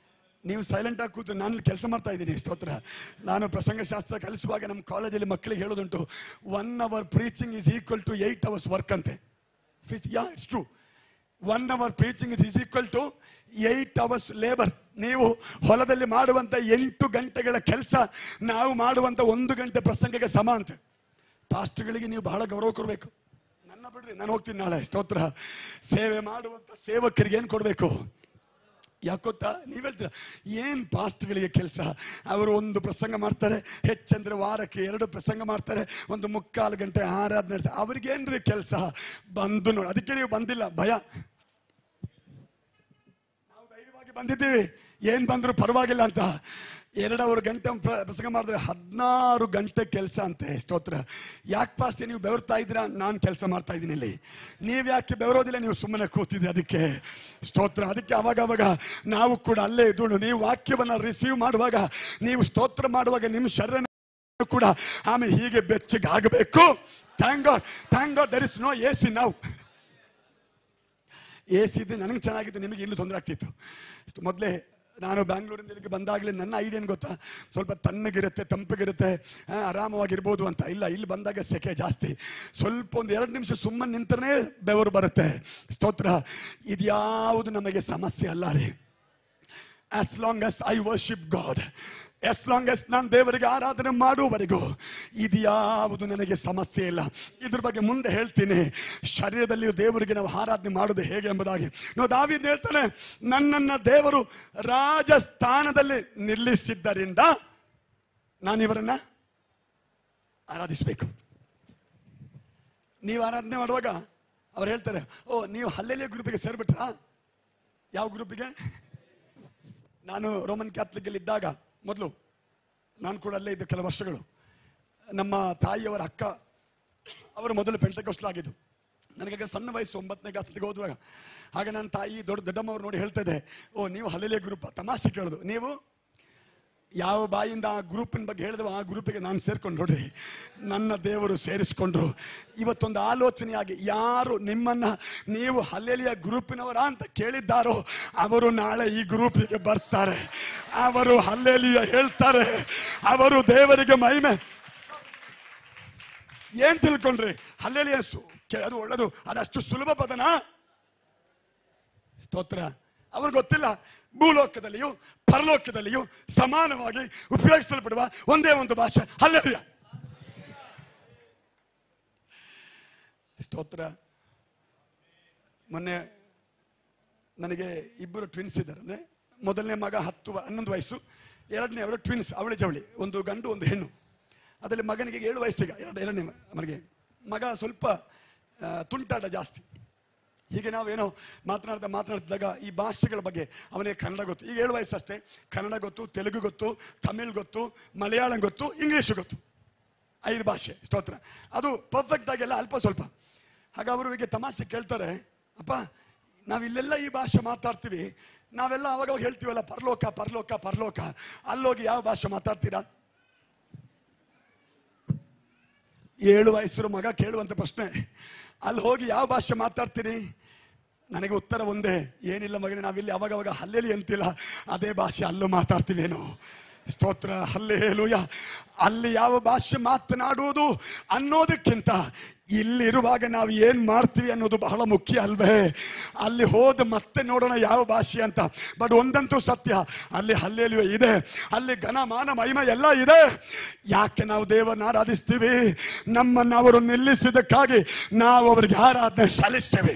ನೀವು? ಸೈಲೆಂಟ್ ಆಗಿ ಕೂತು ನಾನು ಕೆಲಸ ಮಾಡ್ತಾ ಇದ್ದೀನಿ. ಸ್ತೋತ್ರ. ನಾನು ಪ್ರಸಂಗಶಾಸ್ತ್ರ ಕಲಿಸುವಾಗ ನಮ್ಮ ಕಾಲೇಜಲ್ಲಿ ಮಕ್ಕಳಿಗೆ ಹೇಳೋದುಂಟು, 1 hour preaching is equal to 8 hours work ಅಂತೆ. ಯಾ, it's true. 1 hour preaching is equal to 8 hours labor. ನೀವು ಹೊಲದಲ್ಲಿ ಮಾಡುವಂಥ 8 ಗಂಟೆಗಳ ಕೆಲಸ ನಾವು ಮಾಡುವಂಥ 1 ಗಂಟೆ ಪ್ರಸಂಗಕ್ಕೆ ಸಮ ಅಂತೆ. ಪಾಸ್ಟರ್ಗಳಿಗೆ ನೀವು ಬಹಳ ಗೌರವ ಕೊಡಬೇಕು. ನನ್ನ ಬಿಡ್ರಿ, ನಾನು ಹೋಗ್ತೀನಿ ನಾಳೆ. ಸ್ತೋತ್ರ. ಸೇವೆ ಮಾಡುವಂಥ ಸೇವಕರಿಗೆ ಏನು ಕೊಡಬೇಕು? ಯಾಕೊತ್ತಾ? ನೀವು ಹೇಳ್ತೀರ ಏನು ಪಾಸ್ಟ್ಗಳಿಗೆ ಕೆಲಸ, ಅವರು ಒಂದು ಪ್ರಸಂಗ ಮಾಡ್ತಾರೆ, ಹೆಚ್ಚಂದ್ರೆ ವಾರಕ್ಕೆ 2 ಪ್ರಸಂಗ ಮಾಡ್ತಾರೆ, ಒಂದು 3/4 ಗಂಟೆ ಆರಾಧನೆ ನಡೆಸ್ತಾರೆ, ಅವ್ರಿಗೇನ್ರಿ ಕೆಲಸ? ಬಂದು ನೋಡಿ. ಅದಕ್ಕೆ ನೀವು ಬಂದಿಲ್ಲ, ಭಯ. ನಾವು ಧೈರ್ಯವಾಗಿ ಬಂದಿದ್ದೀವಿ, ಏನು ಬಂದರೂ ಪರವಾಗಿಲ್ಲ ಅಂತ. 2 ಗಂಟೆ ಪ್ರಸಂಗ ಮಾಡಿದ್ರೆ 16 ಗಂಟೆ ಕೆಲಸ ಅಂತೆ. ಸ್ತೋತ್ರ. ಯಾಕೆ ಪಾಸ್ಟ್ ನೀವು ಬೆವರ್ತಾ ಇದ್ದೀರಾ? ನಾನು ಕೆಲಸ ಮಾಡ್ತಾ ಇದ್ದೀನಿ ಇಲ್ಲಿ. ನೀವು ಯಾಕೆ ಬೆವರೋದಿಲ್ಲ? ನೀವು ಸುಮ್ಮನೆ ಕೂತಿದ್ರಿ. ಅದಕ್ಕೆ ಸ್ತೋತ್ರ. ಅದಕ್ಕೆ ಅವಾಗ ನಾವು ಕೂಡ ಅಲ್ಲೇ ಇದ್ದು, ನೀವು ವಾಕ್ಯವನ್ನು ರಿಸೀವ್ ಮಾಡುವಾಗ, ನೀವು ಸ್ತೋತ್ರ ಮಾಡುವಾಗ ನಿಮ್ಮ ಶರೀರ ಕೂಡ ಆಮೇಲೆ ಹೀಗೆ ಬೆಚ್ಚಗಾಗಬೇಕು. Thank God there is no AC now. AC ಇದ್ರೆ ನನಗೆ ಚೆನ್ನಾಗಿತ್ತು, ನಿಮಗೆ ಇನ್ನೂ ತೊಂದರೆ ಆಗ್ತಿತ್ತು. ಮೊದಲೇ ನಾನು ಬ್ಯಾಂಗ್ಳೂರಿಂದ ಇಲ್ಲಿಗೆ ಬಂದಾಗಲೇ ನನ್ನ ಐಡಿಯಾ ಏನು ಗೊತ್ತಾ? ಸ್ವಲ್ಪ ತಣ್ಣಗಿರುತ್ತೆ, ತಂಪಗಿರುತ್ತೆ, ಆರಾಮವಾಗಿರ್ಬೋದು ಅಂತ. ಇಲ್ಲ, ಇಲ್ಲಿ ಬಂದಾಗ ಸೆಕೆ ಜಾಸ್ತಿ. ಸ್ವಲ್ಪ ಒಂದು 2 ನಿಮಿಷ ಸುಮ್ಮನೆ ನಿಂತರೇ ಬೆವರು ಬರುತ್ತೆ. ಸ್ತೋತ್ರ. ಇದ್ಯಾವುದು ನಮಗೆ ಸಮಸ್ಯೆ ಅಲ್ಲ ರೀ. as long as I worship God, as long as ನಾನು ದೇವರಿಗೆ ಆರಾಧನೆ ಮಾಡುವವರೆಗೂ ಇದ್ಯಾವುದು ನನಗೆ ಸಮಸ್ಯೆ ಇಲ್ಲ. ಇದ್ರ ಬಗ್ಗೆ ಮುಂದೆ ಹೇಳ್ತೀನಿ, ಶರೀರದಲ್ಲಿಯೂ ದೇವರಿಗೆ ನಾವು ಆರಾಧನೆ ಮಾಡೋದು ಹೇಗೆ ಎಂಬುದಾಗಿ. ನಾವು ದಾವೀದ ಹೇಳ್ತಾನೆ, ನನ್ನನ್ನು ದೇವರು ರಾಜಸ್ಥಾನದಲ್ಲಿ ನಿಲ್ಲಿಸಿದ್ದರಿಂದ ನಾನು ಇವರನ್ನ ಆರಾಧಿಸಬೇಕು. ನೀವು ಆರಾಧನೆ ಮಾಡುವಾಗ ಅವ್ರು ಹೇಳ್ತಾರೆ, ಓ ನೀವು ಹಲ್ಲೆಲಿಯ ಗ್ರೂಪಿಗೆ ಸೇರ್ಬಿಟ್ರಾ? ಯಾವ ಗ್ರೂಪಿಗೆ? ನಾನು ರೋಮನ್ ಕ್ಯಾಥಲಿಕ್ ಇದ್ದಾಗ ಮೊದಲು ನಾನು ಕೂಡ ಅಲ್ಲೇ ಇದ್ದ ಕೆಲವು ವರ್ಷಗಳು. ನಮ್ಮ ತಾಯಿಯವರ ಅಕ್ಕ ಅವರು ಮೊದಲು ಪೆಂಟೆಕೋಸ್ಟಲ್ ಆಗಿದ್ದು. ನನಗೆ ಸಣ್ಣ ವಯಸ್ಸು, 9ನೇ ಕ್ಲಾಸ್ಗೆ ಹೋದಾಗ. ಹಾಗೆ ನನ್ನ ತಾಯಿ ದೊಡ್ಡಮ್ಮವ್ರು ನೋಡಿ ಹೇಳ್ತಾ ಇದೆ, ಓ ನೀವು ಹಲ್ಲೆಲಿಯ ಗ್ರೂಪ್. ತಮಾಷೆ ಕೇಳೋದು, ನೀವು ಯಾವ ಬಾಯಿಂದ ಆ ಗ್ರೂಪಿನ ಬಗ್ಗೆ ಹೇಳಿದವ ಆ ಗ್ರೂಪಿಗೆ ನಾನು ಸೇರ್ಕೊಂಡು ನೋಡ್ರಿ, ನನ್ನ ದೇವರು ಸೇರಿಸ್ಕೊಂಡ್ರು. ಇವತ್ತೊಂದು ಆಲೋಚನೆಯಾಗಿ, ಯಾರು ನಿಮ್ಮನ್ನ ನೀವು ಹಲ್ಲೆಲಿಯ ಗ್ರೂಪಿನವರ ಅಂತ ಕೇಳಿದ್ದಾರೋ ಅವರು ನಾಳೆ ಈ ಗ್ರೂಪಿಗೆ ಬರ್ತಾರೆ, ಅವರು ಹಲ್ಲೆಲಿಯ ಹೇಳ್ತಾರೆ, ಅವರು ದೇವರಿಗೆ ಮಹಿಮೆ. ಏನ್ ತಿಳ್ಕೊಂಡ್ರಿ? ಹಲ್ಲೆಲಿಯ ಅದು ಒಳ್ಳೆದು, ಅದಷ್ಟು ಸುಲಭ ಪದನ? ಸ್ತೋತ್ರ. ಅವ್ರಿಗೆ ಗೊತ್ತಿಲ್ಲ, ಭೂಲೋಕದಲ್ಲಿಯೂ ಪರಲೋಕದಲ್ಲಿಯೂ ಸಮಾನವಾಗಿ ಉಪಯೋಗಿಸಲ್ಪಡುವ ಒಂದೇ ಒಂದು ಭಾಷೆ ಹಲ್ಲೆಲೂಯ. ಸ್ತೋತ್ರ. ಮೊನ್ನೆ ನನಗೆ 2 ಟ್ವಿನ್ಸ್ ಇದ್ದಾರೆ. ಅಂದರೆ ಮೊದಲನೇ ಮಗ 11 ವಯಸ್ಸು, ಎರಡನೇ ಅವರು ಟ್ವಿನ್ಸ್, ಅವಳಿ ಜವಳಿ, ಒಂದು ಗಂಡು ಒಂದು ಹೆಣ್ಣು. ಅದರಲ್ಲಿ ಮಗನಿಗೆ 7 ವಯಸ್ಸಿಗೆ, ಎರಡನೇ ಮನೆಗೆ ಮಗ ಸ್ವಲ್ಪ ತುಂಟಾಟ ಜಾಸ್ತಿ. ಹೀಗೆ ನಾವೇನೋ ಮಾತನಾಡ್ತಿದ್ದಾಗ ಈ ಭಾಷೆಗಳ ಬಗ್ಗೆ ಅವನಿಗೆ ಕನ್ನಡ ಗೊತ್ತು. ಈಗ 7 ವಯಸ್ಸಷ್ಟೇ. ಕನ್ನಡ ಗೊತ್ತು, ತೆಲುಗು ಗೊತ್ತು, ತಮಿಳ್ ಗೊತ್ತು, ಮಲಯಾಳಂ ಗೊತ್ತು, ಇಂಗ್ಲೀಷು ಗೊತ್ತು. 5 ಭಾಷೆ. ಸ್ತೋತ್ರ. ಅದು ಪರ್ಫೆಕ್ಟ್ ಆಗಿಲ್ಲ, ಅಲ್ಪ ಸ್ವಲ್ಪ. ಹಾಗೆ ಅವರು ಹೀಗೆ ತಮಾಷೆ ಕೇಳ್ತಾರೆ, ಅಪ್ಪ ನಾವಿಲ್ಲೆಲ್ಲ ಈ ಭಾಷೆ ಮಾತಾಡ್ತೀವಿ, ನಾವೆಲ್ಲ ಅವಾಗ ಹೇಳ್ತೀವಲ್ಲ ಪರಲೋಕ ಪರಲೋಕ ಪರಲೋಕ, ಅಲ್ಲೋಗಿ ಯಾವ ಭಾಷೆ ಮಾತಾಡ್ತೀರಾ? 7 ವಯಸ್ಸಿನ ಮಗ ಕೇಳುವಂಥ ಪ್ರಶ್ನೆ, ಅಲ್ಲಿ ಹೋಗಿ ಯಾವ ಭಾಷೆ ಮಾತಾಡ್ತೀರಿ? ನನಗೆ ಉತ್ತರ ಒಂದೇ, ಏನಿಲ್ಲ ಮಗನೇ, ನಾವಿಲ್ಲಿ ಅವಾಗವಾಗ ಹಲ್ಲೆಲಿ ಅಂತಿಲ್ಲ, ಅದೇ ಭಾಷೆ ಅಲ್ಲೂ ಮಾತಾಡ್ತೀವೇನೋ. ಸ್ತೋತ್ರ. ಹಲ್ಲೆಲೂಯ. ಅಲ್ಲಿ ಯಾವ ಭಾಷೆ ಮಾತನಾಡುವುದು ಅನ್ನೋದಕ್ಕಿಂತ ಇಲ್ಲಿರುವಾಗ ನಾವು ಏನು ಮಾಡ್ತೀವಿ ಅನ್ನೋದು ಬಹಳ ಮುಖ್ಯ ಅಲ್ವೇ? ಅಲ್ಲಿ ಹೋದ ಮತ್ತೆ ನೋಡೋಣ ಯಾವ ಭಾಷೆ ಅಂತ. ಬಟ್ ಒಂದಂತೂ ಸತ್ಯ, ಅಲ್ಲಿ ಹಲ್ಲೆಲೂಯ ಇದೆ, ಅಲ್ಲಿ ಘನ ಮಾನ ಮಹಿಮೆ ಎಲ್ಲ ಇದೆ. ಯಾಕೆ ನಾವು ದೇವರನ್ನ ಆರಾಧಿಸ್ತೀವಿ? ನಮ್ಮನ್ನು ಅವರು ನಿಲ್ಲಿಸಿದ್ದಕ್ಕಾಗಿ ನಾವು ಅವರಿಗೆ ಆರಾಧನೆ ಸಲ್ಲಿಸ್ತೇವೆ.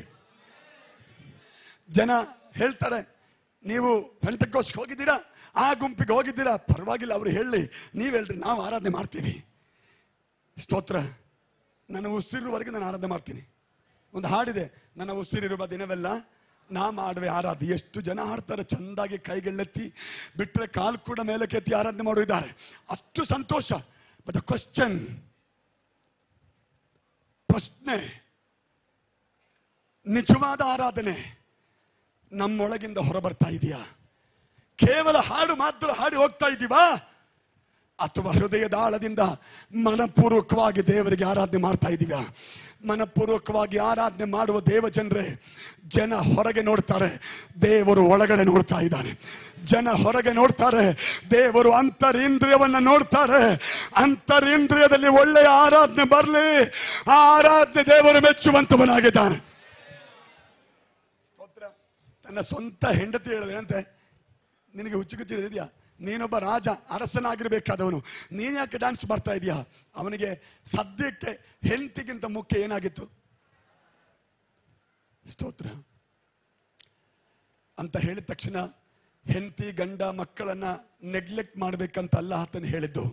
ಜನ ಹೇಳ್ತಾರೆ, ನೀವು ಪೆಂಟೆಕೋಸ್ಟ್ಗೆ ಹೋಗಿದ್ದೀರಾ, ಆ ಗುಂಪಿಗೆ ಹೋಗಿದ್ದೀರಾ, ಪರವಾಗಿಲ್ಲ, ಅವರು ಹೇಳಿ, ನೀವು ಹೇಳ್ರಿ, ನಾವು ಆರಾಧನೆ ಮಾಡ್ತೀವಿ. ಸ್ತೋತ್ರ. ನನ್ನ ಉಸಿರಿರುವವರೆಗೆ ನಾನು ಆರಾಧನೆ ಮಾಡ್ತೀನಿ. ಒಂದು ಹಾಡಿದೆ, ನನ್ನ ಉಸಿರಿರುವ ದಿನವೆಲ್ಲ ನಾ ಮಾಡುವೆ ಆರಾಧನೆ. ಎಷ್ಟು ಜನ ಹಾಡ್ತಾರೆ ಚೆಂದಾಗಿ, ಕೈಗಳೆತ್ತಿ ಬಿಟ್ಟರೆ ಕಾಲು ಕೂಡ ಮೇಲೆ ಕೆತ್ತಿ ಆರಾಧನೆ ಮಾಡೋರಿದ್ದಾರೆ. ಅಷ್ಟು ಸಂತೋಷ. ಬಟ್ ದ ಕ್ವಶ್ಚನ್, ಪ್ರಶ್ನೆ, ನಿಜವಾದ ಆರಾಧನೆ ನಮ್ಮೊಳಗಿಂದ ಹೊರಬರ್ತಾ ಇದೆಯಾ? ಕೇವಲ ಹಾಡು ಮಾತ್ರ ಹಾಡಿ ಹೋಗ್ತಾ ಇದ್ದೀವಾ? ಅಥವಾ ಹೃದಯದ ಆಳದಿಂದ ಮನಪೂರ್ವಕವಾಗಿ ದೇವರಿಗೆ ಆರಾಧನೆ ಮಾಡ್ತಾ ಇದ್ದೀವಾ? ಮನಪೂರ್ವಕವಾಗಿ ಆರಾಧನೆ ಮಾಡುವ ದೇವ ಜನರೇ, ಜನ ಹೊರಗೆ ನೋಡ್ತಾರೆ, ದೇವರು ಒಳಗಡೆ ನೋಡ್ತಾ ಇದ್ದಾನೆ. ಜನ ಹೊರಗೆ ನೋಡ್ತಾರೆ, ದೇವರು ಅಂತರಿಂದ್ರಿಯವನ್ನ ನೋಡ್ತಾರೆ. ಅಂತರಿಂದ್ರಿಯದಲ್ಲಿ ಒಳ್ಳೆಯ ಆರಾಧನೆ ಬರಲಿ, ಆ ಆರಾಧನೆ ದೇವರು ಮೆಚ್ಚುವಂತವನಾಗಿದ್ದಾನೆ. ತನ್ನ ಸ್ವಂತ ಹೆಂಡತಿ ಹೇಳಿದಂತೆ, ನಿನಗೆ ಹುಚ್ಚುಗುಚ್ಚು ತಿಳಿದಿದ್ಯಾ? ನೀನೊಬ್ಬ ರಾಜ, ಅರಸನಾಗಿರ್ಬೇಕಾದವನು, ನೀನು ಯಾಕೆ ಡ್ಯಾನ್ಸ್ ಮಾಡ್ತಾ ಇದೀಯಾ? ಅವನಿಗೆ ಸದ್ಯಕ್ಕೆ ಹೆಂಡತಿಗಿಂತ ಮುಖ್ಯ ಏನಾಗಿತ್ತು? ಸ್ತೋತ್ರ. ಅಂತ ಹೇಳಿದ ತಕ್ಷಣ ಹೆಂಡತಿ ಗಂಡ ಮಕ್ಕಳನ್ನ ನೆಗ್ಲೆಕ್ಟ್ ಮಾಡ್ಬೇಕಂತ ಅಲ್ಲ ಆತನ ಹೇಳಿದ್ದು.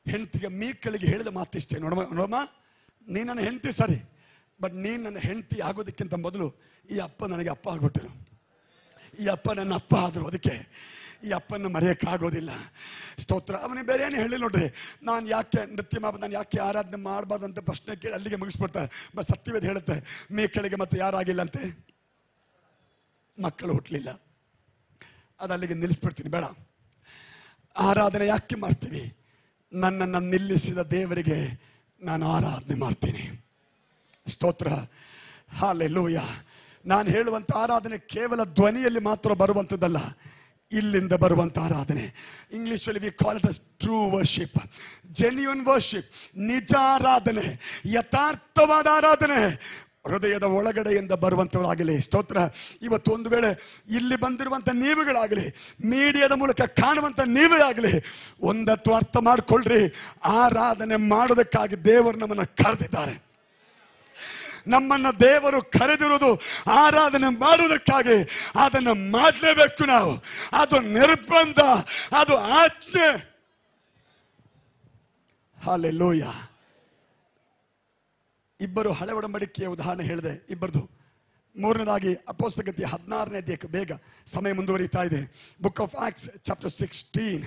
ಹೆಂಡತಿಗೆ ಮೀಕಳಿಗೆ ಹೇಳಿದ ಮಾತಿಷ್ಟೇ, ನೋಡಮ್ಮ ನೀನು ನನ್ನ ಹೆಂಡತಿ ಸರಿ, ಬಟ್ ನೀನು ನನ್ನ ಹೆಂಡತಿ ಆಗೋದಕ್ಕಿಂತ ಮೊದಲು ಈ ಅಪ್ಪ ನನಗೆ ಅಪ್ಪ ಆಗ್ಬಿಟ್ಟರು. ಈ ಅಪ್ಪ ನನ್ನ ಅಪ್ಪ ಆದರು, ಅದಕ್ಕೆ ಈ ಅಪ್ಪನ ಮರೆಯೋಕ್ಕಾಗೋದಿಲ್ಲ. ಸ್ತೋತ್ರ. ಅವನಿಗೆ ಬೇರೆ ಏನು ಹೇಳಿ ನೋಡ್ರಿ, ನಾನು ಯಾಕೆ ನೃತ್ಯ ಮಾಡ್ಬೋದು, ನಾನು ಯಾಕೆ ಆರಾಧನೆ ಮಾಡಬಾರ್ದು ಅಂತ ಪ್ರಶ್ನೆ ಕೇಳಿ ಅಲ್ಲಿಗೆ ಮುಗಿಸ್ಬಿಡ್ತಾರೆ. ಬಟ್ ಸತ್ಯವೇದ ಹೇಳುತ್ತೆ, ಮೇಕಳಿಗೆ ಮತ್ತೆ ಯಾರಾಗಿಲ್ಲಂತೆ, ಮಕ್ಕಳು ಹುಟ್ಟಲಿಲ್ಲ. ಅದು ಅಲ್ಲಿಗೆ ನಿಲ್ಲಿಸ್ಬಿಡ್ತೀನಿ, ಬೇಡ. ಆರಾಧನೆ ಯಾಕೆ ಮಾಡ್ತೀವಿ? ನನ್ನನ್ನು ನಿಲ್ಲಿಸಿದ ದೇವರಿಗೆ ನಾನು ಆರಾಧನೆ ಮಾಡ್ತೀನಿ. ಸ್ತೋತ್ರ. ಹಲ್ಲೆಲೂಯಾ. ನಾನು ಹೇಳುವಂಥ ಆರಾಧನೆ ಕೇವಲ ಧ್ವನಿಯಲ್ಲಿ ಮಾತ್ರ ಬರುವಂಥದ್ದಲ್ಲ, ಇಲ್ಲಿಂದ ಬರುವಂಥ ಆರಾಧನೆ. ಇಂಗ್ಲಿಷಲ್ಲಿ we call it as true worship, genuine worship, ನಿಜ ಆರಾಧನೆ, ಯಥಾರ್ಥವಾದ ಆರಾಧನೆ, ಹೃದಯದ ಒಳಗಡೆಯಿಂದ ಬರುವಂಥವರಾಗಲಿ. ಸ್ತೋತ್ರ. ಇವತ್ತು ಒಂದು ವೇಳೆ ಇಲ್ಲಿ ಬಂದಿರುವಂಥ ನೀವುಗಳಾಗಲಿ, ಮೀಡಿಯಾದ ಮೂಲಕ ಕಾಣುವಂಥ ನೀವೇ ಆಗಲಿ, ಒಂದತ್ತು ಅರ್ಥ ಮಾಡಿಕೊಳ್ಳ್ರಿ, ಆರಾಧನೆ ಮಾಡೋದಕ್ಕಾಗಿ ದೇವರು ನಮ್ಮನ್ನು ಕರೆದಿದ್ದಾರೆ. ನಮ್ಮನ್ನು ದೇವರು ಕರೆದಿರುವುದು ಆರಾಧನೆ ಮಾಡುವುದಕ್ಕಾಗಿ. ಅದನ್ನು ಮಾಡಲೇಬೇಕು ನಾವು. ಅದು ನಿರ್ಬಂಧ, ಅದು ಆಜ್ಞೆ. ಹಲ್ಲೆಲೂಯಾ. ಇಬ್ಬರು ಹಳೆ ಒಡಂಬಡಿಕೆಯ ಉದಾಹರಣೆ ಹೇಳಿದೆ, ಇಬ್ಬರದು. ಮೂರನೇದಾಗಿ ಅಪೊಸ್ತಲಗತಿ 16ನೇ ಅಧ್ಯಾಯಕ್ಕೆ ಬೇಗ ಸಮಯ ಮುಂದುವರಿತಾ ಇದೆ. ಬುಕ್ ಆಫ್ ಆಕ್ಟ್ಸ್ ಚಾಪ್ಟರ್ 16,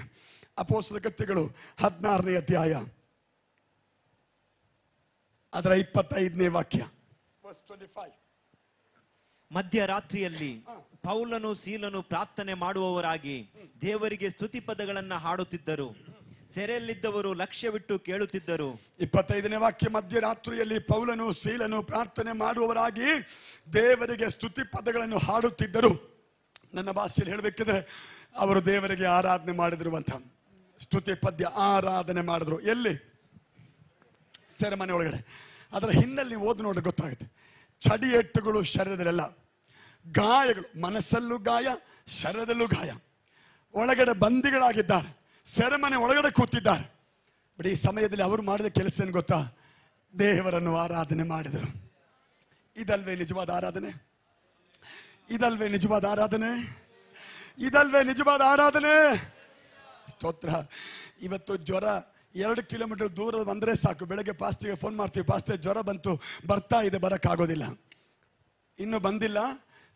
ಅಪೊಸ್ತಲಗತಿಗಳು 16ನೇ ಅಧ್ಯಾಯ ಅದರ 25ನೇ ವಾಕ್ಯ. ಮಧ್ಯರಾತ್ರಿಯಲ್ಲಿ ಪೌಲನು ಸೀಲನು ಪ್ರಾರ್ಥನೆ ಮಾಡುವವರಾಗಿ ದೇವರಿಗೆ ಸ್ತುತಿ ಪದಗಳನ್ನ ಹಾಡುತ್ತಿದ್ದರು. ಸೆರೆಯಲ್ಲಿದ್ದವರು ಲಕ್ಷ್ಯವಿಟ್ಟು ಕೇಳುತ್ತಿದ್ದರು. 25ನೇ ವಾಕ್ಯ. ಮಧ್ಯರಾತ್ರಿಯಲ್ಲಿ ಪೌಲನು ಸೀಲನು ಪ್ರಾರ್ಥನೆ ಮಾಡುವವರಾಗಿ ದೇವರಿಗೆ ಸ್ತುತಿ ಪದಗಳನ್ನು ಹಾಡುತ್ತಿದ್ದರು. ನನ್ನ ಭಾಷೆಯಲ್ಲಿ ಹೇಳಬೇಕಿದ್ರೆ ಅವರು ದೇವರಿಗೆ ಆರಾಧನೆ ಮಾಡಿದಿರುವಂಥ ಸ್ತುತಿ ಪದ್ಯ ಆರಾಧನೆ ಮಾಡಿದ್ರು. ಎಲ್ಲಿ? ಸೆರೆಮನೆ ಒಳಗಡೆ. ಅದರ ಹಿನ್ನೆಲೆ ನೀವು ಓದಿ ನೋಡ್ರೆ ಗೊತ್ತಾಗುತ್ತೆ. ಚಡಿಯೇಟುಗಳು ಶರೀರದಲ್ಲೆಲ್ಲ, ಗಾಯಗಳು, ಮನಸ್ಸಲ್ಲೂ ಗಾಯ, ಶರೀರದಲ್ಲೂ ಗಾಯ. ಒಳಗಡೆ ಬಂದಿಗಳಾಗಿದ್ದಾರೆ, ಸೆರೆಮನೆ ಒಳಗಡೆ ಕೂತಿದ್ದಾರೆ. ಬಟ್ ಈ ಸಮಯದಲ್ಲಿ ಅವರು ಮಾಡಿದ ಕೆಲಸ ಏನು ಗೊತ್ತಾ? ದೇವರನ್ನು ಆರಾಧನೆ ಮಾಡಿದರು. ಇದಲ್ವೇ ನಿಜವಾದ ಆರಾಧನೆ? ಇದಲ್ವೇ ನಿಜವಾದ ಆರಾಧನೆ? ಇದಲ್ವೇ ನಿಜವಾದ ಆರಾಧನೆ? ಸ್ತೋತ್ರ. ಇವತ್ತು ಜ್ವರ 2 ಕಿಲೋಮೀಟರ್ ದೂರ ಬಂದರೆ ಸಾಕು, ಬೆಳಗ್ಗೆ ಪಾಸ್ಟ್ರಿಗೆ ಫೋನ್ ಮಾಡ್ತೀವಿ, ಪಾಸ್ಟ್ರೆ ಜ್ವರ ಬಂತು, ಬರ್ತಾ ಇದೆ, ಬರೋಕ್ಕಾಗೋದಿಲ್ಲ, ಇನ್ನೂ ಬಂದಿಲ್ಲ,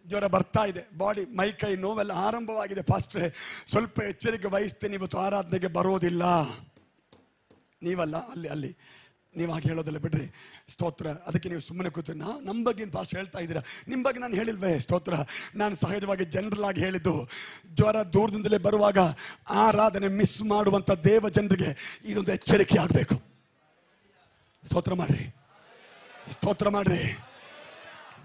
ಜ್ವರ ಬರ್ತಾ ಇದೆ, ಬಾಡಿ ಮೈ ಕೈ ನೋವೆಲ್ಲ ಆರಂಭವಾಗಿದೆ, ಪಾಸ್ಟ್ರೆ ಸ್ವಲ್ಪ ಎಚ್ಚರಿಕೆ ವಹಿಸ್ತೀನಿ, ಇವತ್ತು ಆರಾಧನೆಗೆ ಬರೋದಿಲ್ಲ. ನೀವಲ್ಲ, ಅಲ್ಲಿ ನೀವು ಹಾಗೆ ಹೇಳೋದಿಲ್ಲ, ಬಿಡ್ರಿ. ಸ್ತೋತ್ರ. ಅದಕ್ಕೆ ನೀವು ಸುಮ್ಮನೆ ಕೂತು ನಮ್ಮ ಬಗ್ಗೆ ಪಾಸ್ಟ್ ಹೇಳ್ತಾ ಇದ್ದೀರಾ, ನಿಮ್ಮ ಬಗ್ಗೆ ನಾನು ಹೇಳಿಲ್ವೇ? ಸ್ತೋತ್ರ. ನಾನು ಸಹಜವಾಗಿ ಜನರಲ್ ಆಗಿ ಹೇಳಿದ್ದು, ಜ್ವರ ದೂರದಿಂದಲೇ ಬರುವಾಗ ಆರಾಧನೆ ಮಿಸ್ ಮಾಡುವಂಥ ದೇವ ಜನರಿಗೆ ಇದೊಂದು ಎಚ್ಚರಿಕೆ ಆಗಬೇಕು. ಸ್ತೋತ್ರ ಮಾಡ್ರಿ, ಸ್ತೋತ್ರ ಮಾಡ್ರಿ.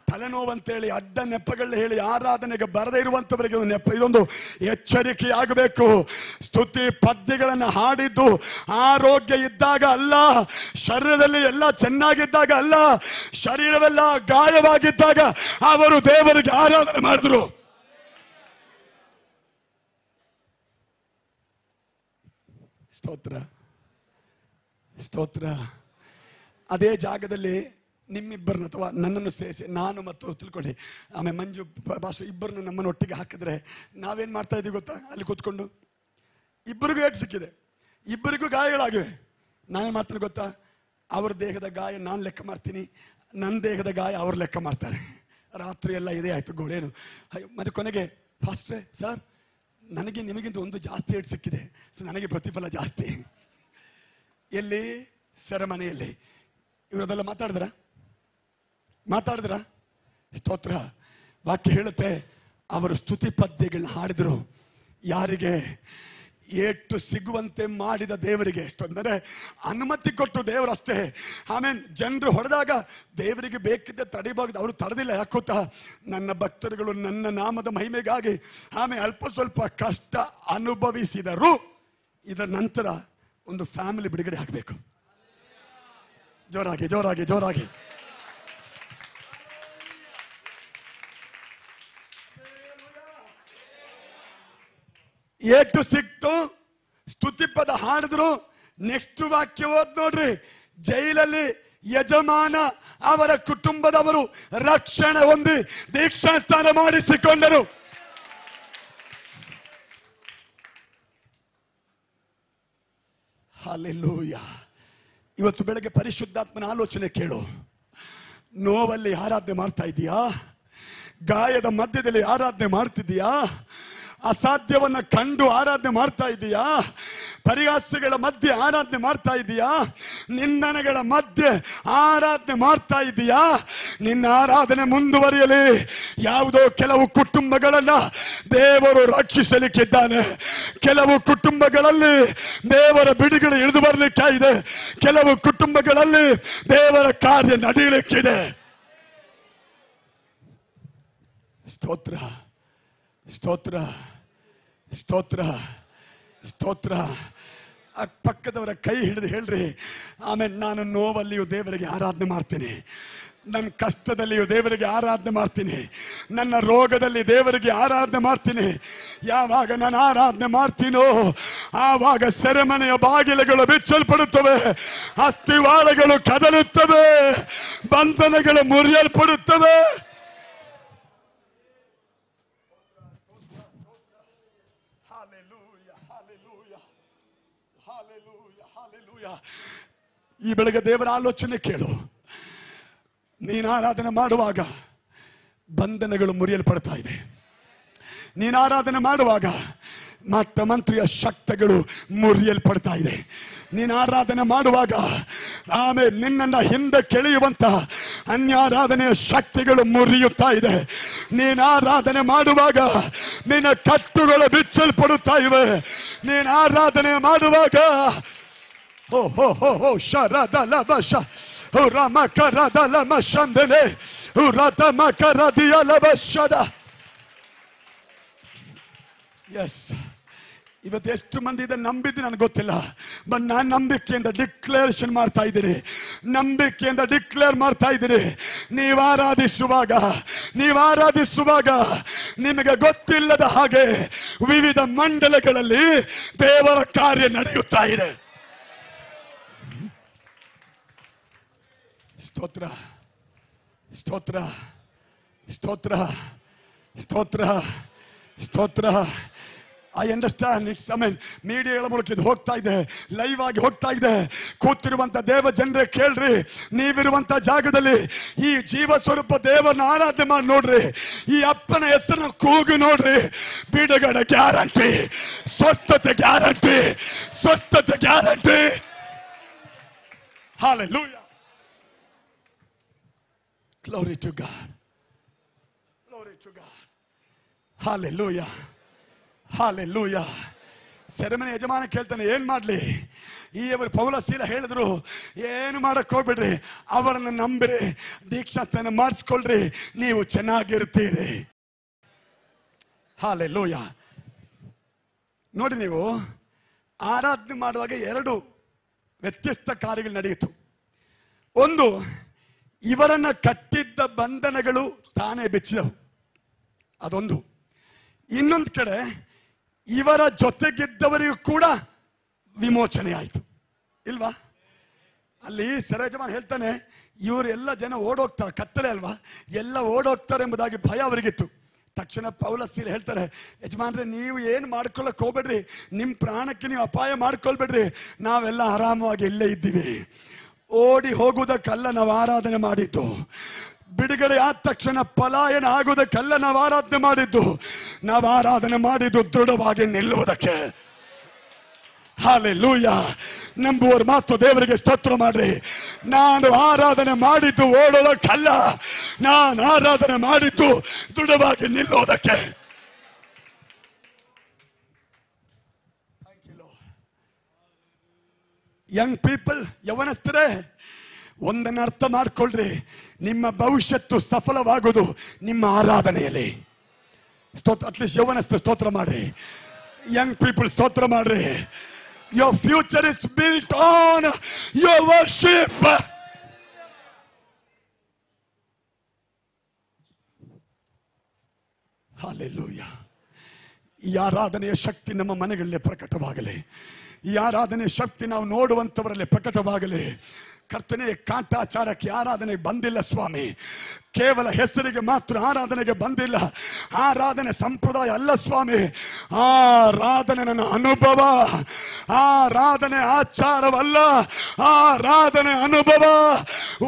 ತಲೆನೋವು ಅಂತೇಳಿ ಅಡ್ಡ ನೆಪಗಳನ್ನ ಹೇಳಿ ಆರಾಧನೆಗೆ ಬರದೇ ಇರುವಂಥವರಿಗೆ ಇದೊಂದು ಎಚ್ಚರಿಕೆ ಆಗಬೇಕು. ಸ್ತುತಿ ಪದ್ಯಗಳನ್ನು ಹಾಡಿದ್ದು ಆರೋಗ್ಯ ಇದ್ದಾಗ ಅಲ್ಲ, ಶರೀರದಲ್ಲಿ ಎಲ್ಲ ಚೆನ್ನಾಗಿದ್ದಾಗ ಅಲ್ಲ, ಶರೀರವೆಲ್ಲ ಗಾಯವಾಗಿದ್ದಾಗ ಅವರು ದೇವರಿಗೆ ಆರಾಧನೆ ಮಾಡಿದ್ರು. ಸ್ತೋತ್ರ, ಸ್ತೋತ್ರ. ಅದೇ ಜಾಗದಲ್ಲಿ ನಿಮ್ಮಿಬ್ಬರನ್ನ ಅಥವಾ ನನ್ನನ್ನು ಸೇರಿಸಿ, ನಾನು ಮತ್ತು ತಿಳ್ಕೊಳ್ಳಿ, ಆಮೇಲೆ ಮಂಜು ಬಾಸು ಇಬ್ಬರನ್ನ ನಮ್ಮನ್ನು ಒಟ್ಟಿಗೆ ಹಾಕಿದ್ರೆ ನಾವೇನು ಮಾಡ್ತಾ ಇದ್ದೀವಿ ಗೊತ್ತಾ? ಅಲ್ಲಿ ಕೂತ್ಕೊಂಡು ಇಬ್ಬರಿಗೂ ಏಟು ಸಿಕ್ಕಿದೆ, ಇಬ್ಬರಿಗೂ ಗಾಯಗಳಾಗಿವೆ. ನಾನೇನು ಮಾಡ್ತೀನಿ ಗೊತ್ತಾ? ಅವ್ರ ದೇಹದ ಗಾಯ ನಾನು ಲೆಕ್ಕ ಮಾಡ್ತೀನಿ, ನನ್ನ ದೇಹದ ಗಾಯ ಅವ್ರು ಲೆಕ್ಕ ಮಾಡ್ತಾರೆ. ರಾತ್ರಿ ಎಲ್ಲ ಇದೇ ಆಯಿತು ಗೋಳೇನು. ಮತ್ತು ಕೊನೆಗೆ ಫಾಸ್ಟ್ರೇ ಸರ್, ನನಗೆ ನಿಮಗಿಂತ ಒಂದು ಜಾಸ್ತಿ ಏಟು ಸಿಕ್ಕಿದೆ, ಸೊ ನನಗೆ ಪ್ರತಿಫಲ ಜಾಸ್ತಿ. ಎಲ್ಲಿ? ಸೆರೆಮನೆಯಲ್ಲಿ. ಇವರದೆಲ್ಲ ಮಾತಾಡಿದ್ರ? ಸ್ತೋತ್ರ. ವಾಕ್ಯ ಹೇಳುತ್ತೆ, ಅವರು ಸ್ತುತಿ ಪದ್ಯಗಳನ್ನ ಹಾಡಿದರು. ಯಾರಿಗೆ? ಏಟು ಸಿಗುವಂತೆ ಮಾಡಿದ ದೇವರಿಗೆ. ಅಂದರೆ ಅನುಮತಿ ಕೊಟ್ಟು ದೇವರು ಅಷ್ಟೇ. ಆಮೇಲೆ ಜನರು ಹೊಡೆದಾಗ ದೇವರಿಗೆ ಬೇಕಿದ್ದ ತಡಿಬಾರ್ದು, ಅವರು ತಡೆದಿಲ್ಲ. ಯಾಕೋತಾ? ನನ್ನ ಭಕ್ತರುಗಳು ನನ್ನ ನಾಮದ ಮಹಿಮೆಗಾಗಿ ಆಮೇಲೆ ಅಲ್ಪ ಸ್ವಲ್ಪ ಕಷ್ಟ ಅನುಭವಿಸಿದರು. ಇದರ ನಂತರ ಒಂದು ಫ್ಯಾಮಿಲಿ ಬಿಡುಗಡೆ ಆಗಬೇಕು. ಜೋರಾಗಿ ಜೋರಾಗಿ ಜೋರಾಗಿ. ಏಟು ಸಿಕ್ತು, ಸ್ತುತಿ ಪದ ಹಾಡಿದ್ರು. ನೆಕ್ಸ್ಟ್ ವಾಕ್ಯ ಓದ್ ನೋಡ್ರಿ. ಜೈಲಲ್ಲಿ ಯಜಮಾನ ಅವರ ಕುಟುಂಬದವರು ರಕ್ಷಣೆ ಹೊಂದಿ ದೀಕ್ಷಾ ಸ್ನಾನ ಮಾಡಿಸಿಕೊಂಡರು. ಹಲ್ಲೆಲೂಯಾ. ಇವತ್ತು ಬೆಳಗ್ಗೆ ಪರಿಶುದ್ಧಾತ್ಮನ ಆಲೋಚನೆ ಕೇಳು. ನೋವಲ್ಲಿ ಆರಾಧನೆ ಮಾಡ್ತಾ ಇದೀಯಾ? ಗಾಯದ ಮಧ್ಯದಲ್ಲಿ ಆರಾಧನೆ ಮಾಡ್ತಿದೀಯಾ? ಅಸಾಧ್ಯವನ್ನ ಕಂಡು ಆರಾಧನೆ ಮಾಡ್ತಾ ಇದೀಯಾ? ಪರಿಹಾಸಗಳ ಮಧ್ಯೆ ಆರಾಧನೆ ಮಾಡ್ತಾ ಇದೀಯಾ? ನಿಂದನೆಗಳ ಮಧ್ಯೆ ಆರಾಧನೆ ಮಾಡ್ತಾ ಇದೀಯಾ? ನಿನ್ನ ಆರಾಧನೆ ಮುಂದುವರಿಯಲಿ. ಯಾವುದೋ ಕೆಲವು ಕುಟುಂಬಗಳನ್ನ ದೇವರು ರಕ್ಷಿಸಲಿಕ್ಕಿದ್ದಾನೆ. ಕೆಲವು ಕುಟುಂಬಗಳಲ್ಲಿ ದೇವರ ಬಿಡುಗಡೆ ಇಳಿದು ಬರಲಿಕ್ಕಾಗಿದೆ. ಕೆಲವು ಕುಟುಂಬಗಳಲ್ಲಿ ದೇವರ ಕಾರ್ಯ ನಡೆಯಲಿಕ್ಕಿದೆ. ಸ್ತೋತ್ರ, ಸ್ತೋತ್ರ, ಸ್ತೋತ್ರ, ಸ್ತೋತ್ರ. ಪಕ್ಕದವರ ಕೈ ಹಿಡಿದು ಹೇಳ್ರಿ, ಆಮೇಲೆ ನಾನು ನೋವಲ್ಲಿಯೂ ದೇವರಿಗೆ ಆರಾಧನೆ ಮಾಡ್ತೀನಿ, ನನ್ನ ಕಷ್ಟದಲ್ಲಿಯೂ ದೇವರಿಗೆ ಆರಾಧನೆ ಮಾಡ್ತೀನಿ, ನನ್ನ ರೋಗದಲ್ಲಿ ದೇವರಿಗೆ ಆರಾಧನೆ ಮಾಡ್ತೀನಿ. ಯಾವಾಗ ನಾನು ಆರಾಧನೆ ಮಾಡ್ತೀನೋ ಆವಾಗ ಸೆರೆಮನೆಯ ಬಾಗಿಲುಗಳು ಬಿಚ್ಚಲ್ಪಡುತ್ತವೆ, ಅಸ್ಥಿವಾರಗಳು ಕದಲುತ್ತವೆ, ಬಂಧನಗಳು ಮುರಿಯಲ್ಪಡುತ್ತವೆ. ಈ ಬೆಳಗ್ಗೆ ದೇವರ ಆಲೋಚನೆ ಕೇಳು. ನೀನು ಆರಾಧನೆ ಮಾಡುವಾಗ ಬಂಧನಗಳು ಮುರಿಯಲ್ಪಡ್ತಾ ಇವೆ. ನೀನು ಆರಾಧನೆ ಮಾಡುವಾಗ ಮಟ್ಟ ಮಂತ್ರಿಯ ಶಕ್ತಿಗಳು ಮುರಿಯಲ್ಪಡ್ತಾ ಇದೆ. ನೀನು ಆರಾಧನೆ ಮಾಡುವಾಗ ಆಮೇಲೆ ನಿನ್ನನ್ನು ಹಿಂದೆ ಕೆಳೆಯುವಂತ ಅನ್ಯಾರಾಧನೆಯ ಶಕ್ತಿಗಳು ಮುರಿಯುತ್ತಾ ಇದೆ. ನೀನು ಆರಾಧನೆ ಮಾಡುವಾಗ ನಿನ್ನ ಕಟ್ಟುಗಳು ಬಿಚ್ಚಲ್ಪಡುತ್ತಾ ಇವೆ. ನೀನು ಆರಾಧನೆ ಮಾಡುವಾಗ ಓ ಹೋ ಹೋ ಹೋ ಶರದಲ ಬಶ ಓ ರಾಮ ಕರದಲ ಮಶಂದನೆ ಓ ರತಮ ಕರದಿಯಲ ಬಶದ. ಎಸ್, ಇವತ್ತು ಎಷ್ಟು ಮಂದಿ ಇದನ್ನು ನಂಬಿದ್ದು ನನಗೆ ಗೊತ್ತಿಲ್ಲ, ಬಟ್ ನಾನು ನಂಬಿಕೆಯಿಂದ ಡಿಕ್ಲೇರೇಷನ್ ಮಾಡ್ತಾ ಇದ್ದೀನಿ, ನಂಬಿಕೆಯಿಂದ ಡಿಕ್ಲೇರ್ ಮಾಡ್ತಾ ಇದ್ದೀನಿ. ನೀವು ಆರಾಧಿಸುವಾಗ ನಿಮಗೆ ಗೊತ್ತಿಲ್ಲದ ಹಾಗೆ ವಿವಿಧ ಮಂಡಲಗಳಲ್ಲಿ ದೇವರ ಕಾರ್ಯ ನಡೆಯುತ್ತಾ ಇದೆ. ಸ್ತೋತ್ರ, ಸ್ತೋತ್ರ, ಸ್ತೋತ್ರ, ಸ್ತೋತ್ರ, ಸ್ತೋತ್ರ. I understand it's. ಮೀಡಿಯಾಗಳ ಮೂಲಕ ಇದು ಹೋಗ್ತಾ ಇದೆ, ಲೈವ್ ಆಗಿ ಹೋಗ್ತಾ ಇದೆ. ಕೂತಿರುವಂತ ದೇವ ಜನರೇ ಕೇಳ್ರಿ, ನೀವಿರುವಂತ ಜಾಗದಲ್ಲಿ ಈ ಜೀವ ಸ್ವರೂಪ ದೇವರನ್ನ ಆರಾಧನೆ ಮಾಡಿ ನೋಡ್ರಿ, ಈ ಅಪ್ಪನ ಹೆಸರನ್ನ ಕೂಗಿ ನೋಡ್ರಿ. ಬಿಡುಗಡೆ ಗ್ಯಾರಂಟಿ, ಸ್ವಸ್ಥತೆ ಗ್ಯಾರಂಟಿ, ಸ್ವಸ್ಥತೆ guarantee. Hallelujah. Glory to God. Glory to God. Hallelujah. Hallelujah. ಸೆರೆಮನೆ ಯಜಮಾನ ಕೇಳ್ತಾನೆ, ಏನ್ ಮಾಡ್ಲಿ? ಅವರು ಪೌಲ ಸೀಲ ಹೇಳಿದ್ರು, ಏನು ಮಾಡಕ್ ಹೋಗ್ಬಿಡ್ರಿ, ಅವರನ್ನು ನಂಬಿರಿ, ದೀಕ್ಷಾಸ್ನಾನ ಮಾಡಿಸ್ಕೊಳ್ರಿ, ನೀವು ಚೆನ್ನಾಗಿರ್ತೀರಿ. Hallelujah. ನೋಡಿ, ನೀವು ಆರಾಧನೆ ಮಾಡುವಾಗ ಎರಡು ವ್ಯತ್ಯಸ್ತ ಕಾರ್ಯಗಳು ನಡೆಯಿತು. ಒಂದು, ಇವರನ್ನ ಕಟ್ಟಿದ್ದ ಬಂಧನಗಳು ತಾನೇ ಬಿಚ್ಚಿದವು, ಅದೊಂದು. ಇನ್ನೊಂದು ಕಡೆ ಇವರ ಜೊತೆಗಿದ್ದವರಿಗೂ ಕೂಡ ವಿಮೋಚನೆ ಆಯಿತು, ಇಲ್ವಾ? ಅಲ್ಲಿ ಸೆರೆಯಜಮಾನ ಹೇಳ್ತಾನೆ, ಇವರೆಲ್ಲ ಜನ ಓಡೋಗ್ತಾರೆ, ಕತ್ತಲೆ ಅಲ್ವಾ, ಎಲ್ಲ ಓಡೋಗ್ತಾರೆ ಎಂಬುದಾಗಿ ಭಯ ಅವರಿಗಿತ್ತು. ತಕ್ಷಣ ಪೌಲ ಸೀಲ ಹೇಳ್ತಾರೆ, ಯಜಮಾನ್ರೆ ನೀವು ಏನು ಮಾಡ್ಕೊಳ್ಳೋಕೆ ಹೋಗ್ಬೇಡ್ರಿ, ನಿಮ್ಮ ಪ್ರಾಣಕ್ಕೆ ನೀವು ಅಪಾಯ ಮಾಡ್ಕೊಳ್ಬೇಡ್ರಿ, ನಾವೆಲ್ಲ ಆರಾಮವಾಗಿ ಇಲ್ಲೇ ಇದ್ದೀವಿ. ಓಡಿ ಹೋಗುವುದಕ್ಕಲ್ಲ ನಾವು ಆರಾಧನೆ ಮಾಡಿದ್ದು, ಬಿಡುಗಡೆ ಆದ ತಕ್ಷಣ ಪಲಾಯನ ಆಗುವುದಕ್ಕಲ್ಲ ನಾವು ಆರಾಧನೆ ಮಾಡಿದ್ದು, ನಾವು ಆರಾಧನೆ ಮಾಡಿದ್ದು ದೃಢವಾಗಿ ನಿಲ್ಲುವುದಕ್ಕೆ. ಹಲ್ಲೆಲೂಯಾ. ನಂಬುವರ ಮಾತು ದೇವರಿಗೆ ಸ್ತೋತ್ರ ಮಾಡ್ರಿ. ನಾನು ಆರಾಧನೆ ಮಾಡಿದ್ದು ಓಡೋದಕ್ಕಲ್ಲ, ನಾನು ಆರಾಧನೆ ಮಾಡಿದ್ದು ದೃಢವಾಗಿ ನಿಲ್ಲುವುದಕ್ಕೆ. ಯಂಗ್ ಪೀಪಲ್, ಯವನಸ್ಥರೇ, ಒಂದನ್ನು ಅರ್ಥ ಮಾಡ್ಕೊಳ್ರಿ, ನಿಮ್ಮ ಭವಿಷ್ಯತ್ತು ಸಫಲವಾಗುವುದು ನಿಮ್ಮ ಆರಾಧನೆಯಲ್ಲಿ. ಸ್ತೋತ್ರ. ಅಟ್ಲೀಸ್ಟ್ ಯವನಸ್ಥರು ಸ್ತೋತ್ರ ಮಾಡ್ರಿ, ಯಂಗ್ ಪೀಪಲ್ ಸ್ತೋತ್ರ ಮಾಡ್ರಿ. Your future is built on your worship. Hallelujah. ಈ ಆರಾಧನೆಯ ಶಕ್ತಿ ನಮ್ಮ ಮನೆಗಳಲ್ಲಿ ಪ್ರಕಟವಾಗಲಿ. ಈ ಆರಾಧನೆಯ ಶಕ್ತಿ ನಾವು ನೋಡುವಂಥವರಲ್ಲಿ ಪ್ರಕಟವಾಗಲಿ. ಕರ್ತನೆ, ಕಾಟಾಚಾರಕ್ಕೆ ಆರಾಧನೆಗೆ ಬಂದಿಲ್ಲ ಸ್ವಾಮಿ. ಕೇವಲ ಹೆಸರಿಗೆ ಮಾತ್ರ ಆರಾಧನೆಗೆ ಬಂದಿಲ್ಲ. ಆರಾಧನೆ ಸಂಪ್ರದಾಯ ಅಲ್ಲ ಸ್ವಾಮಿ. ಆರಾಧನೆ ನನ್ನ ಅನುಭವ. ಆರಾಧನೆ ಆಚಾರವಲ್ಲ, ಆರಾಧನೆ ಅನುಭವ.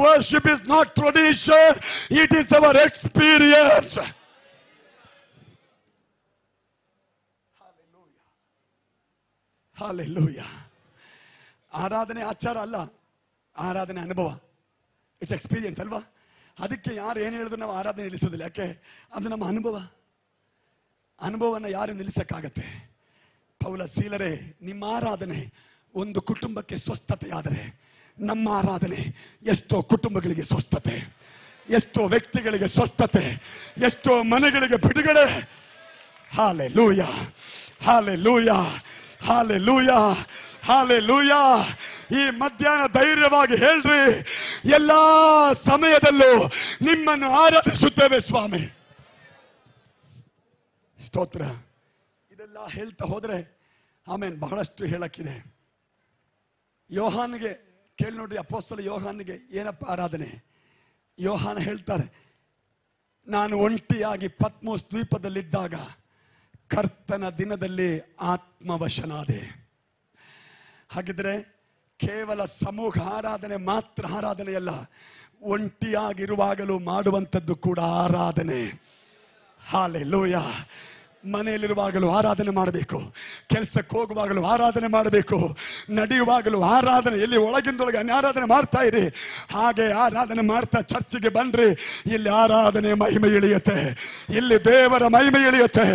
Worship is not tradition, it is our experience. Hallelujah. ಆರಾಧನೆ ಆಚಾರ ಅಲ್ಲ, ಆರಾಧನೆ ಅನುಭವ. ಇಟ್ಸ್ ಎಕ್ಸ್ಪೀರಿಯನ್ಸ್ ಅಲ್ವಾ? ಅದಕ್ಕೆ ಯಾರು ಏನು ಹೇಳಿದ್ರು ನಾವು ಆರಾಧನೆ ನಿಲ್ಲಿಸೋದಿಲ್ಲ. ಯಾಕೆ? ಅದು ನಮ್ಮ ಅನುಭವ. ಅನುಭವನ ಯಾರು ನಿಲ್ಲಿಸಕ್ಕಾಗತ್ತೆ? ಪೌಲ ಸೀಲರೇ, ನಿಮ್ಮ ಆರಾಧನೆ ಒಂದು ಕುಟುಂಬಕ್ಕೆ ಸ್ವಸ್ಥತೆ ಆದರೆ ನಮ್ಮ ಆರಾಧನೆ ಎಷ್ಟೋ ಕುಟುಂಬಗಳಿಗೆ ಸ್ವಸ್ಥತೆ, ಎಷ್ಟೋ ವ್ಯಕ್ತಿಗಳಿಗೆ ಸ್ವಸ್ಥತೆ, ಎಷ್ಟೋ ಮನೆಗಳಿಗೆ ಬಿಡುಗಡೆ. Hallelujah, hallelujah, hallelujah, hallelujah. ಈ ಮಧ್ಯಾಹ್ನ ಧೈರ್ಯವಾಗಿ ಹೇಳ್ರಿ, ಎಲ್ಲಾ ಸಮಯದಲ್ಲೂ ನಿಮ್ಮನ್ನು ಆರಾಧಿಸುತ್ತೇವೆ ಸ್ವಾಮಿ. ಸ್ತೋತ್ರ. ಇದೆಲ್ಲ ಹೇಳ್ತಾ ಹೋದ್ರೆ ಆಮೇಲೆ ಬಹಳಷ್ಟು ಹೇಳಕ್ಕಿದೆ. ಯೋಹಾನಿಗೆ ಕೇಳಿ ನೋಡ್ರಿ, ಅಪೊಸ್ತಲ ಯೋಹಾನಿಗೆ ಏನಪ್ಪ ಆರಾಧನೆ? ಯೋಹಾನ ಹೇಳ್ತಾರೆ, ನಾನು ಒಂಟಿಯಾಗಿ ಪತ್ಮೋಸ್ ದ್ವೀಪದಲ್ಲಿದ್ದಾಗ ಕರ್ತನ ದಿನದಲ್ಲಿ ಆತ್ಮವಶನಾದೆ. ಹಾಗಿದ್ರೆ ಕೇವಲ ಸಮೂಹ ಆರಾಧನೆ ಮಾತ್ರ ಆರಾಧನೆಯಲ್ಲ, ಒಂಟಿಯಾಗಿರುವಾಗಲೂ ಮಾಡುವಂಥದ್ದು ಕೂಡ ಆರಾಧನೆ. ಹಾಲೆಲೂಯಾ. ಮನೆಯಲ್ಲಿರುವಾಗಲೂ ಆರಾಧನೆ ಮಾಡಬೇಕು, ಕೆಲಸಕ್ಕೆ ಹೋಗುವಾಗಲೂ ಆರಾಧನೆ ಮಾಡಬೇಕು, ನಡೆಯುವಾಗಲೂ ಆರಾಧನೆ. ಎಲ್ಲಿ ಒಳಗಿಂದೊಳಗೆ ಆರಾಧನೆ ಮಾಡ್ತಾ ಇರಿ. ಹಾಗೆ ಆರಾಧನೆ ಮಾಡ್ತಾ ಚರ್ಚಿಗೆ ಬನ್ರಿ. ಇಲ್ಲಿ ಆರಾಧನೆ ಮಹಿಮೆ ಇಳಿಯುತ್ತೆ, ಇಲ್ಲಿ ದೇವರ ಮಹಿಮೆ ಇಳಿಯುತ್ತೆ.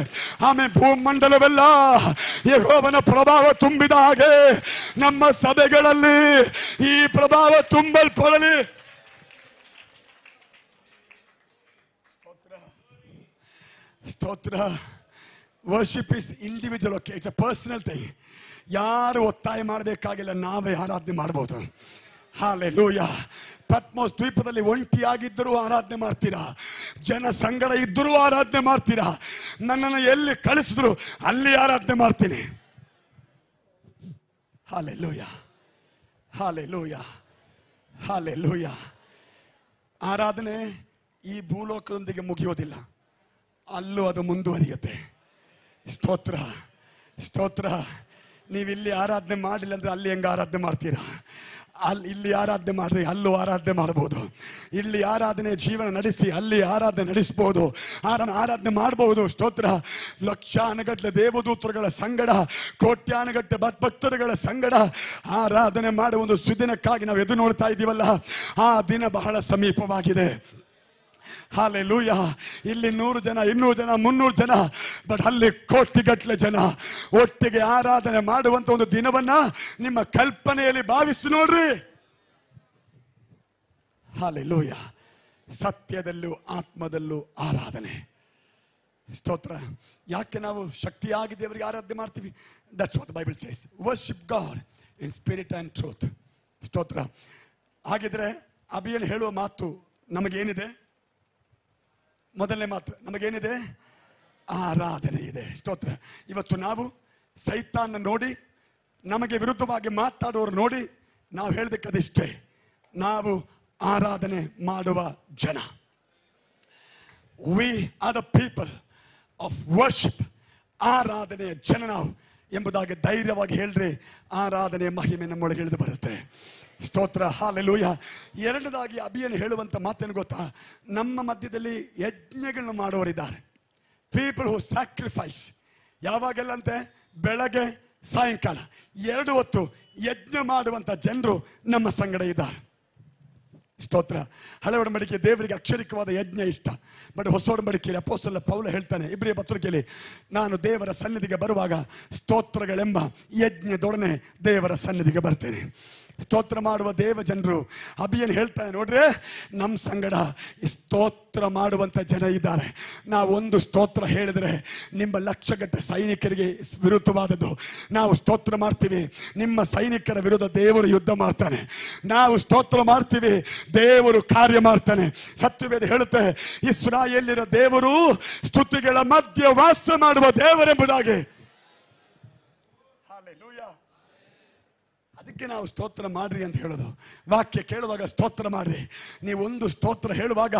ಆಮೇಲೆ ಭೂಮಂಡಲವೆಲ್ಲ ಯೆಹೋವನ ಪ್ರಭಾವ ತುಂಬಿದ ಹಾಗೆ ನಮ್ಮ ಸಭೆಗಳಲ್ಲಿ ಈ ಪ್ರಭಾವ ತುಂಬಲ್ಪಡಲಿ. ಸ್ತೋತ್ರ. Worship is individual. Okay, it's a personal thing. ಯಾರು ಒತ್ತಾಯ ಮಾಡಬೇಕಾಗಿಲ್ಲ, ನಾವೇ ಆರಾಧನೆ ಮಾಡ್ಬೋದು. ಹಾಲೆಲೂಯಾ. ಪತ್ಮೋಸ್ ದ್ವೀಪದಲ್ಲಿ ಒಂಟಿಯಾಗಿದ್ದರೂ ಆರಾಧನೆ ಮಾಡ್ತೀರಾ, ಜನ ಸಂಗಡ ಇದ್ದರೂ ಆರಾಧನೆ ಮಾಡ್ತೀರಾ. ನನ್ನನ್ನು ಎಲ್ಲಿ ಕಳಿಸಿದ್ರು ಅಲ್ಲಿ ಆರಾಧನೆ ಮಾಡ್ತೀನಿ. Hallelujah, hallelujah, hallelujah. ಆರಾಧನೆ ಈ ಭೂಲೋಕದೊಂದಿಗೆ ಮುಗಿಯೋದಿಲ್ಲ, ಅಲ್ಲೂ ಅದು ಮುಂದುವರಿಯುತ್ತೆ. ಸ್ತೋತ್ರ, ಸ್ತೋತ್ರ. ನೀವಿಲ್ಲಿ ಆರಾಧನೆ ಮಾಡಿಲ್ಲ ಅಂದ್ರೆ ಅಲ್ಲಿ ಹೆಂಗೆ ಆರಾಧನೆ ಮಾಡ್ತೀರಾ? ಇಲ್ಲಿ ಆರಾಧನೆ ಮಾಡ್ರಿ, ಅಲ್ಲೂ ಆರಾಧನೆ ಮಾಡ್ಬೋದು. ಇಲ್ಲಿ ಆರಾಧನೆ ಜೀವನ ನಡೆಸಿ ಅಲ್ಲಿ ಆರಾಧನೆ ನಡೆಸ್ಬೋದು, ಆರಾಧನೆ ಮಾಡಬಹುದು. ಸ್ತೋತ್ರ. ಲಕ್ಷಾನುಗಟ್ಟಲೆ ದೇವದೂತರುಗಳ ಸಂಗಡ, ಕೋಟ್ಯಾನುಗಟ್ಟಲೆ ಭಕ್ತರುಗಳ ಸಂಗಡ ಆರಾಧನೆ ಮಾಡುವ ಒಂದು ಸುದಿನಕ್ಕಾಗಿ ನಾವು ಎದುರು ನೋಡ್ತಾ ಇದ್ದೀವಲ್ಲ, ಆ ದಿನ ಬಹಳ ಸಮೀಪವಾಗಿದೆ. ಹಾಲೆಲೂಯಾ. ಇಲ್ಲಿ 100 ಜನ, 200 ಜನ, 300 ಜನ, ಬಟ್ ಅಲ್ಲಿ ಕೋಟಿಗಟ್ಟಲೆ ಜನ ಒಟ್ಟಿಗೆ ಆರಾಧನೆ ಮಾಡುವಂತ ಒಂದು ದಿನವನ್ನ ನಿಮ್ಮ ಕಲ್ಪನೆಯಲ್ಲಿ ಭಾವಿಸಿ ನೋಡ್ರಿ. ಹಾಲೆಲೂಯಾ. ಸತ್ಯದಲ್ಲೂ ಆತ್ಮದಲ್ಲೂ ಆರಾಧನೆ. ಸ್ತೋತ್ರ. ಯಾಕೆ ನಾವು ಶಕ್ತಿಯಾಗಿ ದೇವರಿಗೆ ಆರಾಧನೆ ಮಾಡ್ತೀವಿ? That's what the Bible says. Worship god in spirit and truth. ಸ್ತೋತ್ರ. ಹಾಗಿದ್ರೆ ಅಭಿಯನ್ ಹೇಳುವ ಮಾತು ನಮಗೇನಿದೆ? ಮೊದಲನೇ ಮಾತು ನಮಗೇನಿದೆ? ಆರಾಧನೆ ಇದೆ. ಸ್ತೋತ್ರ. ಇವತ್ತು ನಾವು ಸೈತಾನ ನೋಡಿ, ನಮಗೆ ವಿರುದ್ಧವಾಗಿ ಮಾತಾಡೋರು ನೋಡಿ ನಾವು ಹೇಳಬೇಕದಿಷ್ಟೇ, ನಾವು ಆರಾಧನೆ ಮಾಡುವ ಜನ. V are the people of worship. ಆರಾಧನೆಯ ಜನ ನಾವು ಎಂಬುದಾಗಿ ಧೈರ್ಯವಾಗಿ ಹೇಳ್ರಿ. ಆರಾಧನೆಯ ಮಹಿಮೆ ನಮ್ಮೊಳಗೆ ಇಳಿದು ಬರುತ್ತೆ. ಸ್ತೋತ್ರ. ಹಾಲೆಲೂಯಾ. ಎರಡನೇದಾಗಿ ಅಭಿಯನ್ ಹೇಳುವಂತ ಮಾತೇನು ಗೊತ್ತಾ? ನಮ್ಮ ಮಧ್ಯದಲ್ಲಿ ಯಜ್ಞಗಳನ್ನು ಮಾಡುವವರಿದ್ದಾರೆ. People who sacrifice. ಯಾವಾಗೆಲ್ಲಂತೆ? ಬೆಳಗ್ಗೆ ಸಾಯಂಕಾಲ 2 ಹೊತ್ತು ಯಜ್ಞ ಮಾಡುವಂತ ಜನರು ನಮ್ಮ ಸಂಗಡ ಇದ್ದಾರೆ. ಸ್ತೋತ್ರ. ಹಳೆ ಒಡಂಬಡಿಕೆ ದೇವರಿಗೆ ಅಕ್ಷರಿಕವಾದ ಯಜ್ಞ ಇಷ್ಟ. ಬಟ್ ಹೊಸ ಒಡಂಬಡಿಕೆಯಲ್ಲಿ ಅಪೊಸ್ತಲ ಪೌಲ ಹೇಳ್ತಾನೆ ಇಬ್ರಿಯ ಪತ್ರಿಕೆಯಲ್ಲಿ, ನಾನು ದೇವರ ಸನ್ನಿಧಿಗೆ ಬರುವಾಗ ಸ್ತೋತ್ರಗಳೆಂಬ ಯಜ್ಞದೊಡನೆ ದೇವರ ಸನ್ನಿಧಿಗೆ ಬರ್ತೇನೆ. ಸ್ತೋತ್ರ ಮಾಡುವ ದೇವ ಜನರು. ಅಭಿಯನ್ ಹೇಳ್ತಾನೆ ನೋಡ್ರೆ, ನಮ್ಮ ಸಂಗಡ ಸ್ತೋತ್ರ ಮಾಡುವಂತ ಜನ ಇದ್ದಾರೆ. ನಾವು ಒಂದು ಸ್ತೋತ್ರ ಹೇಳಿದ್ರೆ ನಿಮ್ಮ ಲಕ್ಷಗಟ್ಟೆ ಸೈನಿಕರಿಗೆ ವಿರುದ್ಧವಾದದ್ದು. ನಾವು ಸ್ತೋತ್ರ ಮಾಡ್ತೀವಿ, ನಿಮ್ಮ ಸೈನಿಕರ ವಿರುದ್ಧ ದೇವರು ಯುದ್ಧ ಮಾಡ್ತಾನೆ. ನಾವು ಸ್ತೋತ್ರ ಮಾಡ್ತೀವಿ, ದೇವರು ಕಾರ್ಯ ಮಾಡ್ತಾನೆ. ಸತ್ಯವೇದ ಹೇಳುತ್ತೆ, ಇಸ್ರಾಯೇಲ್ಯರ ದೇವರು ಸ್ತುತಿಗಳ ಮಧ್ಯೆ ವಾಸ ಮಾಡುವ ದೇವರೆಂಬುದಾಗಿ. ಅದಕ್ಕೆ ನಾವು ಸ್ತೋತ್ರ ಮಾಡ್ರಿ ಅಂತ ಹೇಳೋದು. ವಾಕ್ಯ ಕೇಳುವಾಗ ಸ್ತೋತ್ರ ಮಾಡ್ರಿ. ನೀವೊಂದು ಸ್ತೋತ್ರ ಹೇಳುವಾಗ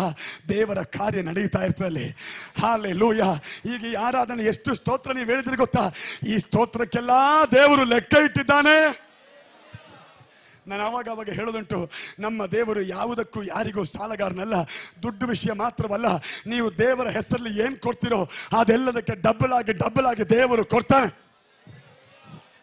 ದೇವರ ಕಾರ್ಯ ನಡೀತಾ ಇರ್ತದಲ್ಲಿ. ಹಲ್ಲೆಲೂಯಾ. ಈಗ ಈ ಆರಾಧನೆ ಎಷ್ಟು ಸ್ತೋತ್ರ ನೀವು ಹೇಳಿದ್ರಿ ಗೊತ್ತಾ? ಈ ಸ್ತೋತ್ರಕ್ಕೆಲ್ಲ ದೇವರು ಲೆಕ್ಕ ಇಟ್ಟಿದ್ದಾನೆ. ನಾನು ಅವಾಗ ಹೇಳೋದುಂಟು, ನಮ್ಮ ದೇವರು ಯಾವುದಕ್ಕೂ ಯಾರಿಗೂ ಸಾಲಗಾರನಲ್ಲ. ದುಡ್ಡು ವಿಷಯ ಮಾತ್ರವಲ್ಲ, ನೀವು ದೇವರ ಹೆಸರಲ್ಲಿ ಏನು ಕೊಡ್ತೀರೋ ಅದೆಲ್ಲದಕ್ಕೆ ಡಬಲ್ ಆಗಿ ದೇವರು ಕೊಡ್ತಾನೆ.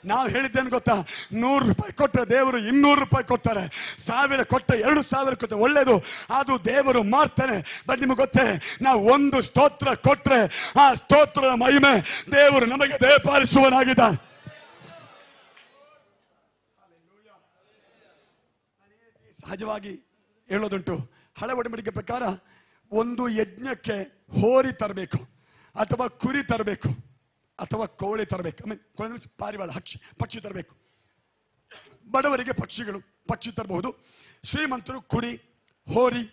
ನಾವು ಹೇಳಿದ್ದೇನು ಗೊತ್ತಾ? 100 ರೂಪಾಯಿ ಕೊಟ್ಟರೆ ದೇವರು 200 ರೂಪಾಯಿ ಕೊಡ್ತಾರೆ. 1000 ಕೊಟ್ಟರೆ 2000 ಕೊಡ್ತಾರೆ. ಒಳ್ಳೇದು, ಅದು ದೇವರು ಮಾಡ್ತಾನೆ. ಬಟ್ ನಿಮಗೆ ಗೊತ್ತೇ, ನಾವು ಒಂದು ಸ್ತೋತ್ರ ಕೊಟ್ಟರೆ ಆ ಸ್ತೋತ್ರದ ಮಹಿಮೆ ದೇವರು ನಮಗೆ ದಯಪಾಲಿಸುವನಾಗಿದ್ದಾನೆ. ಸಹಜವಾಗಿ ಹೇಳೋದುಂಟು, ಹಳೆ ಒಡಂಬಡಿಕೆ ಪ್ರಕಾರ ಒಂದು ಯಜ್ಞಕ್ಕೆ ಹೋರಿ ತರಬೇಕು, ಅಥವಾ ಕುರಿ ತರಬೇಕು, ಅಥವಾ ಕೋಳಿ ತರಬೇಕು. ಕೋಳಿ ಪಾರಿವಾಳ, ಪಕ್ಷಿ ತರಬೇಕು. ಬಡವರಿಗೆ ಪಕ್ಷಿ ತರಬಹುದು. ಶ್ರೀಮಂತರು ಕುರಿ, ಹೋರಿ,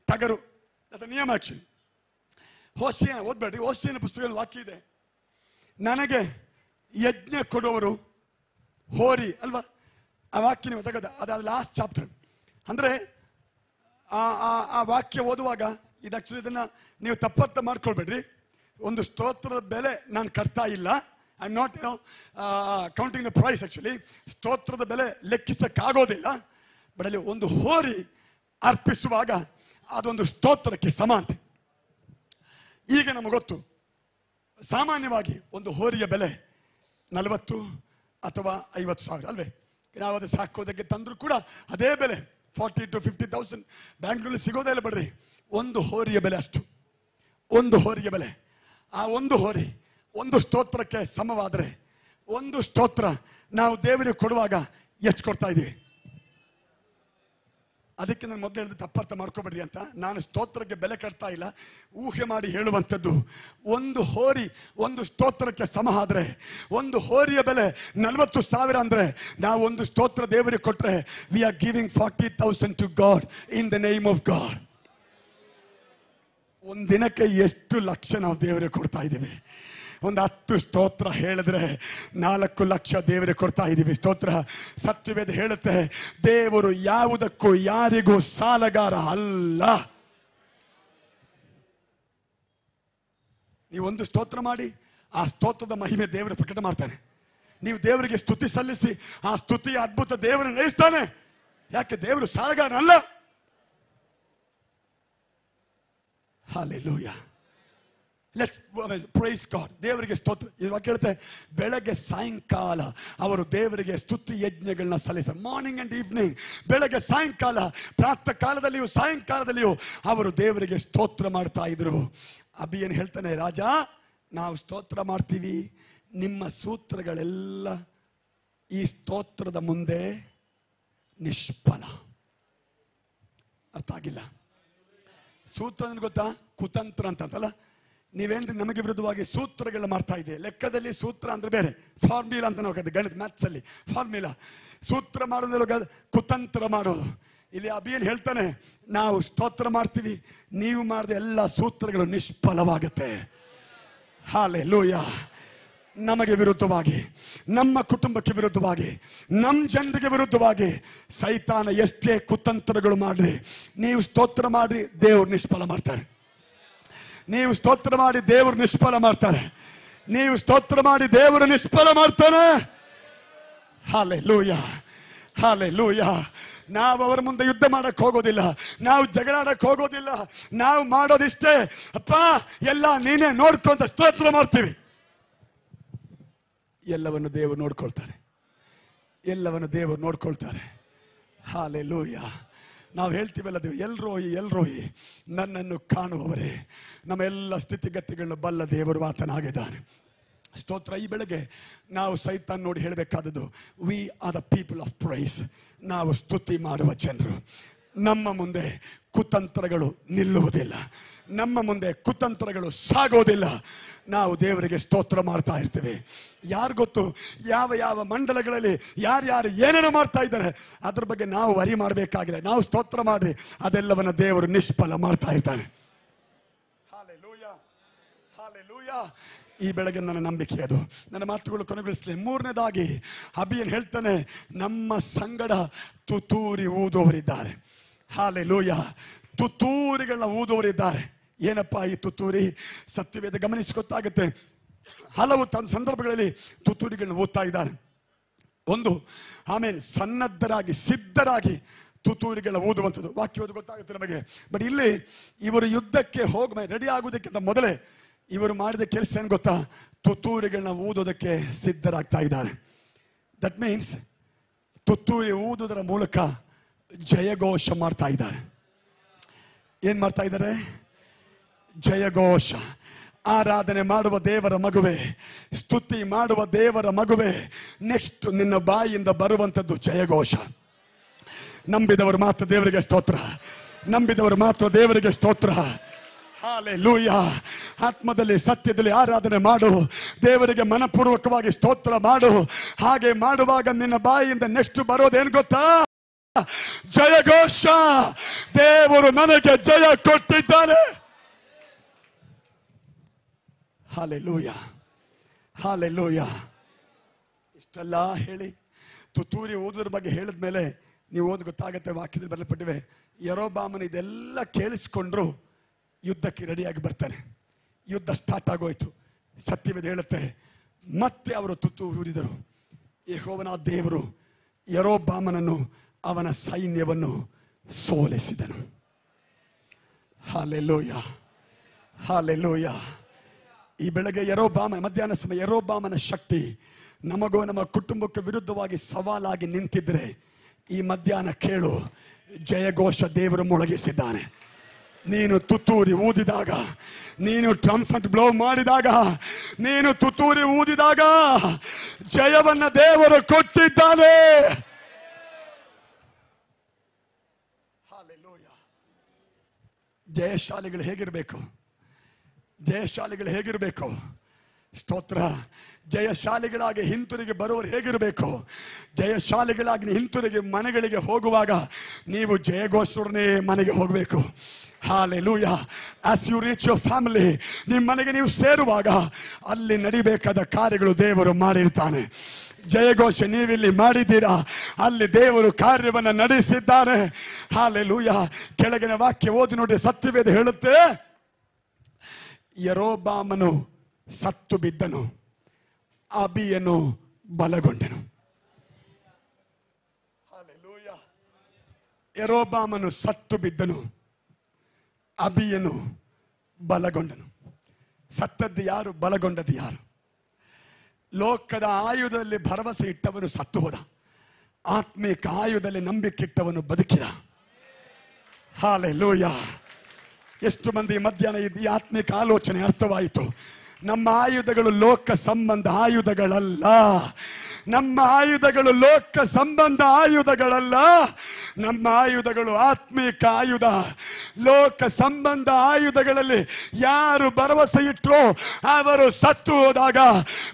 ಟಗರು. ಅದು ನಿಯಮ. ಆಕ್ಚುಲಿ ಹೋಶಿಯನ ಓದ್ಬೇಡ್ರಿ, ಹೋಶಿಯನ ಪುಸ್ತಕದಲ್ಲಿ ವಾಕ್ಯ ಇದೆ, ನನಗೆ ಯಜ್ಞ ಕೊಡುವವರು ಹೋರಿ ಅಲ್ವಾ? ಆ ವಾಕ್ಯ ನೀವು ತೆಗೆದ, ಅದಾದ ಲಾಸ್ಟ್ ಚಾಪ್ಟರ್. ಅಂದರೆ ಆ ವಾಕ್ಯ ಓದುವಾಗ ಇದು ಆಕ್ಚುಲಿ ಇದನ್ನ ನೀವು ತಪ್ಪರ್ಥ ಮಾಡ್ಕೊಳ್ಬೇಡ್ರಿ. ಒಂದು ಸ್ತೋತ್ರದ ಬೆಲೆ ನಾನು ಕಟ್ತಾ ಇಲ್ಲ. I am not counting the price. Actually ಸ್ತೋತ್ರದ ಬೆಲೆ ಲೆಕ್ಕಿಸಕ್ಕಾಗೋದಿಲ್ಲ. ಬಟ್ ಅಲ್ಲಿ ಒಂದು ಹೋರಿ ಅರ್ಪಿಸುವಾಗ ಅದೊಂದು ಸ್ತೋತ್ರಕ್ಕೆ ಸಮಾನತೆ. ಈಗ ನಮಗೆ ಗೊತ್ತು, ಸಾಮಾನ್ಯವಾಗಿ ಒಂದು ಹೋರಿಯ ಬೆಲೆ 40 ಅಥವಾ 50 ಸಾವಿರ ಅಲ್ವೇ? ನಾವು ಅದು ಸಾಕೋದಕ್ಕೆ ತಂದರೂ ಕೂಡ ಅದೇ ಬೆಲೆ 40,000 to 50,000. ಬ್ಯಾಂಗ್ಳೂರಲ್ಲಿ ಸಿಗೋದೇ ಇಲ್ಲ ಬಿಡ್ರಿ. ಒಂದು ಹೋರಿಯ ಬೆಲೆ ಅಷ್ಟು. ಒಂದು ಹೋರಿಯ ಬೆಲೆ. ಆ ಒಂದು ಹೋರಿ ಒಂದು ಸ್ತೋತ್ರಕ್ಕೆ ಸಮವಾದರೆ, ಒಂದು ಸ್ತೋತ್ರ ನಾವು ದೇವರಿಗೆ ಕೊಡುವಾಗ ಎಷ್ಟು ಕೊಡ್ತಾ ಇದ್ದೀವಿ? ಅದಕ್ಕೆ ನಾನು ಮೊದಲು ಹೇಳಿದ ತಪ್ಪರ್ಥ ಮಾಡ್ಕೋಬೇಡ್ರಿ ಅಂತ. ನಾನು ಸ್ತೋತ್ರಕ್ಕೆ ಬೆಲೆ ಕಟ್ತಾ ಇಲ್ಲ, ಊಹೆ ಮಾಡಿ ಹೇಳುವಂಥದ್ದು. ಒಂದು ಹೋರಿ ಒಂದು ಸ್ತೋತ್ರಕ್ಕೆ ಸಮ ಆದರೆ, ಒಂದು ಹೋರಿಯ ಬೆಲೆ 40,000 ಅಂದರೆ, ನಾವು ಒಂದು ಸ್ತೋತ್ರ ದೇವರಿಗೆ ಕೊಟ್ಟರೆ we are giving 40,000 to God in the name of God. ಒಂದು ದಿನಕ್ಕೆ ಎಷ್ಟು ಲಕ್ಷ ನಾವು ದೇವರಿಗೆ ಕೊಡ್ತಾ ಇದ್ದೀವಿ? ಒಂದು 10 ಸ್ತೋತ್ರ ಹೇಳಿದ್ರೆ 4 ಲಕ್ಷ ದೇವರಿಗೆ ಕೊಡ್ತಾ ಇದ್ದೀವಿ. ಸ್ತೋತ್ರ. ಸತ್ಯವೇದ ಹೇಳುತ್ತೆ, ದೇವರು ಯಾವುದಕ್ಕೂ ಯಾರಿಗೂ ಸಾಲಗಾರ ಅಲ್ಲ. ನೀವೊಂದು ಸ್ತೋತ್ರ ಮಾಡಿ, ಆ ಸ್ತೋತ್ರದ ಮಹಿಮೆ ದೇವರು ಪ್ರಕಟ ಮಾಡ್ತಾನೆ. ನೀವು ದೇವರಿಗೆ ಸ್ತುತಿ ಸಲ್ಲಿಸಿ, ಆ ಸ್ತುತಿಯ ಅದ್ಭುತ ದೇವರು ನಡೆಸ್ತಾನೆ. ಯಾಕೆ? ದೇವರು ಸಾಲಗಾರನಲ್ಲ. Hallelujah. Let's praise God. ದೇವರಿಗೆ ಸ್ತೋತ್ರ. ಇವಾಗ ಕೇಳುತ್ತೆ, ಬೆಳಗ್ಗೆ ಸಾಯಂಕಾಲ ಅವರು ದೇವರಿಗೆ ಸ್ತುತಿ ಯಜ್ಞಗಳನ್ನ ಸಲ್ಲಿಸ್ತಾರೆ. ಮಾರ್ನಿಂಗ್ ಅಂಡ್ ಈವ್ನಿಂಗ್, ಬೆಳಗ್ಗೆ ಸಾಯಂಕಾಲ, ಪ್ರಾತಃ ಕಾಲದಲ್ಲಿಯೂ ಸಾಯಂಕಾಲದಲ್ಲಿಯೂ ಅವರು ದೇವರಿಗೆ ಸ್ತೋತ್ರ ಮಾಡ್ತಾ ಇದ್ರು. ಅಭಿಯನ್ ಹೇಳ್ತಾನೆ, ರಾಜ, ನಾವು ಸ್ತೋತ್ರ ಮಾಡ್ತೀವಿ, ನಿಮ್ಮ ಸೂತ್ರಗಳೆಲ್ಲ ಈ ಸ್ತೋತ್ರದ ಮುಂದೆ ನಿಷ್ಫಲ. ಅರ್ಥ ಆಗಿಲ್ಲ? ಸೂತ್ರ ಗೊತ್ತಾ? ಕುತಂತ್ರ ಅಂತಲ್ಲ. ನೀವೇನ್ರಿ ನಮಗೆ ವಿರುದ್ಧವಾಗಿ ಸೂತ್ರಗಳನ್ನ ಮಾಡ್ತಾ ಇದೆ. ಲೆಕ್ಕದಲ್ಲಿ ಸೂತ್ರ ಅಂದ್ರೆ ಬೇರೆ, ಫಾರ್ಮ್ಯುಲಾ ಅಂತ ನಾವು ಕರೀತೀವಿ. ಗಣಿತ ಮ್ಯಾಥ್ಸ್ ಅಲ್ಲಿ ಫಾರ್ಮ್ಯುಲಾ. ಸೂತ್ರ ಮಾಡೋದ್ರೊಳಗೆ ಕುತಂತ್ರ ಮಾಡೋದು. ಇಲ್ಲಿ ಅಭಿಯನ್ ಹೇಳ್ತಾನೆ, ನಾವು ಸ್ತೋತ್ರ ಮಾಡ್ತೀವಿ, ನೀವು ಮಾಡಿದ ಎಲ್ಲ ಸೂತ್ರಗಳು ನಿಷ್ಫಲವಾಗುತ್ತೆ. ಹಲ್ಲೆಲೂಯಾ. ನಮಗೆ ವಿರುದ್ಧವಾಗಿ, ನಮ್ಮ ಕುಟುಂಬಕ್ಕೆ ವಿರುದ್ಧವಾಗಿ, ನಮ್ಮ ಜನರಿಗೆ ವಿರುದ್ಧವಾಗಿ ಸೈತಾನ ಎಷ್ಟೇ ಕುತಂತ್ರಗಳು ಮಾಡ್ರಿ, ನೀವು ಸ್ತೋತ್ರ ಮಾಡ್ರಿ, ದೇವರು ನಿಷ್ಫಲ ಮಾಡ್ತಾರೆ. ನೀವು ಸ್ತೋತ್ರ ಮಾಡಿ ದೇವರು ನಿಷ್ಫಲ ಮಾಡ್ತಾರೆ. ನೀವು ಸ್ತೋತ್ರ ಮಾಡಿ ದೇವರು ನಿಷ್ಫಲ ಮಾಡ್ತಾನೆ. Hallelujah, hallelujah. ನಾವು ಅವರ ಮುಂದೆ ಯುದ್ಧ ಮಾಡಕ್ಕೆ ಹೋಗೋದಿಲ್ಲ, ನಾವು ಜಗಳಾಡಕ್ಕೆ ಹೋಗೋದಿಲ್ಲ. ನಾವು ಮಾಡೋದಿಷ್ಟೇ, ಅಪ್ಪ ಎಲ್ಲ ನೀನೇ ನೋಡ್ಕೊಂತ ಸ್ತೋತ್ರ ಮಾಡ್ತೀವಿ. ಎಲ್ಲವನ್ನು ದೇವರು ನೋಡ್ಕೊಳ್ತಾರೆ, ಎಲ್ಲವನ್ನು ದೇವರು ನೋಡ್ಕೊಳ್ತಾರೆ. ಹಲ್ಲೆಲೂಯಾ. ನಾವು ಹೇಳ್ತೀವಲ್ಲ, ದೇವರು ಎಲ್ರೋಯಿ ನನ್ನನ್ನು ಕಾಣುವವರೇ, ನಮ್ಮ ಎಲ್ಲ ಸ್ಥಿತಿಗತಿಗಳನ್ನು ಬಲ್ಲ ದೇವರು ಆತನಾಗಿದ್ದಾನೆ. ಸ್ತೋತ್ರ. ಈ ಬೆಳಗ್ಗೆ ನಾವು ಸೈತಾನ್ ನೋಡಿ ಹೇಳಬೇಕಾದದ್ದು, we are the people of praise. ನಾವು ಸ್ತುತಿ ಮಾಡುವ ಜನರು. ನಮ್ಮ ಮುಂದೆ ಕುತಂತ್ರಗಳು ನಿಲ್ಲುವುದಿಲ್ಲ, ನಮ್ಮ ಮುಂದೆ ಕುತಂತ್ರಗಳು ಸಾಗೋದಿಲ್ಲ. ನಾವು ದೇವರಿಗೆ ಸ್ತೋತ್ರ ಮಾಡ್ತಾ ಇರ್ತೇವೆ. ಯಾರು ಗೊತ್ತು ಯಾವ ಯಾವ ಮಂಡಲಗಳಲ್ಲಿ ಯಾರ್ಯಾರು ಏನೇನೋ ಮಾಡ್ತಾ ಇದ್ದಾರೆ, ಅದ್ರ ಬಗ್ಗೆ ನಾವು ವರಿ ಮಾಡಬೇಕಾಗಿಲ್ಲ. ನಾವು ಸ್ತೋತ್ರ ಮಾಡ್ರಿ, ಅದೆಲ್ಲವನ್ನ ದೇವರು ನಿಷ್ಫಲ ಮಾಡ್ತಾ ಇರ್ತಾನೆ. Hallelujah, hallelujah. ಈ ಬೆಳಗ್ಗೆ ನನ್ನ ನಂಬಿಕೆ ಅದು. ನನ್ನ ಮಾತುಗಳು ಕೊನೆಗೊಳಿಸಲಿ. ಮೂರನೇದಾಗಿ ಅಭಿಯನ್ ಹೇಳ್ತಾನೆ, ನಮ್ಮ ಸಂಗಡ ತುತ್ತೂರಿ ಊದುವವರಿದ್ದಾರೆ. ಹಾಲೆಲೂಯ. ತುತ್ತೂರಿಗಳನ್ನ ಊದುವವರಿದ್ದಾರೆ. ಏನಪ್ಪ ಈ ತುತ್ತೂರಿ? ಸತ್ಯವೇದ ಗಮನಿಸಿ ಗೊತ್ತಾಗುತ್ತೆ. ಹಲವು ಸಂದರ್ಭಗಳಲ್ಲಿ ತುತ್ತೂರಿಗಳನ್ನ ಊದ್ತಾ ಇದ್ದಾರೆ. ಒಂದು, ಆಮೇಲೆ ಸನ್ನದ್ಧರಾಗಿ ಸಿದ್ಧರಾಗಿ ತುತ್ತೂರಿಗಳನ್ನ ಊದುವಂಥದ್ದು. ವಾಕ್ಯವಾದ ಗೊತ್ತಾಗುತ್ತೆ ನಮಗೆ. ಬಟ್ ಇಲ್ಲಿ ಇವರು ಯುದ್ಧಕ್ಕೆ ರೆಡಿ ಆಗುವುದಕ್ಕಿಂತ ಮೊದಲೇ ಇವರು ಮಾಡಿದ ಕೆಲಸ ಏನು ಗೊತ್ತಾ? ತುತ್ತೂರಿಗಳನ್ನ ಊದೋದಕ್ಕೆ ಸಿದ್ಧರಾಗ್ತಾ ಇದ್ದಾರೆ. ದಟ್ ಮೀನ್ಸ್ ತುತ್ತೂರಿ ಊದುವುದರ ಮೂಲಕ ಜಯಘೋಷ ಮಾಡ್ತಾ ಇದ್ದಾರೆ. ಏನ್ ಮಾಡ್ತಾ ಇದ್ದಾರೆ? ಜಯಘೋಷ. ಆರಾಧನೆ ಮಾಡುವ ದೇವರ ಮಗುವೆ, ಸ್ತುತಿ ಮಾಡುವ ದೇವರ ಮಗುವೆ, ನೆಕ್ಸ್ಟ್ ನಿನ್ನ ಬಾಯಿಯಿಂದ ಬರುವಂಥದ್ದು ಜಯಘೋಷ. ನಂಬಿದವರು ಮಾತ್ರ ದೇವರಿಗೆ ಸ್ತೋತ್ರ. ನಂಬಿದವರು ಮಾತ್ರ ದೇವರಿಗೆ ಸ್ತೋತ್ರ. ಹಾಲೆಲೂಯ. ಆತ್ಮದಲ್ಲಿ ಸತ್ಯದಲ್ಲಿ ಆರಾಧನೆ ಮಾಡು. ದೇವರಿಗೆ ಮನಪೂರ್ವಕವಾಗಿ ಸ್ತೋತ್ರ ಮಾಡು. ಹಾಗೆ ಮಾಡುವಾಗ ನಿನ್ನ ಬಾಯಿಯಿಂದ ನೆಕ್ಸ್ಟ್ ಬರೋದೇನು ಗೊತ್ತಾ? ಜಯಘೋಷ. ದೇವರು ನನಗೆ ಜಯ ಕೊಟ್ಟಿದ್ದಾನೆ. Hallelujah, hallelujah. ಇಷ್ಟೆಲ್ಲ ಹೇಳಿ ತುತ್ತೂರಿ ಓದೋದ್ರ ಬಗ್ಗೆ ಹೇಳಿದ ಮೇಲೆ ನೀವು ಓದ್ ಗೊತ್ತಾಗತ್ತೆ. ವಾಕ್ಯದಲ್ಲಿ ಬರಲ್ಪಟ್ಟಿವೆ. ಯರೋಬಾಮನ ಇದೆಲ್ಲ ಕೇಳಿಸ್ಕೊಂಡ್ರು ಯುದ್ಧಕ್ಕೆ ರೆಡಿಯಾಗಿ ಬರ್ತಾನೆ. ಯುದ್ಧ ಸ್ಟಾರ್ಟ್ ಆಗೋಯ್ತು. ಸತ್ಯವೇದ ಹೇಳುತ್ತೆ, ಮತ್ತೆ ಅವರು ತುತ್ತೂರಿ ಊದಿದರು. ಯೆಹೋವನ ದೇವರು ಯರೋಬಾಮನನ್ನು ಅವನ ಸೈನ್ಯವನ್ನು ಸೋಲಿಸಿದನು. Hallelujah, hallelujah. ಈ ಬೆಳಗ್ಗೆ ಮಧ್ಯಾಹ್ನ ಸಮಯ ಯರೋಬಾಮನ ಶಕ್ತಿ ನಮಗೂ ನಮ್ಮ ಕುಟುಂಬಕ್ಕೆ ವಿರುದ್ಧವಾಗಿ ಸವಾಲಾಗಿ ನಿಂತಿದ್ರೆ ಈ ಮಧ್ಯಾಹ್ನ ಕೇಳು, ಜಯಘೋಷ ದೇವರು ಮೊಳಗಿಸಿದ್ದಾನೆ. ನೀನು ತುತ್ತೂರಿ ಊದಿದಾಗ, ನೀನು ಟ್ರಂಫೆಟ್ ಬ್ಲೋ ಮಾಡಿದಾಗ, ನೀನು ತುತ್ತೂರಿ ಊದಿದಾಗ ಜಯವನ್ನ ದೇವರು ಕೊಟ್ಟಿದ್ದಾನೆ. ಜಯಶಾಲಿಗಳು ಹೇಗಿರಬೇಕು? ಜಯಶಾಲಿಗಳು ಹೇಗಿರಬೇಕು? ಸ್ತೋತ್ರ. ಜಯಶಾಲಿಗಳಾಗಿ ಹಿಂತಿರುಗಿ ಬರೋರು ಹೇಗಿರಬೇಕು? ಜಯಶಾಲಿಗಳಾಗಿ ಹಿಂತಿರುಗಿ ಮನೆಗಳಿಗೆ ಹೋಗುವಾಗ ನೀವು ಜಯಘೋಷರನ್ನೇ ಮನೆಗೆ ಹೋಗಬೇಕು. Hallelujah. As you reach your family, ನಿಮ್ಮ ಮನೆಗೆ ನೀವು ಸೇರುವಾಗ ಅಲ್ಲಿ ನಡಿಬೇಕಾದ ಕಾರ್ಯಗಳು ದೇವರು ಮಾಡಿರ್ತಾನೆ. ಜಯಘೋಷ ನೀವಿಲ್ಲಿ ಮಾಡಿದ್ದೀರಾ, ಅಲ್ಲಿ ದೇವರು ಕಾರ್ಯವನ್ನು ನಡೆಸಿದ್ದಾರೆ. ಹಾಲೆಲೂಯಾ. ಕೆಳಗಿನ ವಾಕ್ಯ ಓದಿ ನೋಡಿ. ಸತ್ಯವೇದ ಹೇಳುತ್ತೆ, ಯರೋಬಾಮನು ಸತ್ತು ಬಿದ್ದನು, ಅಬಿಯನು ಬಲಗೊಂಡನು. ಹಾಲೆಲೂಯಾ. ಯರೋಬಾಮನು ಸತ್ತು ಬಿದ್ದನು, ಅಬಿಯನು ಬಲಗೊಂಡನು. ಸತ್ತದ್ದು ಯಾರು? ಬಲಗೊಂಡದ್ದು ಯಾರು? ಲೋಕದ ಆಯುಧದಲ್ಲಿ ಭರವಸೆ ಇಟ್ಟವನು ಸತ್ತು ಹೋದ. ಆತ್ಮಿಕ ಆಯುಧದಲ್ಲಿ ನಂಬಿಕಿಟ್ಟವನು ಬದುಕಿದ. ಹಾಲೆಲೂಯಾ. ಎಷ್ಟು ಮಂದಿ ಮಧ್ಯಾಹ್ನ ಈ ಆತ್ಮಿಕ ಆಲೋಚನೆ ಅರ್ಥವಾಯಿತು? ನಮ್ಮ ಆಯುಧಗಳು ಲೋಕ ಸಂಬಂಧ ಆಯುಧಗಳಲ್ಲ. ನಮ್ಮ ಆಯುಧಗಳು ಲೋಕ ಸಂಬಂಧ ಆಯುಧಗಳಲ್ಲ. ನಮ್ಮ ಆಯುಧಗಳು ಆತ್ಮಿಕ ಆಯುಧ. ಲೋಕ ಸಂಬಂಧ ಆಯುಧಗಳಲ್ಲಿ ಯಾರು ಭರವಸೆ ಇಟ್ಟರೋ ಅವರು ಸತ್ತು ಹೋದಾಗ,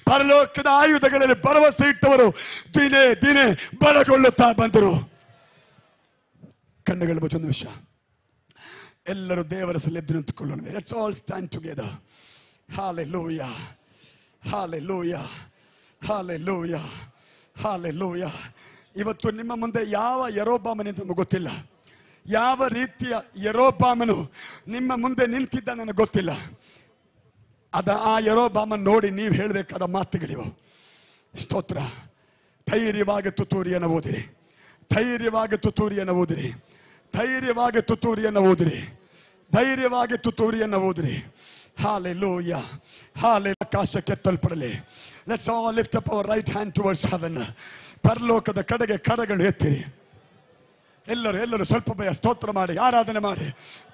ಪರಲೋಕದ ಆಯುಧಗಳಲ್ಲಿ ಭರವಸೆ ಇಟ್ಟವರು ದಿನೇ ದಿನೇ ಬಲಗೊಳ್ಳುತ್ತಾ ಬಂದರು. ಕಣ್ಣುಗಳು ಮುಚ್ಚೊಂದು ವಿಷಯ. ಎಲ್ಲರೂ ದೇವರ ಸಲ ಎದ್ದು ನಿಂತುಕೊಳ್ಳೋಣ. Let's all stand together. Hallelujah, hallelujah, hallelujah, hallelujah. ಇವತ್ತು ನಿಮ್ಮ ಮುಂದೆ ಯಾವ ಯರೋಬಾಮನ ಅಂತ ನಮಗೆ ಗೊತ್ತಿಲ್ಲ. ಯಾವ ರೀತಿಯ ಯರೋಬಾಮನು ನಿಮ್ಮ ಮುಂದೆ ನಿಂತಿದ್ದ ನನಗೆ ಗೊತ್ತಿಲ್ಲ. ಆ ಯರೋಬಾಮನ್ ನೋಡಿ ನೀವು ಹೇಳಬೇಕಾದ ಮಾತುಗಳಿವು. ಸ್ತೋತ್ರ. ಧೈರ್ಯವಾಗಿ ತುತ್ತೂರಿಯನ್ನು ಓದಿರಿ, ಧೈರ್ಯವಾಗಿ ತುತ್ತೂರಿಯನ್ನು ಓದಿರಿ, ಧೈರ್ಯವಾಗಿ ತುತ್ತೂರಿಯನ್ನು ಓದಿರಿ, ಧೈರ್ಯವಾಗಿ ತುತ್ತೂರಿಯನ್ನು ಓದಿರಿ. Hallelujah, hallelujah. ಆಕಾಶಕ್ಕೆ ಎತ್ತಲ್ಪಡಲಿ. Let's all lift up our right hand towards heaven. ಪರಲೋಕದ ಕಡೆಗೆ ಕರಗಳು ಎತ್ತಿರಿ. ಎಲ್ಲರೂ ಸ್ವಲ್ಪ ಭಯ ಸ್ತೋತ್ರ ಮಾಡಿ, ಆರಾಧನೆ ಮಾಡಿ.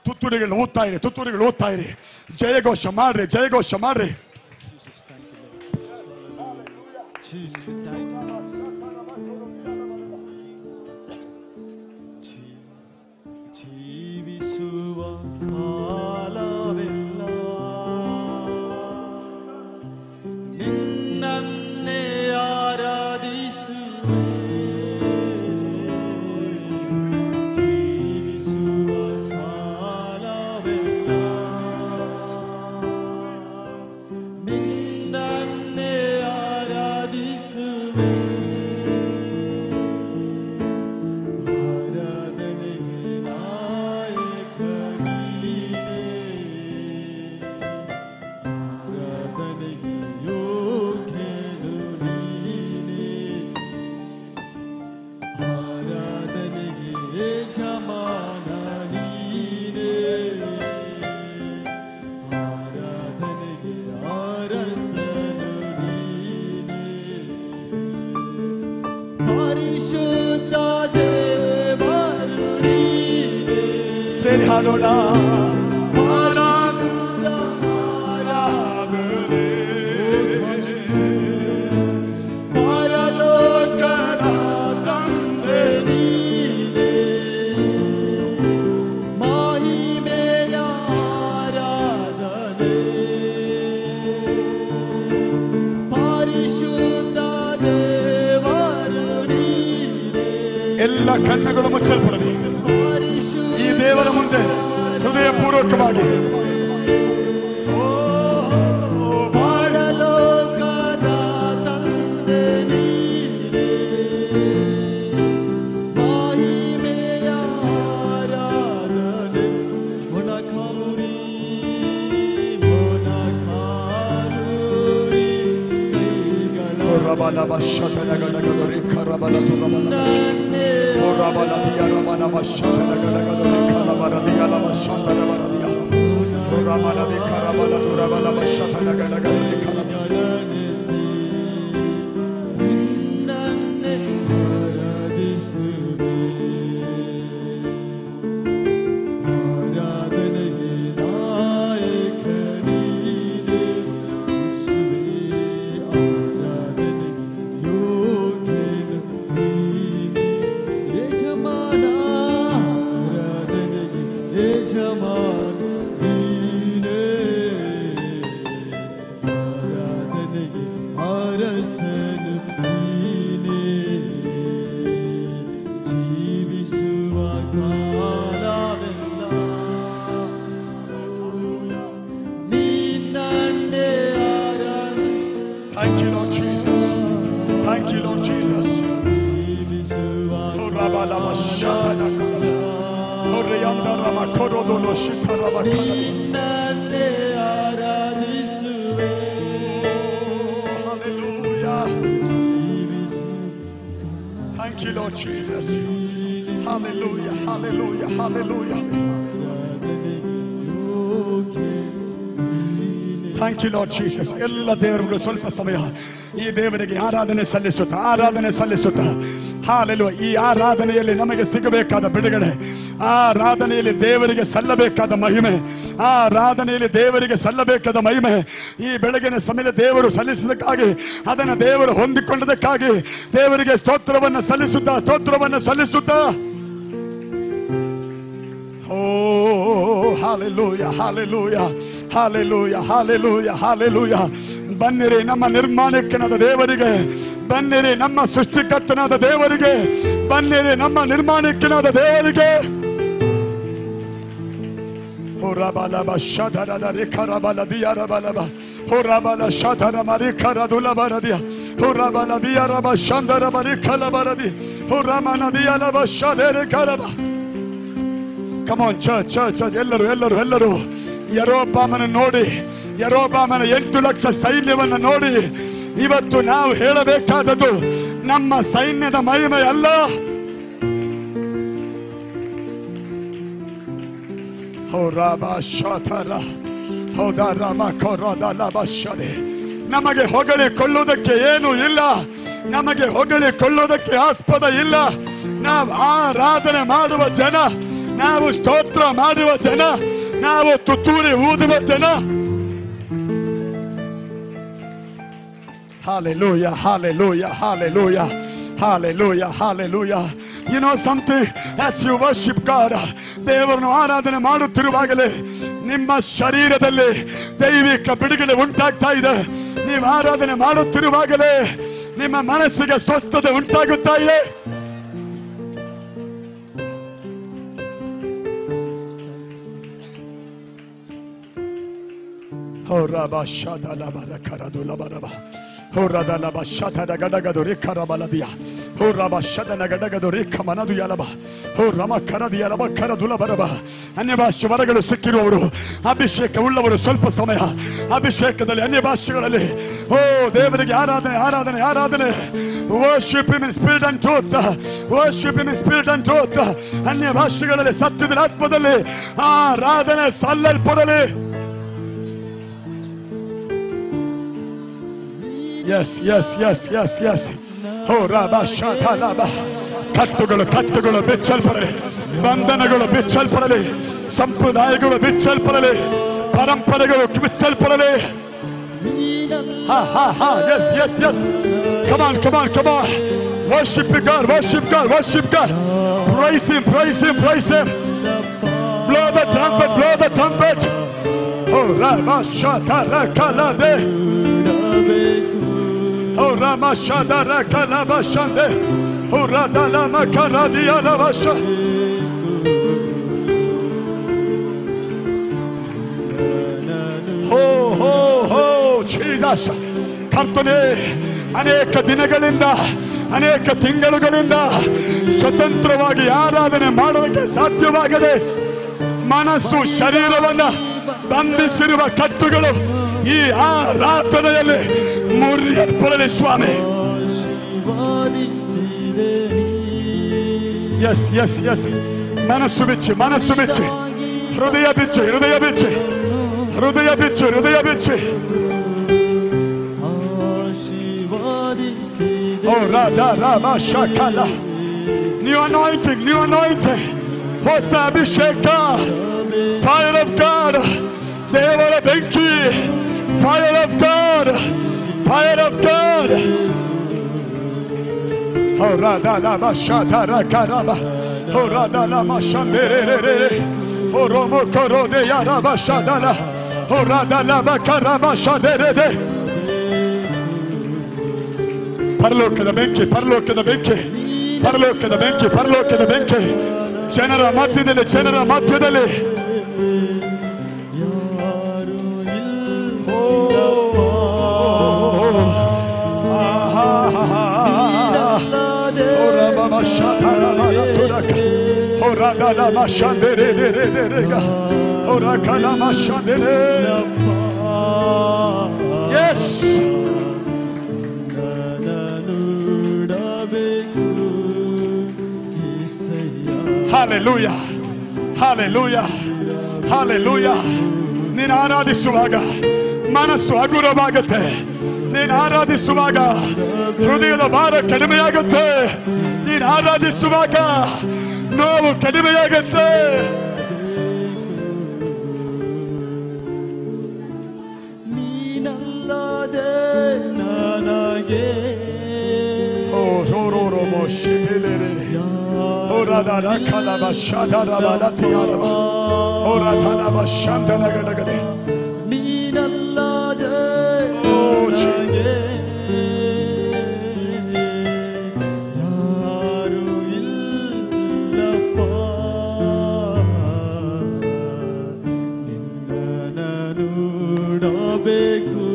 ತುತ್ತೂರಿಗಳು ಓದ್ತಾ ಇರಿ, ತುತ್ತೂರಿಗಳು ಓದ್ತಾ ಇರಿ. ಜಯಘೋಷ ಮಾಡ್ರಿ, ಜಯಘೋಷ ಮಾಡ್ರಿ. ಜೀವಿಸುವ ಕಾಲವೆಲ್ಲ ನಿನ್ನನ್ನೇ ಆರಾಧಿಸುವೆ. ಜೀವಿಸುವ ಕಾಲವೆಲ್ಲ ನಿನ್ನನ್ನೇ ಸೇರಿ ಹಾಡೋಣ. ಎಲ್ಲ ಕಣ್ಣುಗಳು ಮುಚ್ಚಲ್ಪಡಲಿ ಈ ದೇವರ ಮುಂದೆ ಹೃದಯ ಪೂರ್ವಕವಾಗಿ. Thank you, Lord Jesus. Thank you, Lord Jesus. Hallelujah. Thank you, Lord Jesus. Hallelujah, hallelujah, hallelujah. Thank you, Lord Jesus. ಎಲ್ಲ ದೇವರುಗಳು ಸ್ವಲ್ಪ ಸಮಯ ಈ ದೇವರಿಗೆ ಆರಾಧನೆ ಸಲ್ಲಿಸುತ್ತಾ ಹಾಲೆಲೂಯಾ. ಈ ಆರಾಧನೆಯಲ್ಲಿ ನಮಗೆ ಸಿಗಬೇಕಾದ ಬಿಡುಗಡೆ, ಆರಾಧನೆಯಲ್ಲಿ ದೇವರಿಗೆ ಸಲ್ಲಬೇಕಾದ ಮಹಿಮೆ, ಆರಾಧನೆಯಲ್ಲಿ ದೇವರಿಗೆ ಸಲ್ಲಬೇಕಾದ ಮಹಿಮೆ ಈ ಬೆಳಗಿನ ಸಮಯ ದೇವರು ಸಲ್ಲಿಸಿದಕ್ಕಾಗಿ, ಅದನ್ನು ದೇವರು ಹೊಂದಿಕೊಂಡದಕ್ಕಾಗಿ ದೇವರಿಗೆ ಸ್ತೋತ್ರವನ್ನು ಸಲ್ಲಿಸುತ್ತಾ Oh, hallelujah, hallelujah, hallelujah, hallelujah, hallelujah. ಬನ್ನಿರಿ ನಮ್ಮ ನಿರ್ಮಾಣಕನಾದ ದೇವರಿಗೆ, ಬನ್ನಿರಿ ನಮ್ಮ ಸೃಷ್ಟಿಕರ್ತನಾದ ದೇವರಿಗೆ, ಬನ್ನಿರಿ ನಮ್ಮ ನಿರ್ಮಾಣಕನಾದ ದೇವರಿಗೆ. Horabala shadara rikarabala diarabalaba horabala shadara marikaradula baradia horabala diaraba shandara barikala baradi horamana dialaba shadere karaba. Come on, church. ಎಲ್ಲರೂ ಯರೋಬಾಮನ ನೋಡಿ, ಯರೋಬಾಮನ 8 ಲಕ್ಷ ಸೈನ್ಯವನ್ನು ನೋಡಿ, ಇವತ್ತು ನಾವು ಹೇಳಬೇಕಾದದ್ದು ನಮ್ಮ ಸೈನ್ಯದ ಮಹಿಮೆ ಅಲ್ಲ, ನಮಗೆ ಹೊಗಳಿಕೊಳ್ಳುವುದಕ್ಕೆ ಏನೂ ಇಲ್ಲ, ನಮಗೆ ಹೊಗಳಿಕೊಳ್ಳುವುದಕ್ಕೆ ಆಸ್ಪದ ಇಲ್ಲ. ನಾವು ಆರಾಧನೆ ಮಾಡುವ ಜನ, ನಾವು ಸ್ತೋತ್ರ ಮಾಡುವ ಜನ, ನಾವು ತುತ್ತೂರಿ ಊದುವ ಜನ. Hallelujah, hallelujah, hallelujah, hallelujah, hallelujah. You know something, as you worship God, ದೇವರನ್ನು ಆರಾಧನೆ ಮಾಡುತ್ತಿರುವಾಗಲೇ ನಿಮ್ಮ ಶರೀರದಲ್ಲಿ ದೈವಿಕ ಬಿಡುಗಡೆ ಉಂಟಾಗ್ತಾ ಇದೆ. ನೀವು ಆರಾಧನೆ ಮಾಡುತ್ತಿರುವಾಗಲೇ ನಿಮ್ಮ ಮನಸ್ಸಿಗೆ ಸ್ವಸ್ಥತೆ ಉಂಟಾಗುತ್ತಾ ಇದೆ. Horaba shadala barakaradula baraba horadala bashata gadagadu rikarabaladia horaba shadana gadagadu rikamanadu yalaba horama karadi yalaba karadula baraba. ಅನ್ಯ ಭಾಷೆ ವರಗಳು ಸಿಕ್ಕಿರುವವರು, ಅಭಿಷೇಕ ಉಳ್ಳವರು ಸ್ವಲ್ಪ ಸಮಯ ಅಭಿಷೇಕದಲ್ಲಿ ಅನ್ಯ ಭಾಷೆಗಳಲ್ಲಿ ದೇವರಿಗೆ ಆರಾಧನೆ worship him in spirit and truth, worship him in spirit and truth. ಅನ್ಯ ಭಾಷೆಗಳಲ್ಲಿ ಸತ್ಯದ ಆತ್ಮದಲ್ಲಿ ಆರಾಧನೆ ಸಲ್ಲಲ್ಪಡಲಿ. Yes. ಕಟ್ಟುಗಳು ಬೆಚ್ಚಲ್ಪಡಲಿ. ಬಂಧನಗಳು ಬಿಚ್ಚಲ್ಪಡಲಿ, ಸಂಪ್ರದಾಯಗಳು ಬಿಚ್ಚಲ್ಪಡಲಿ, ಪರಂಪರೆಗಳು ಬಿಚ್ಚಲ್ಪಡಲಿ. Yes, yes, yes. Come on, come on, come on. Worship God, worship God, worship God. Praise Him, praise Him, praise Him. Blow the trumpet, blow the trumpet. Oh, Rama Shadara Kalade. Oh, Rama Shadara Kalabashande. Oh, Radala Makaradia Lavasha. Jesus, ಕರ್ತನೇ, ಅನೇಕ ದಿನಗಳಿಂದ ಅನೇಕ ತಿಂಗಳುಗಳಿಂದ ಸ್ವತಂತ್ರವಾಗಿ ಆರಾಧನೆ ಮಾಡೋದಕ್ಕೆ ಸಾಧ್ಯವಾಗದೆ ಮನಸ್ಸು ಶರೀರವನ್ನ ಬಂಧಿಸಿರುವ ಕಟ್ಟುಗಳು ಈ ಆರಾಧನೆಯಲ್ಲಿ ಮುರಿಯಲ್ಪಡಲಿ ಸ್ವಾಮಿ. ಎಸ್ ಎಸ್ ಎಸ್ ಮನಸ್ಸು ಬಿಚ್ಚಿ, ಮನಸ್ಸು ಬಿಚ್ಚಿ, ಹೃದಯ ಬಿಚ್ಚಿ, ಹೃದಯ ಬಿಚ್ಚಿ, ಹೃದಯ ಬಿಚ್ಚಿ, ಹೃದಯ ಬಿಚ್ಚಿ. Oh, Radha Rama Shakala. New anointing, new anointing. Hosa Abhisheka. Fire of God. Devara Benki. Fire of God. Fire of God. Oh, Radha Rama Shadara Karama. Oh, Radha Rama Shandere. Oh, Romo Koro de Yaraba Shadala. Oh, Radha Rama Karama Shadere. ಪರಲೋಕದ ಬೆಂಕಿ, ಪರಲೋಕದ ಬೆಂಕಿ, ಪರಲೋಕದ ಬೆಂಕಿ, ಪರಲೋಕದ ಬೆಂಕಿ ಜನರ ಮಧ್ಯದಲ್ಲಿ, ಜನರ ಮಧ್ಯದಲ್ಲಿ. Yes. Hallelujah, hallelujah, hallelujah. ನೀನು ಆರಾಧಿಸುವಾಗ ಮನಸ್ಸು ಹಗುರವಾಗುತ್ತೆ, ನೀನು ಆರಾಧಿಸುವಾಗ ಹೃದಯದ ಭಾರ ಕಡಿಮೆಯಾಗುತ್ತೆ, ನೀನು ಆರಾಧಿಸುವಾಗ ನೋವು ಕಡಿಮೆಯಾಗುತ್ತೆ. ನೀನಲ್ಲದೆ ನನಗೆ Radha Kalaba Shadara Tiaraba. Oh, Radha Shandana Gadagade. Minallade. Oh, Jesus. Yaru illappa. Ninna nudabeku.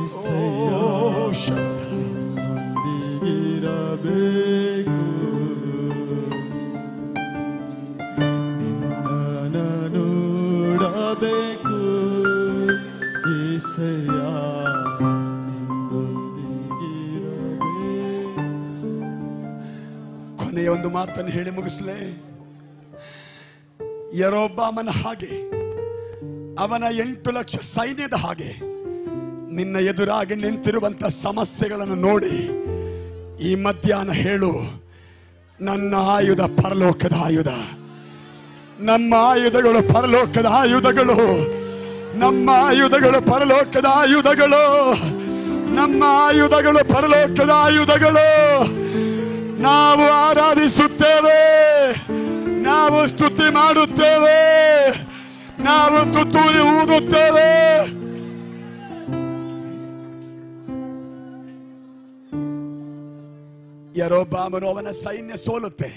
Isaya. Oh, Shandana. ಕೊನೆಯ ಒಂದು ಮಾತನ್ನು ಹೇಳಿ ಮುಗಿಸಲೇ. ಯರೋಬಾಮನ ಹಾಗೆ, ಅವನ 8 ಲಕ್ಷ ಸೈನ್ಯದ ಹಾಗೆ ನಿನ್ನ ಎದುರಾಗಿ ನಿಂತಿರುವಂತ ಸಮಸ್ಯೆಗಳನ್ನು ನೋಡಿ ಈ ಮಧ್ಯಾಹ್ನ ಹೇಳು, ನನ್ನ ಆಯುಧ ಪರಲೋಕದ ಆಯುಧ, ನಮ್ಮ ಆಯುಧಗಳು ಪರಲೋಕದ ಆಯುಧಗಳು, ನಮ್ಮ ಆಯುಧಗಳು ಪರಲೋಕದ ಆಯುಧಗಳು, ನಮ್ಮ ಆಯುಧಗಳು ಪರಲೋಕದ ಆಯುಧಗಳು. ನಾವು ಆರಾಧಿಸುತ್ತೇವೆ, ನಾವು ಸ್ತುತಿ ಮಾಡುತ್ತೇವೆ, ನಾವು ತುತ್ತೂರಿ ಊದುತ್ತೇವೆ. ಯರೋಬಾಮನು ಅವನ ಸೈನ್ಯ ಸೋಲುತ್ತೆ,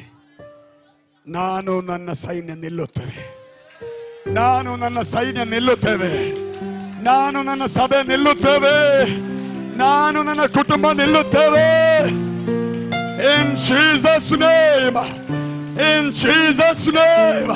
ನಾನು ನನ್ನ ಸೈನ್ಯ ನಿಲ್ಲುತ್ತೇವೆ, ನಾನು ನನ್ನ ಸೈನ್ಯ ನಿಲ್ಲುತ್ತೇವೆ, ನಾನು ನನ್ನ ಸಭೆ ನಿಲ್ಲುತ್ತೇವೆ, ನಾನು ನನ್ನ ಕುಟುಂಬ ನಿಲ್ಲುತ್ತೇವೆ. In Jesus' name, in Jesus' name.